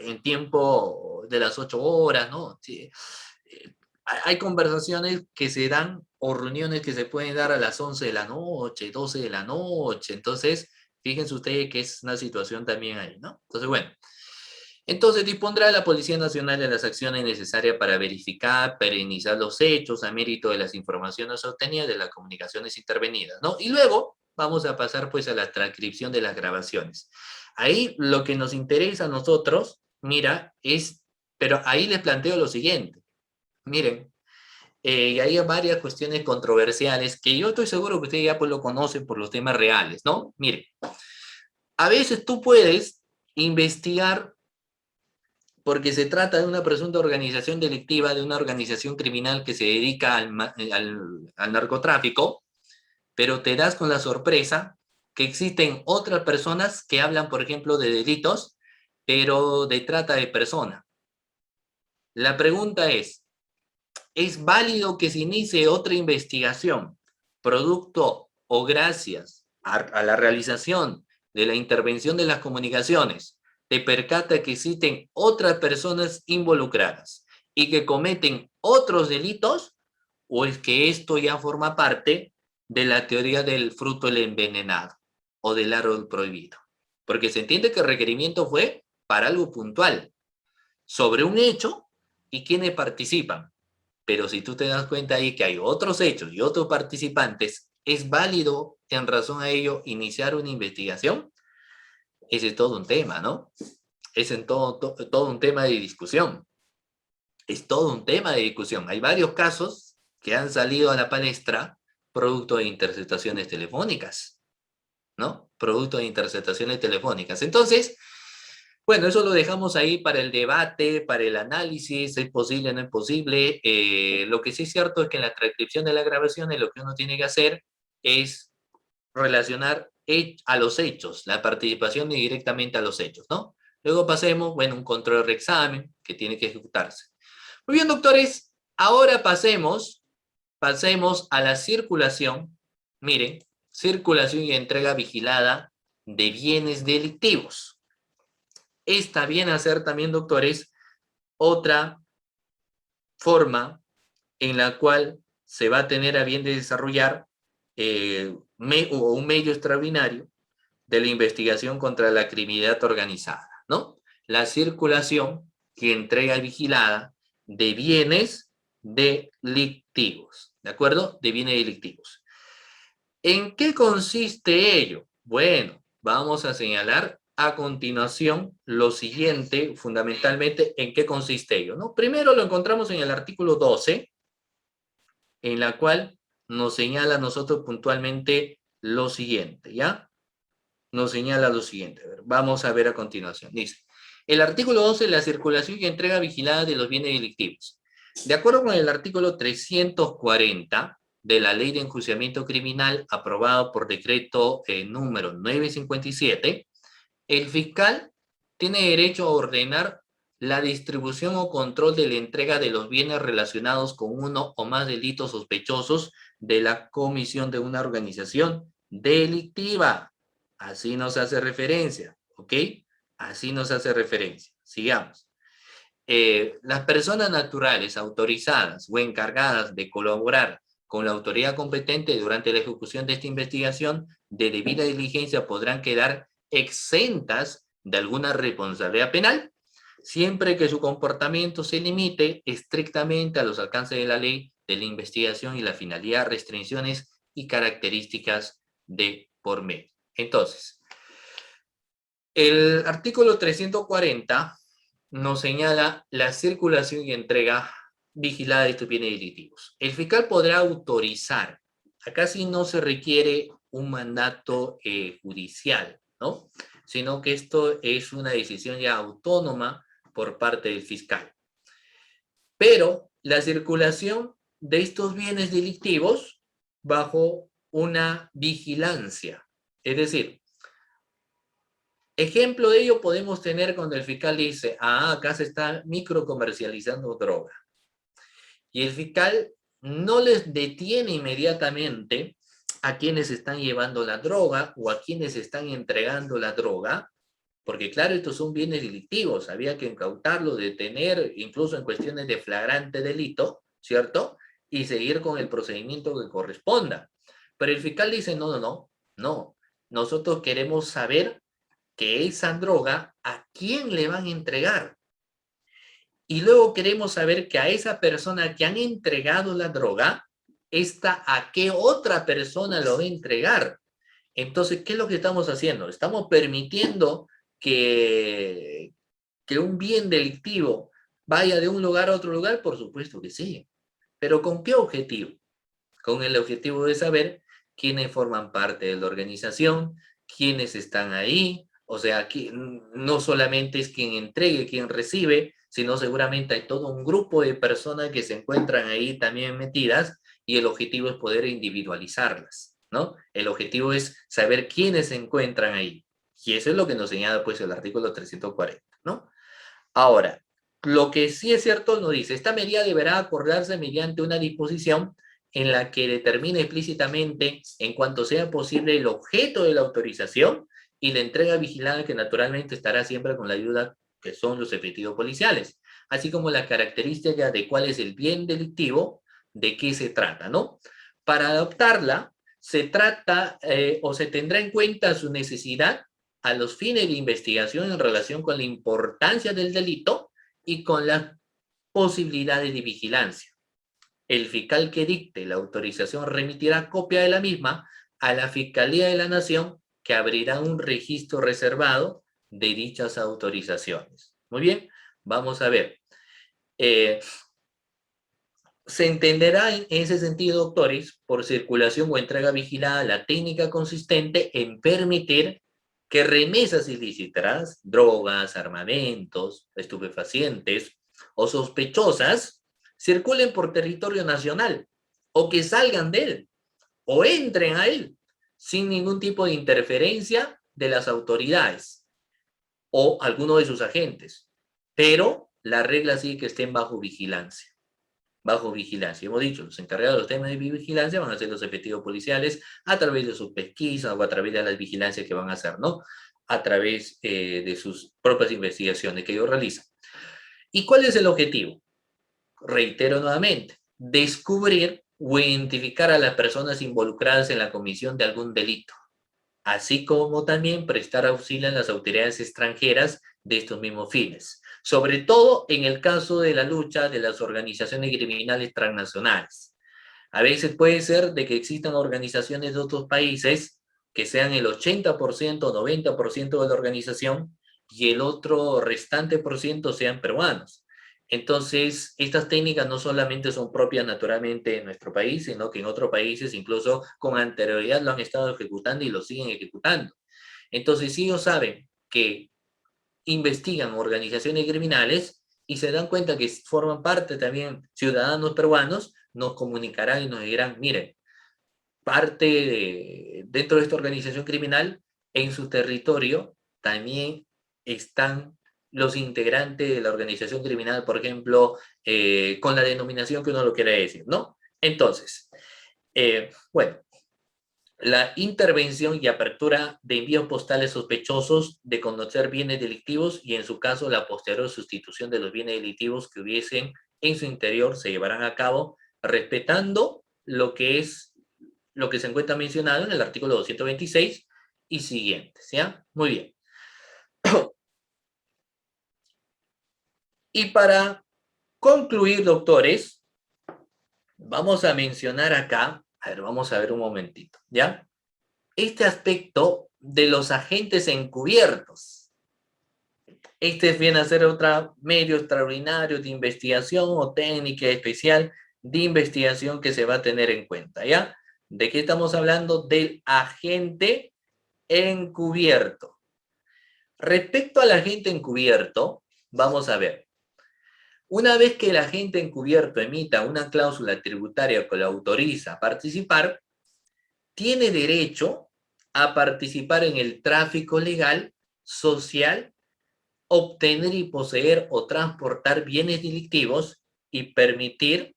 en tiempo de las 8 horas, ¿no? Sí. Hay conversaciones que se dan o reuniones que se pueden dar a las 11 de la noche, 12 de la noche. Entonces, fíjense ustedes que es una situación también ahí, ¿no? Entonces, bueno. Entonces dispondrá la Policía Nacional de las acciones necesarias para verificar, perennizar los hechos a mérito de las informaciones obtenidas de las comunicaciones intervenidas, ¿no? Y luego vamos a pasar pues a la transcripción de las grabaciones. Ahí lo que nos interesa a nosotros, mira, pero ahí les planteo lo siguiente, miren, hay varias cuestiones controversiales que yo estoy seguro que ustedes ya pues lo conocen por los temas reales, ¿no? Miren, a veces tú puedes investigar porque se trata de una presunta organización delictiva, de una organización criminal que se dedica al narcotráfico, pero te das con la sorpresa que existen otras personas que hablan, por ejemplo, de delitos, pero de trata de personas. La pregunta ¿es válido que se inicie otra investigación producto o gracias a la realización de la intervención de las comunicaciones te percata que existen otras personas involucradas y que cometen otros delitos, o es que esto ya forma parte de la teoría del fruto del envenenado o del árbol prohibido? Porque se entiende que el requerimiento fue para algo puntual, sobre un hecho y quienes participan. Pero si tú te das cuenta ahí que hay otros hechos y otros participantes, ¿es válido en razón a ello iniciar una investigación? Ese es todo un tema, ¿no? Es todo un tema de discusión. Es todo un tema de discusión. Hay varios casos que han salido a la palestra producto de interceptaciones telefónicas, ¿no? Producto de interceptaciones telefónicas. Entonces, bueno, eso lo dejamos ahí para el debate, para el análisis, es posible, no es posible. Lo que sí es cierto es que en la transcripción de las grabaciones lo que uno tiene que hacer es relacionar a los hechos, la participación directamente a los hechos, ¿no? Luego pasemos, bueno, un control de reexamen que tiene que ejecutarse. Muy bien, doctores, ahora pasemos a la circulación, miren, circulación y entrega vigilada de bienes delictivos. Esta viene a ser también, doctores, otra forma en la cual se va a tener a bien de desarrollar o un medio extraordinario de la investigación contra la criminalidad organizada, ¿no? La circulación que entrega vigilada de bienes delictivos, ¿de acuerdo? De bienes delictivos. ¿En qué consiste ello? Bueno, vamos a señalar a continuación lo siguiente, fundamentalmente, en qué consiste ello, ¿no? Primero lo encontramos en el artículo 12, en la cual nos señala a nosotros puntualmente lo siguiente, ¿ya? Nos señala lo siguiente. A ver, vamos a ver a continuación. Dice, el artículo 12, la circulación y entrega vigilada de los bienes delictivos. De acuerdo con el artículo 340 de la Ley de Enjuiciamiento Criminal, aprobado por decreto número 957, el fiscal tiene derecho a ordenar la distribución o control de la entrega de los bienes relacionados con uno o más delitos sospechosos de la comisión de una organización delictiva. Así nos hace referencia, ¿ok? Así nos hace referencia. Sigamos. Las personas naturales autorizadas o encargadas de colaborar con la autoridad competente durante la ejecución de esta investigación de debida diligencia podrán quedar exentas de alguna responsabilidad penal, siempre que su comportamiento se limite estrictamente a los alcances de la ley de la investigación y la finalidad, restricciones y características de por medio. Entonces, el artículo 340 nos señala la circulación y entrega vigilada de estos bienes delictivos. El fiscal podrá autorizar, acá sí no se requiere un mandato judicial, ¿no? Sino que esto es una decisión ya autónoma por parte del fiscal. Pero la circulación de estos bienes delictivos bajo una vigilancia. Es decir, ejemplo de ello podemos tener cuando el fiscal dice, acá se está microcomercializando droga. Y el fiscal no les detiene inmediatamente a quienes están llevando la droga o a quienes están entregando la droga, porque claro, estos son bienes delictivos, había que incautarlo, detener, incluso en cuestiones de flagrante delito, ¿cierto? Y seguir con el procedimiento que corresponda. Pero el fiscal dice, no, nosotros queremos saber que esa droga, ¿a quién le van a entregar? Y luego queremos saber que a esa persona que han entregado la droga, esta a qué otra persona lo va a entregar. Entonces, ¿qué es lo que estamos haciendo? Estamos permitiendo que un bien delictivo vaya de un lugar a otro lugar, por supuesto que sí. Pero ¿con qué objetivo? Con el objetivo de saber quiénes forman parte de la organización, quiénes están ahí, o sea, no solamente es quien entregue, quien recibe, sino seguramente hay todo un grupo de personas que se encuentran ahí también metidas y el objetivo es poder individualizarlas, ¿no? El objetivo es saber quiénes se encuentran ahí. Y eso es lo que nos señala pues el artículo 340, ¿no? Ahora, lo que sí es cierto nos dice, esta medida deberá acordarse mediante una disposición en la que determine explícitamente, en cuanto sea posible, el objeto de la autorización y la entrega vigilada, que naturalmente estará siempre con la ayuda que son los efectivos policiales, así como la característica de cuál es el bien delictivo, de qué se trata, ¿no? Para adoptarla, se trata o se tendrá en cuenta su necesidad a los fines de investigación en relación con la importancia del delito y con las posibilidades de vigilancia. El fiscal que dicte la autorización remitirá copia de la misma a la Fiscalía de la Nación, que abrirá un registro reservado de dichas autorizaciones. Muy bien, vamos a ver. Se entenderá en ese sentido, doctores, por circulación o entrega vigilada la técnica consistente en permitir que remesas ilícitas, drogas, armamentos, estupefacientes o sospechosas circulen por territorio nacional o que salgan de él o entren a él sin ningún tipo de interferencia de las autoridades o alguno de sus agentes. Pero la regla sí que estén bajo vigilancia. Bajo vigilancia. Hemos dicho, los encargados de los temas de vigilancia van a ser los efectivos policiales a través de sus pesquisas o a través de las vigilancias que van a hacer, ¿no? A través de sus propias investigaciones que ellos realizan. ¿Y cuál es el objetivo? Reitero nuevamente, descubrir o identificar a las personas involucradas en la comisión de algún delito, así como también prestar auxilio a las autoridades extranjeras de estos mismos fines, sobre todo en el caso de la lucha de las organizaciones criminales transnacionales. A veces puede ser de que existan organizaciones de otros países que sean el 80% o 90% de la organización y el otro restante por ciento sean peruanos. Entonces, estas técnicas no solamente son propias naturalmente en nuestro país, sino que en otros países incluso con anterioridad lo han estado ejecutando y lo siguen ejecutando. Entonces, si ellos saben que investigan organizaciones criminales y se dan cuenta que forman parte también ciudadanos peruanos, nos comunicarán y nos dirán, miren, dentro de esta organización criminal, en su territorio también están los integrantes de la organización criminal, por ejemplo, con la denominación que uno lo quiera decir, ¿no? Entonces, bueno, la intervención y apertura de envíos postales sospechosos de conocer bienes delictivos y en su caso la posterior sustitución de los bienes delictivos que hubiesen en su interior se llevarán a cabo respetando lo que se encuentra mencionado en el artículo 226 y siguientes, ¿ya? Muy bien. Y para concluir, doctores, vamos a mencionar acá, a ver, vamos a ver un momentito, ¿ya? Este aspecto de los agentes encubiertos. Este viene a ser otro medio extraordinario de investigación o técnica especial de investigación que se va a tener en cuenta, ¿ya? ¿De qué estamos hablando? Del agente encubierto. Respecto al agente encubierto, vamos a ver. Una vez que el agente encubierto emita una cláusula tributaria que lo autoriza a participar, tiene derecho a participar en el tráfico legal, social, obtener y poseer o transportar bienes delictivos y permitirle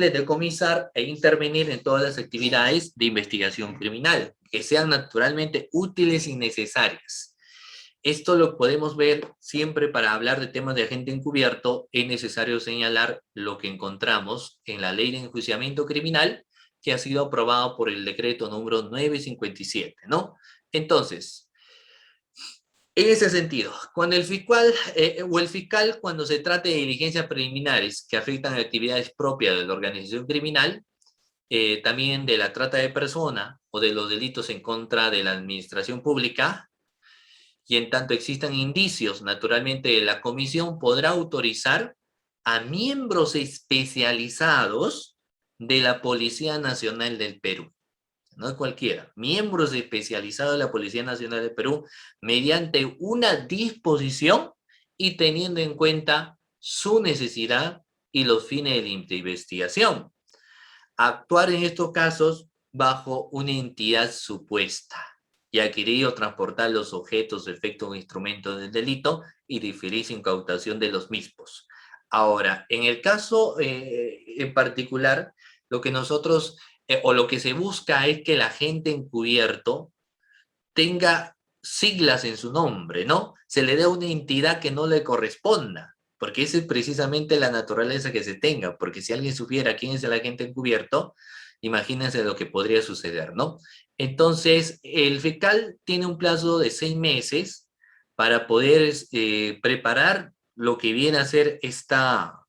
decomisar e intervenir en todas las actividades de investigación criminal, que sean naturalmente útiles y necesarias. Esto lo podemos ver siempre para hablar de temas de agente encubierto, es necesario señalar lo que encontramos en la Ley de Enjuiciamiento Criminal, que ha sido aprobado por el decreto número 957, ¿no? Entonces, en ese sentido, cuando el fiscal, cuando se trate de diligencias preliminares que afectan a actividades propias de la organización criminal, también de la trata de persona o de los delitos en contra de la administración pública, y en tanto existan indicios, naturalmente la comisión podrá autorizar a miembros especializados de la Policía Nacional del Perú, no cualquiera, miembros especializados de la Policía Nacional del Perú, mediante una disposición y teniendo en cuenta su necesidad y los fines de la investigación. Actuar en estos casos bajo una entidad supuesta y adquirir o transportar los objetos, efectos o instrumentos del delito y diferir su incautación de los mismos. Ahora, en el caso en particular, lo que nosotros o lo que se busca es que el agente encubierto tenga siglas en su nombre, ¿no? Se le dé una entidad que no le corresponda, porque esa es precisamente la naturaleza que se tenga, porque si alguien supiera quién es el agente encubierto, imagínense lo que podría suceder, ¿no? Entonces, el fiscal tiene un plazo de 6 meses para poder preparar lo que viene a ser esta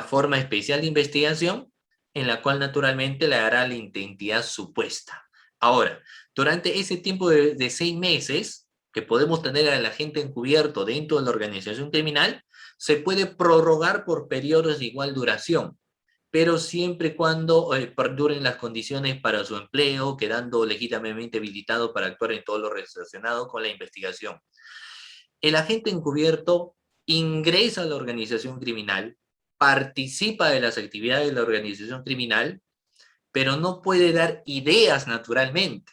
forma especial de investigación, en la cual naturalmente le hará la identidad supuesta. Ahora, durante ese tiempo de 6 meses que podemos tener al agente encubierto dentro de la organización criminal, se puede prorrogar por periodos de igual duración, pero siempre y cuando perduren las condiciones para su empleo, quedando legítimamente habilitado para actuar en todo lo relacionado con la investigación. El agente encubierto ingresa a la organización criminal, participa de las actividades de la organización criminal, pero no puede dar ideas naturalmente.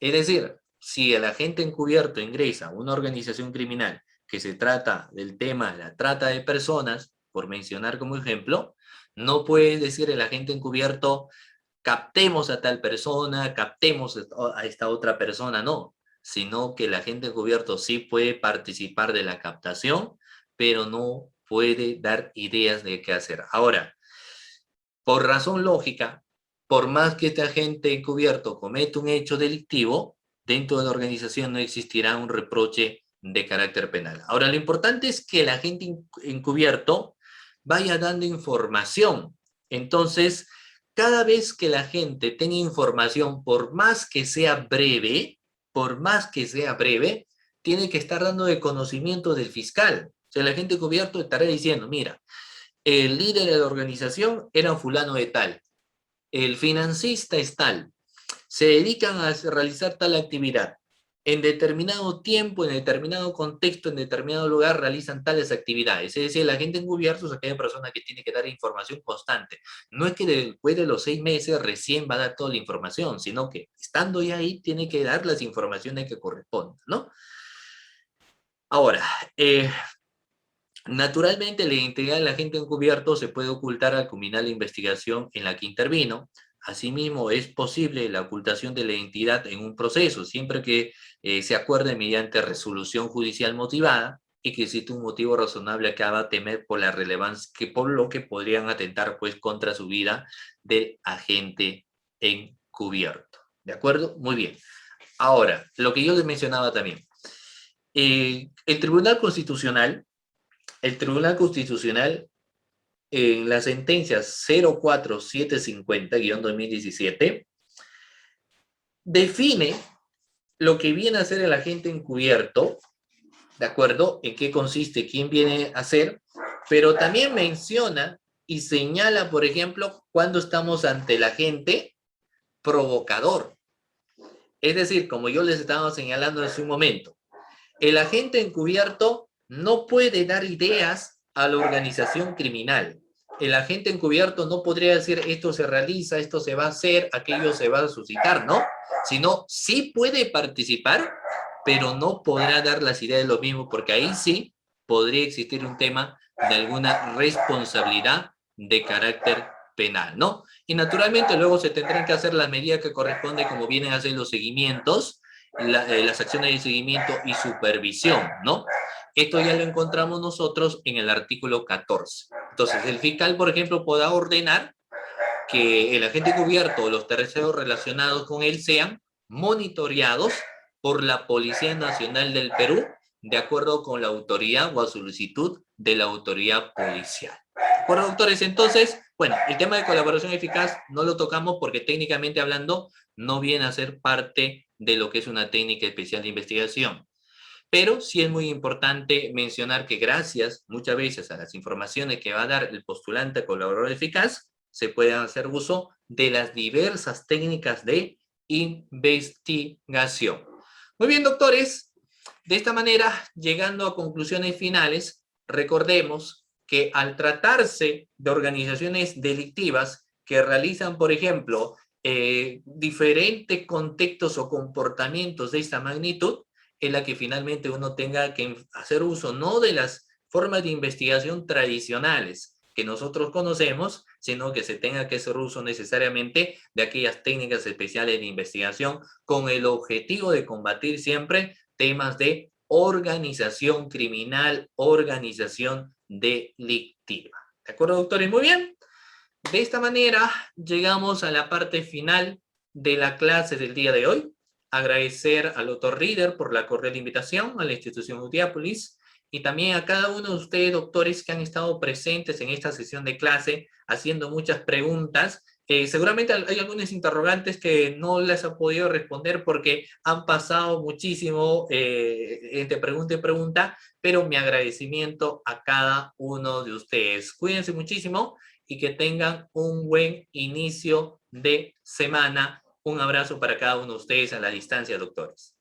Es decir, si el agente encubierto ingresa a una organización criminal que se trata del tema de la trata de personas, por mencionar como ejemplo, no puede decir el agente encubierto, captemos a tal persona, captemos a esta otra persona, no, sino que el agente encubierto sí puede participar de la captación, pero no puede dar ideas de qué hacer. Ahora, Por razón lógica, por más que este agente encubierto cometa un hecho delictivo, dentro de la organización no existirá un reproche de carácter penal. Ahora, lo importante es que el agente encubierto vaya dando información. Entonces, cada vez que la gente tenga información, por más que sea breve, tiene que estar dando de conocimiento del fiscal. O sea, el agente encubierto estará diciendo, mira, el líder de la organización era fulano de tal, el financista es tal, se dedican a realizar tal actividad. En determinado tiempo, en determinado contexto, en determinado lugar, realizan tales actividades. Es decir, la gente encubierta es aquella persona que tiene que dar información constante. No es que después de los 6 meses recién va a dar toda la información, sino que estando ya ahí, tiene que dar las informaciones que correspondan, ¿no? Ahora, naturalmente, la identidad del agente encubierto se puede ocultar al culminar la investigación en la que intervino. Asimismo, es posible la ocultación de la identidad en un proceso, siempre que se acuerde mediante resolución judicial motivada y que existe un motivo razonable que haga temer por la relevancia, que por lo que podrían atentar pues contra su vida del agente encubierto. ¿De acuerdo? Muy bien. Ahora, lo que yo les mencionaba también. El Tribunal Constitucional en las sentencias 04750-2017 define lo que viene a ser el agente encubierto, ¿de acuerdo? En qué consiste, quién viene a ser, pero también menciona y señala, por ejemplo, cuando estamos ante el agente provocador. Es decir, como yo les estaba señalando hace un momento, el agente encubierto no puede dar ideas a la organización criminal. El agente encubierto no podría decir esto se realiza, esto se va a hacer, aquello se va a suscitar, ¿no? Sino sí puede participar, pero no podrá dar las ideas de lo mismo, porque ahí sí podría existir un tema de alguna responsabilidad de carácter penal, ¿no? Y naturalmente luego se tendrán que hacer las medidas que corresponden, como vienen a hacer los seguimientos, las acciones de seguimiento y supervisión, ¿no? Esto ya lo encontramos nosotros en el artículo 14. Entonces, el fiscal, por ejemplo, podrá ordenar que el agente encubierto o los terceros relacionados con él sean monitoreados por la Policía Nacional del Perú, de acuerdo con la autoridad o a solicitud de la autoridad policial. ¿De acuerdo, doctores? Entonces, bueno, el tema de colaboración eficaz no lo tocamos porque técnicamente hablando no viene a ser parte de lo que es una técnica especial de investigación. Pero sí es muy importante mencionar que gracias muchas veces a las informaciones que va a dar el postulante colaborador eficaz, se puede hacer uso de las diversas técnicas de investigación. Muy bien, doctores. De esta manera, llegando a conclusiones finales, recordemos que al tratarse de organizaciones delictivas que realizan, por ejemplo, diferentes contextos o comportamientos de esta magnitud, en la que finalmente uno tenga que hacer uso no de las formas de investigación tradicionales que nosotros conocemos, sino que se tenga que hacer uso necesariamente de aquellas técnicas especiales de investigación con el objetivo de combatir siempre temas de organización criminal, organización delictiva. ¿De acuerdo, doctores? Muy bien. De esta manera llegamos a la parte final de la clase del día de hoy. Agradecer al doctor Reader por la cordial invitación a la institución Udiápolis y también a cada uno de ustedes, doctores, que han estado presentes en esta sesión de clase, haciendo muchas preguntas. Seguramente hay algunos interrogantes que no les ha podido responder porque han pasado muchísimo entre pregunta y pregunta, pero mi agradecimiento a cada uno de ustedes. Cuídense muchísimo y que tengan un buen inicio de semana. Un abrazo para cada uno de ustedes a la distancia, doctores.